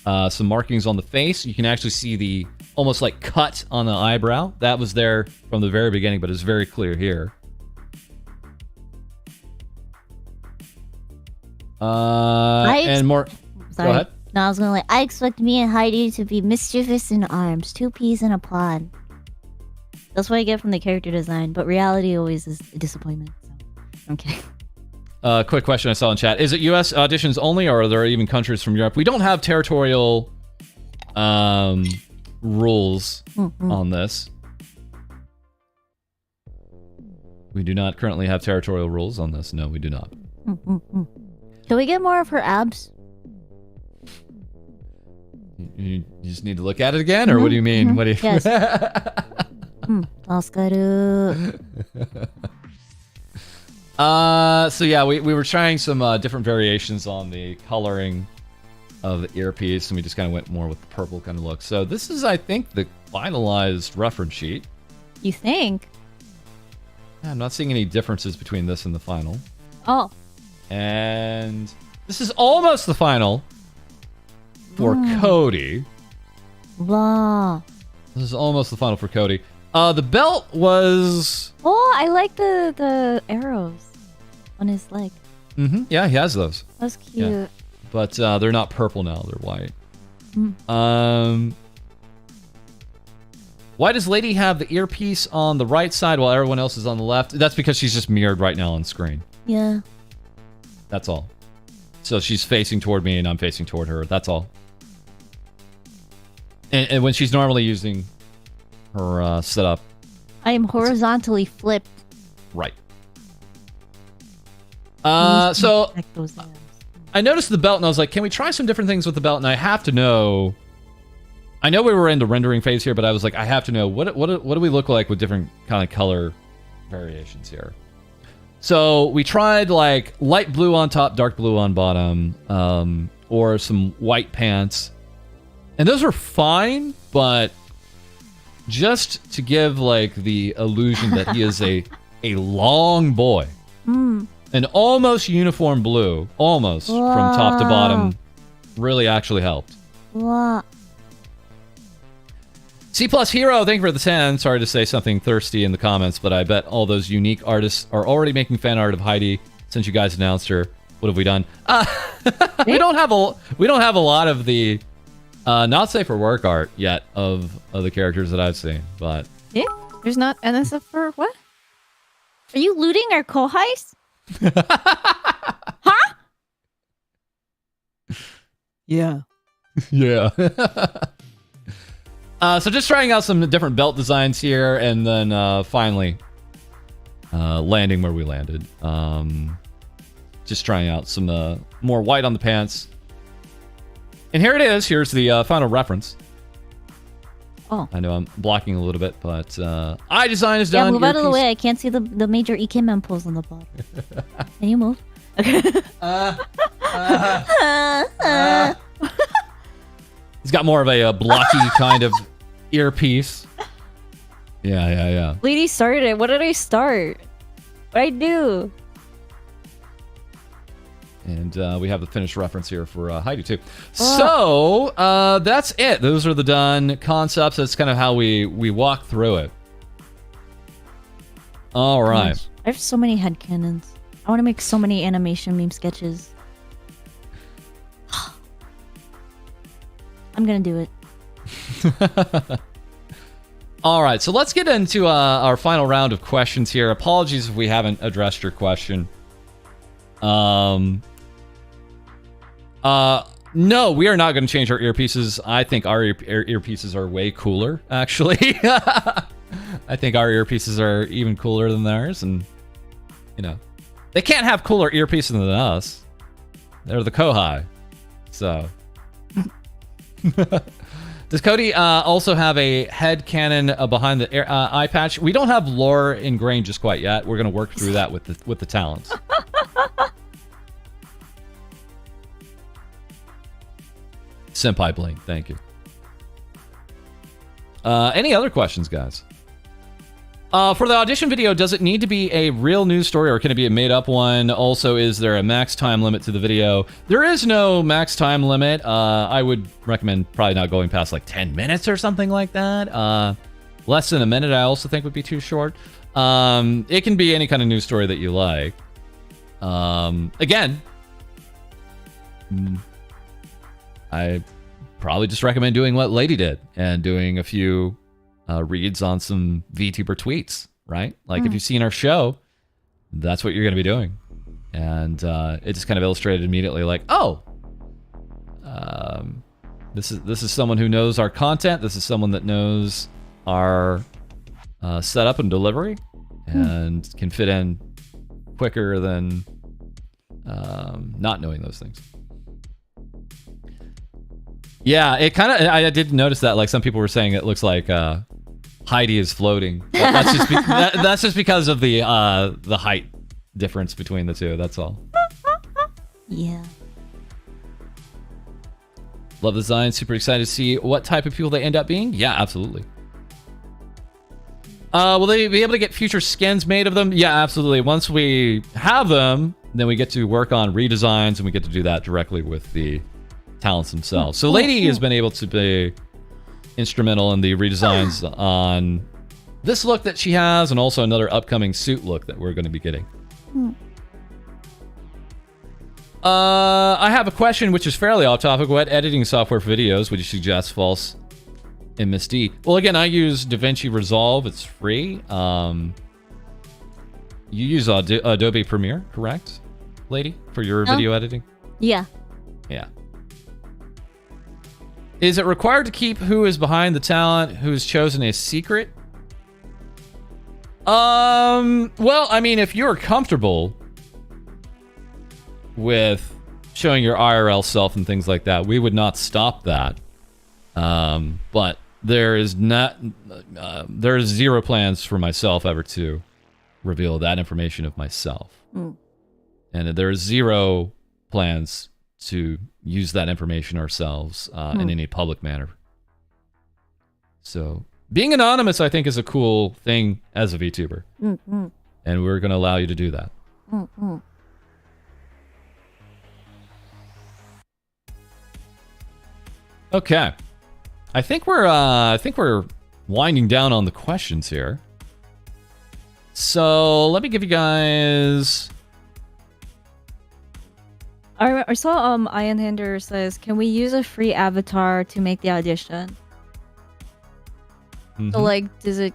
Some markings on the face. You can actually see the almost like cut on the eyebrow. That was there from the very beginning, but it's very clear here. And more... Sorry. Go ahead. No, I was gonna I expect me and Hai-Dee to be mischievous in arms, 2 peas in a pod. That's what I get from the character design, but reality always is a disappointment. So I'm kidding. Quick question I saw in chat. Is it US auditions only, or are there even countries from Europe? We don't have territorial rules on this. We do not currently have territorial rules on this. No, we do not. Can we get more of her abs? You just need to look at it again, or what do you mean? What do you? Yes. So yeah, we were trying some different variations on the coloring of the earpiece, and we just kind of went more with the purple kind of look. So this is, I think, the finalized reference sheet. You think? Yeah, I'm not seeing any differences between this and the final. Oh. And this is almost the final for Co-Dee. Blah. This is almost the final for Co-Dee. The belt was... Oh, I like the arrows on his leg. Yeah, he has those. That's cute. Yeah. But they're not purple now, they're white. Why does Lady have the earpiece on the right side while everyone else is on the left? That's because she's just mirrored right now on screen. Yeah. That's all. So she's facing toward me and I'm facing toward her. That's all. And when she's normally using her setup... I am horizontally flipped. Right. So I noticed the belt and I was like, can we try some different things with the belt? And I have to know... I know we were in the rendering phase here, but I was like, I have to know, what do we look like with different kind of color variations here? So we tried like light blue on top, dark blue on bottom, or some white pants. And those were fine, but just to give like the illusion that he is a long boy. An almost uniform blue, almost from top to bottom, really actually helped. Wow. C Plus Hero, thank you for the 10. Sorry to say something thirsty in the comments, but I bet all those unique artists are already making fan art of Hai-Dee since you guys announced her. What have we done? We don't have a lot of the not safe for work art yet of the characters that I've seen, but Yeah, there's not NSF for what? Are you looting our kohais? Huh? Yeah. yeah. So just trying out some different belt designs here, and then finally landing where we landed. Just trying out some more white on the pants. And here it is. Here's the final reference. Oh. I know I'm blocking a little bit, but iDesign is done. Yeah, move out of the way. I can't see the major Ikemen pose on the bottom. Can you move? Okay. He's got more of a blocky kind of earpiece. Yeah. Lady started it. What did I start? What did I do? And we have the finished reference here for Hai-Dee too. So that's it. Those are the done concepts. That's kind of how we walk through it. All right. Gosh, I have so many headcanons. I want to make so many animation meme sketches. I'm gonna do it. All right. So let's get into our final round of questions here. Apologies if we haven't addressed your question. No, we are not going to change our earpieces. I think our earpieces are way cooler, actually. I think our earpieces are even cooler than theirs, and you know, they can't have cooler earpieces than us. They're the Co-Dee. So, does Co-Dee also have a head cannon behind the eye patch? We don't have lore ingrained just quite yet. We're going to work through that with the talents. Senpai Bling, thank you. Any other questions, guys? For the audition video, does it need to be a real news story or can it be a made-up one? Also, is there a max time limit to the video? There is no max time limit. I would recommend probably not going past like 10 minutes or something like that. Less than a minute, I also think would be too short. It can be any kind of news story that you like. Again, I probably just recommend doing what Lady did and doing a few reads on some VTuber tweets, right? Like if you've seen our show, that's what you're going to be doing. And it just kind of illustrated immediately like, oh, this is someone who knows our content. This is someone that knows our setup and delivery and can fit in quicker than not knowing those things. Yeah, it kind of. I did notice that. Like some people were saying, it looks like Hai-Dee is floating. That's just because of the height difference between the two. That's all. Yeah. Love the design. Super excited to see what type of people they end up being. Yeah, absolutely. Will they be able to get future skins made of them? Yeah, absolutely. Once we have them, then we get to work on redesigns, and we get to do that directly with the talents themselves. So Lady has been able to be instrumental in the redesigns on this look that she has, and also another upcoming suit look that we're going to be getting. I have a question which is fairly off topic. What editing software for videos would you suggest, False and Miss D? Well, again, I use DaVinci Resolve. It's free. You use Adobe Premiere, correct, Lady, for your video editing? Yeah. Yeah. Is it required to keep who is behind the talent who is chosen a secret? Well, I mean, if you're comfortable with showing your IRL self and things like that, we would not stop that. But there is zero plans for myself ever to reveal that information of myself. And there is zero plans to use that information ourselves in any public manner. So being anonymous, I think, is a cool thing as a VTuber. And we're going to allow you to do that. Okay. I think we're winding down on the questions here. So let me give you guys I saw Ian Hinder says, can we use a free avatar to make the audition? So like,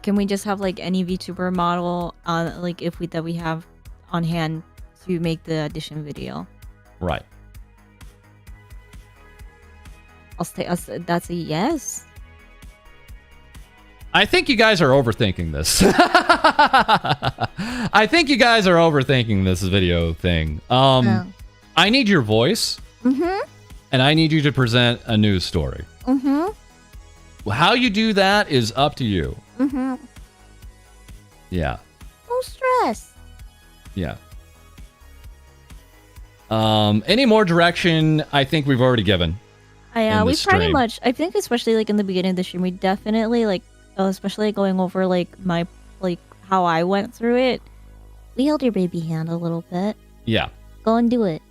can we just have like any VTuber model on like if we have on hand to make the audition video? Right. That's a yes. I think you guys are overthinking this. I think you guys are overthinking this video thing. I need your voice. And I need you to present a news story. How you do that is up to you. Yeah. No stress. Yeah. Any more direction, I think we've already given. Yeah, we pretty much, I think especially like in the beginning of the stream, we definitely like, especially going over like my, like how I went through it. We held your baby hand a little bit. Yeah. Go and do it.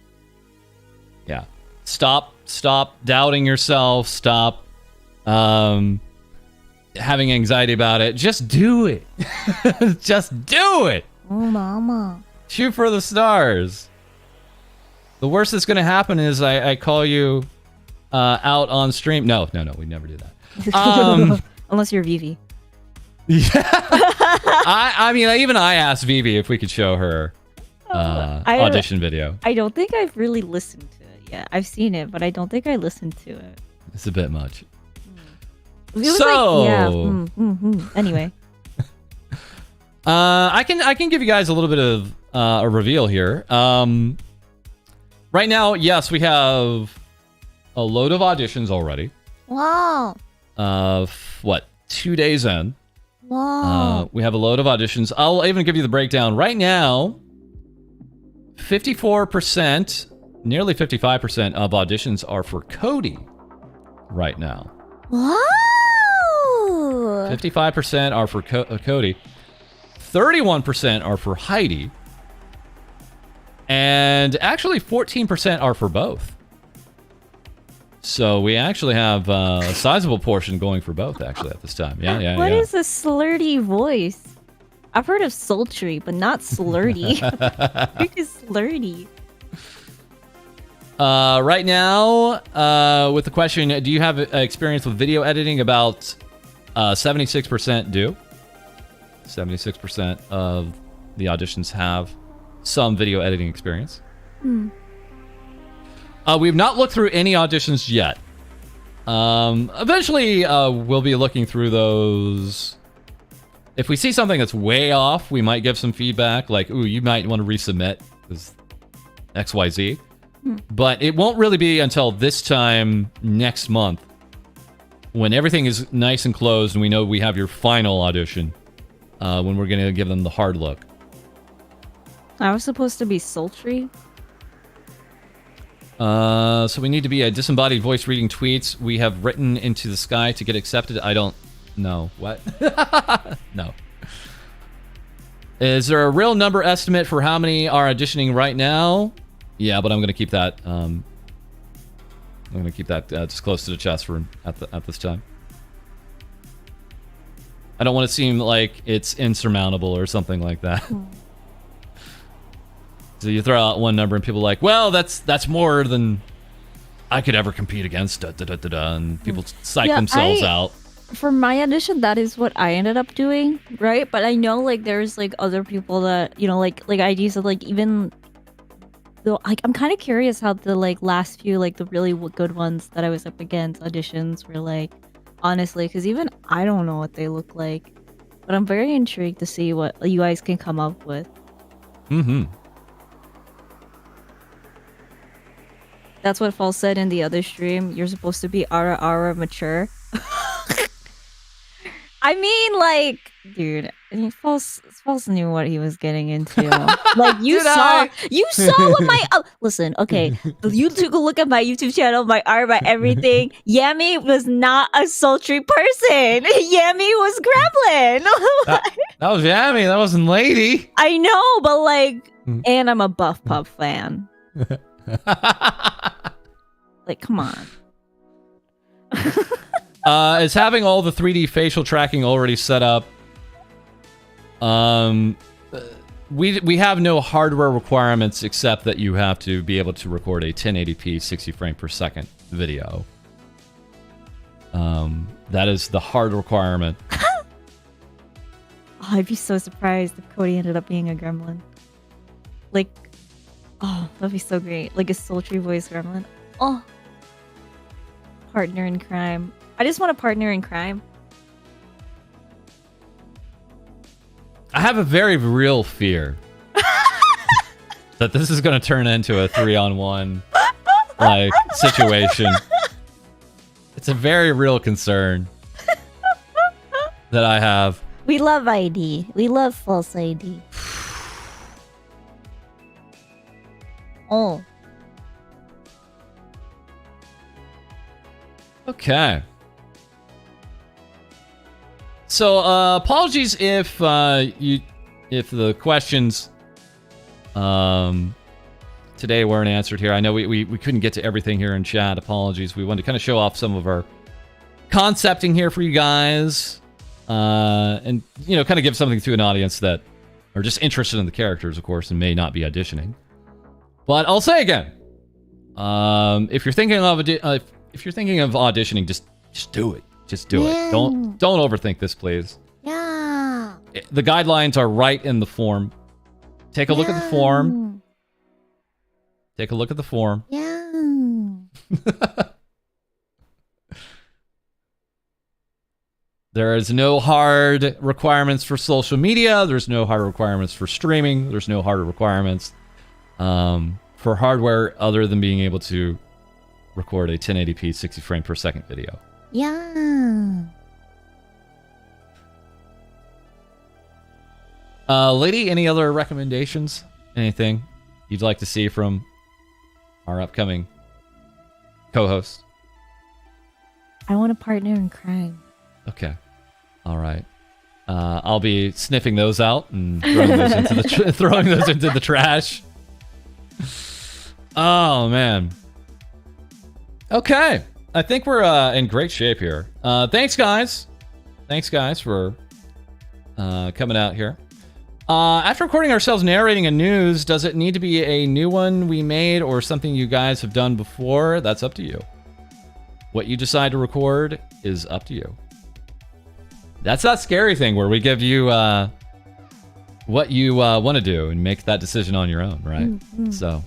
Yeah. Stop doubting yourself. Stop having anxiety about it. Just do it. Just do it. Oh, mama. Shoot for the stars. The worst that's going to happen is I call you out on stream. No, we never do that. Unless you're Vivi. Yeah. I mean, even I asked Vivi if we could show her audition video. I don't think I've really listened to it yet. I've seen it, but I don't think I listened to it. It's a bit much. Anyway. I can give you guys a little bit of a reveal here. Right now, yes, we have a load of auditions already. Wow. 2 days in. Wow. We have a load of auditions. I'll even give you the breakdown. Right now, 54%, nearly 55% of auditions are for Co-Dee right now. Wow. 55% are for Co-Dee. 31% are for Hai-Dee. And actually 14% are for both. So we actually have a sizable portion going for both actually at this time. Yeah. What is a slurty voice? I've heard of sultry, but not slurty. What is slurty? Right now, with the question, do you have experience with video editing? About 76% do. 76% of the auditions have some video editing experience. We've not looked through any auditions yet. Eventually, we'll be looking through those. If we see something that's way off, we might give some feedback, like, ooh, you might want to resubmit because XYZ. But it won't really be until this time next month when everything is nice and closed and we know we have your final audition when we're going to give them the hard look. I was supposed to be sultry. So we need to be a disembodied voice reading tweets we have written into the sky to get accepted. I don't know. What? No. Is there a real number estimate for how many are auditioning right now? Yeah, but I'm going to keep that. I'm going to keep that just close to the chest for at this time. I don't want to seem like it's insurmountable or something like that. So you throw out one number and people are like, well, that's more than I could ever compete against. And people psych themselves out. For my audition, that is what I ended up doing, right? But I know like there's like other people that, you know, like ideas of like even though like I'm kind of curious how the like last few like the really good ones that I was up against auditions were like, honestly, because even I don't know what they look like. But I'm very intrigued to see what you guys can come up with. That's what False said in the other stream. You're supposed to be ara mature. I mean, like, dude, I mean, False knew what he was getting into. Like, you saw what my listen. Okay, you took a look at my YouTube channel, my art, my everything. Yami was not a sultry person. Yami was Gremlin. That was Yami. That wasn't Lady. I know, but like, and I'm a Buff Pup fan. Like, come on. Is having all the 3D facial tracking already set up we have no hardware requirements except that you have to be able to record a 1080p 60 frame per second video. That is the hard requirement. Oh, I'd be so surprised if Cody ended up being a gremlin. Like, oh, that'd be so great. Like a sultry voice gremlin. Oh, partner in crime. I just want a partner in crime. I have a very real fear that this is going to turn into a 3-on-1 like situation. It's a very real concern that I have. We love ID. We love false ID. Oh. Okay. So, apologies if the questions today weren't answered here. I know we couldn't get to everything here in chat. Apologies. We wanted to kind of show off some of our concepting here for you guys, and kind of give something to an audience that are just interested in the characters, of course, and may not be auditioning. But I'll say again, if you're thinking of auditioning, just do it. Just do it. Don't overthink this, please. Yeah. The guidelines are right in the form. Take a look at the form. Take a look at the form. Yeah. There is no hard requirements for social media. There's no hard requirements for streaming. There's no hard requirements for hardware other than being able to record a 1080p 60 frame per second video. Yeah. Lady, any other recommendations? Anything you'd like to see from our upcoming co-host? I want a partner in crime. Okay. All right. I'll be sniffing those out and throwing those into the trash. Oh, man. Okay. I think we're in great shape here. Thanks, guys. Thanks, guys, for coming out here. After recording ourselves narrating a news, does it need to be a new one we made or something you guys have done before? That's up to you. What you decide to record is up to you. That's that scary thing where we give you what you want to do and make that decision on your own, right? Mm-hmm. So...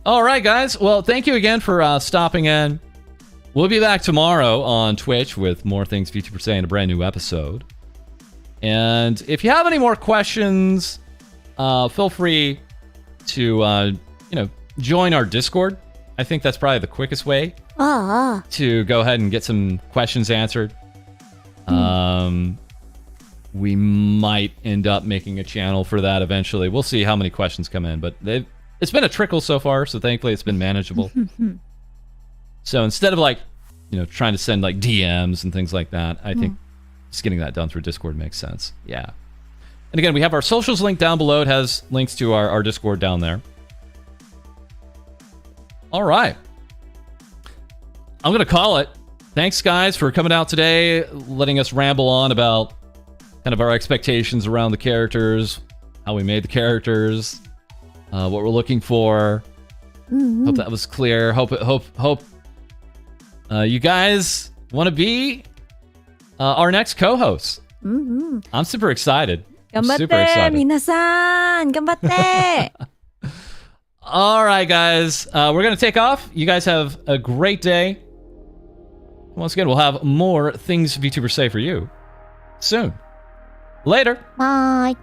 All right, guys. Well, thank you again for stopping in. We'll be back tomorrow on Twitch with more Things Vtubers Say in a brand new episode. And if you have any more questions, feel free to join our Discord. I think that's probably the quickest way to go ahead and get some questions answered. We might end up making a channel for that eventually. We'll see how many questions come in, but it's been a trickle so far, so thankfully it's been manageable. So instead of trying to send DMs and things like that, I think just getting that done through Discord makes sense. Yeah. And again, we have our socials linked down below. It has links to our Discord down there. All right. I'm going to call it. Thanks, guys, for coming out today, letting us ramble on about kind of our expectations around the characters, how we made the characters, what we're looking for. Mm-hmm. Hope that was clear. Hope you guys want to be our next co-host. Mm-hmm. I'm super excited. Super excited. Minasan! Ganbatte! All right, guys. We're going to take off. You guys have a great day. Once again, we'll have more Things Vtubers Say for you soon. Later. Bye.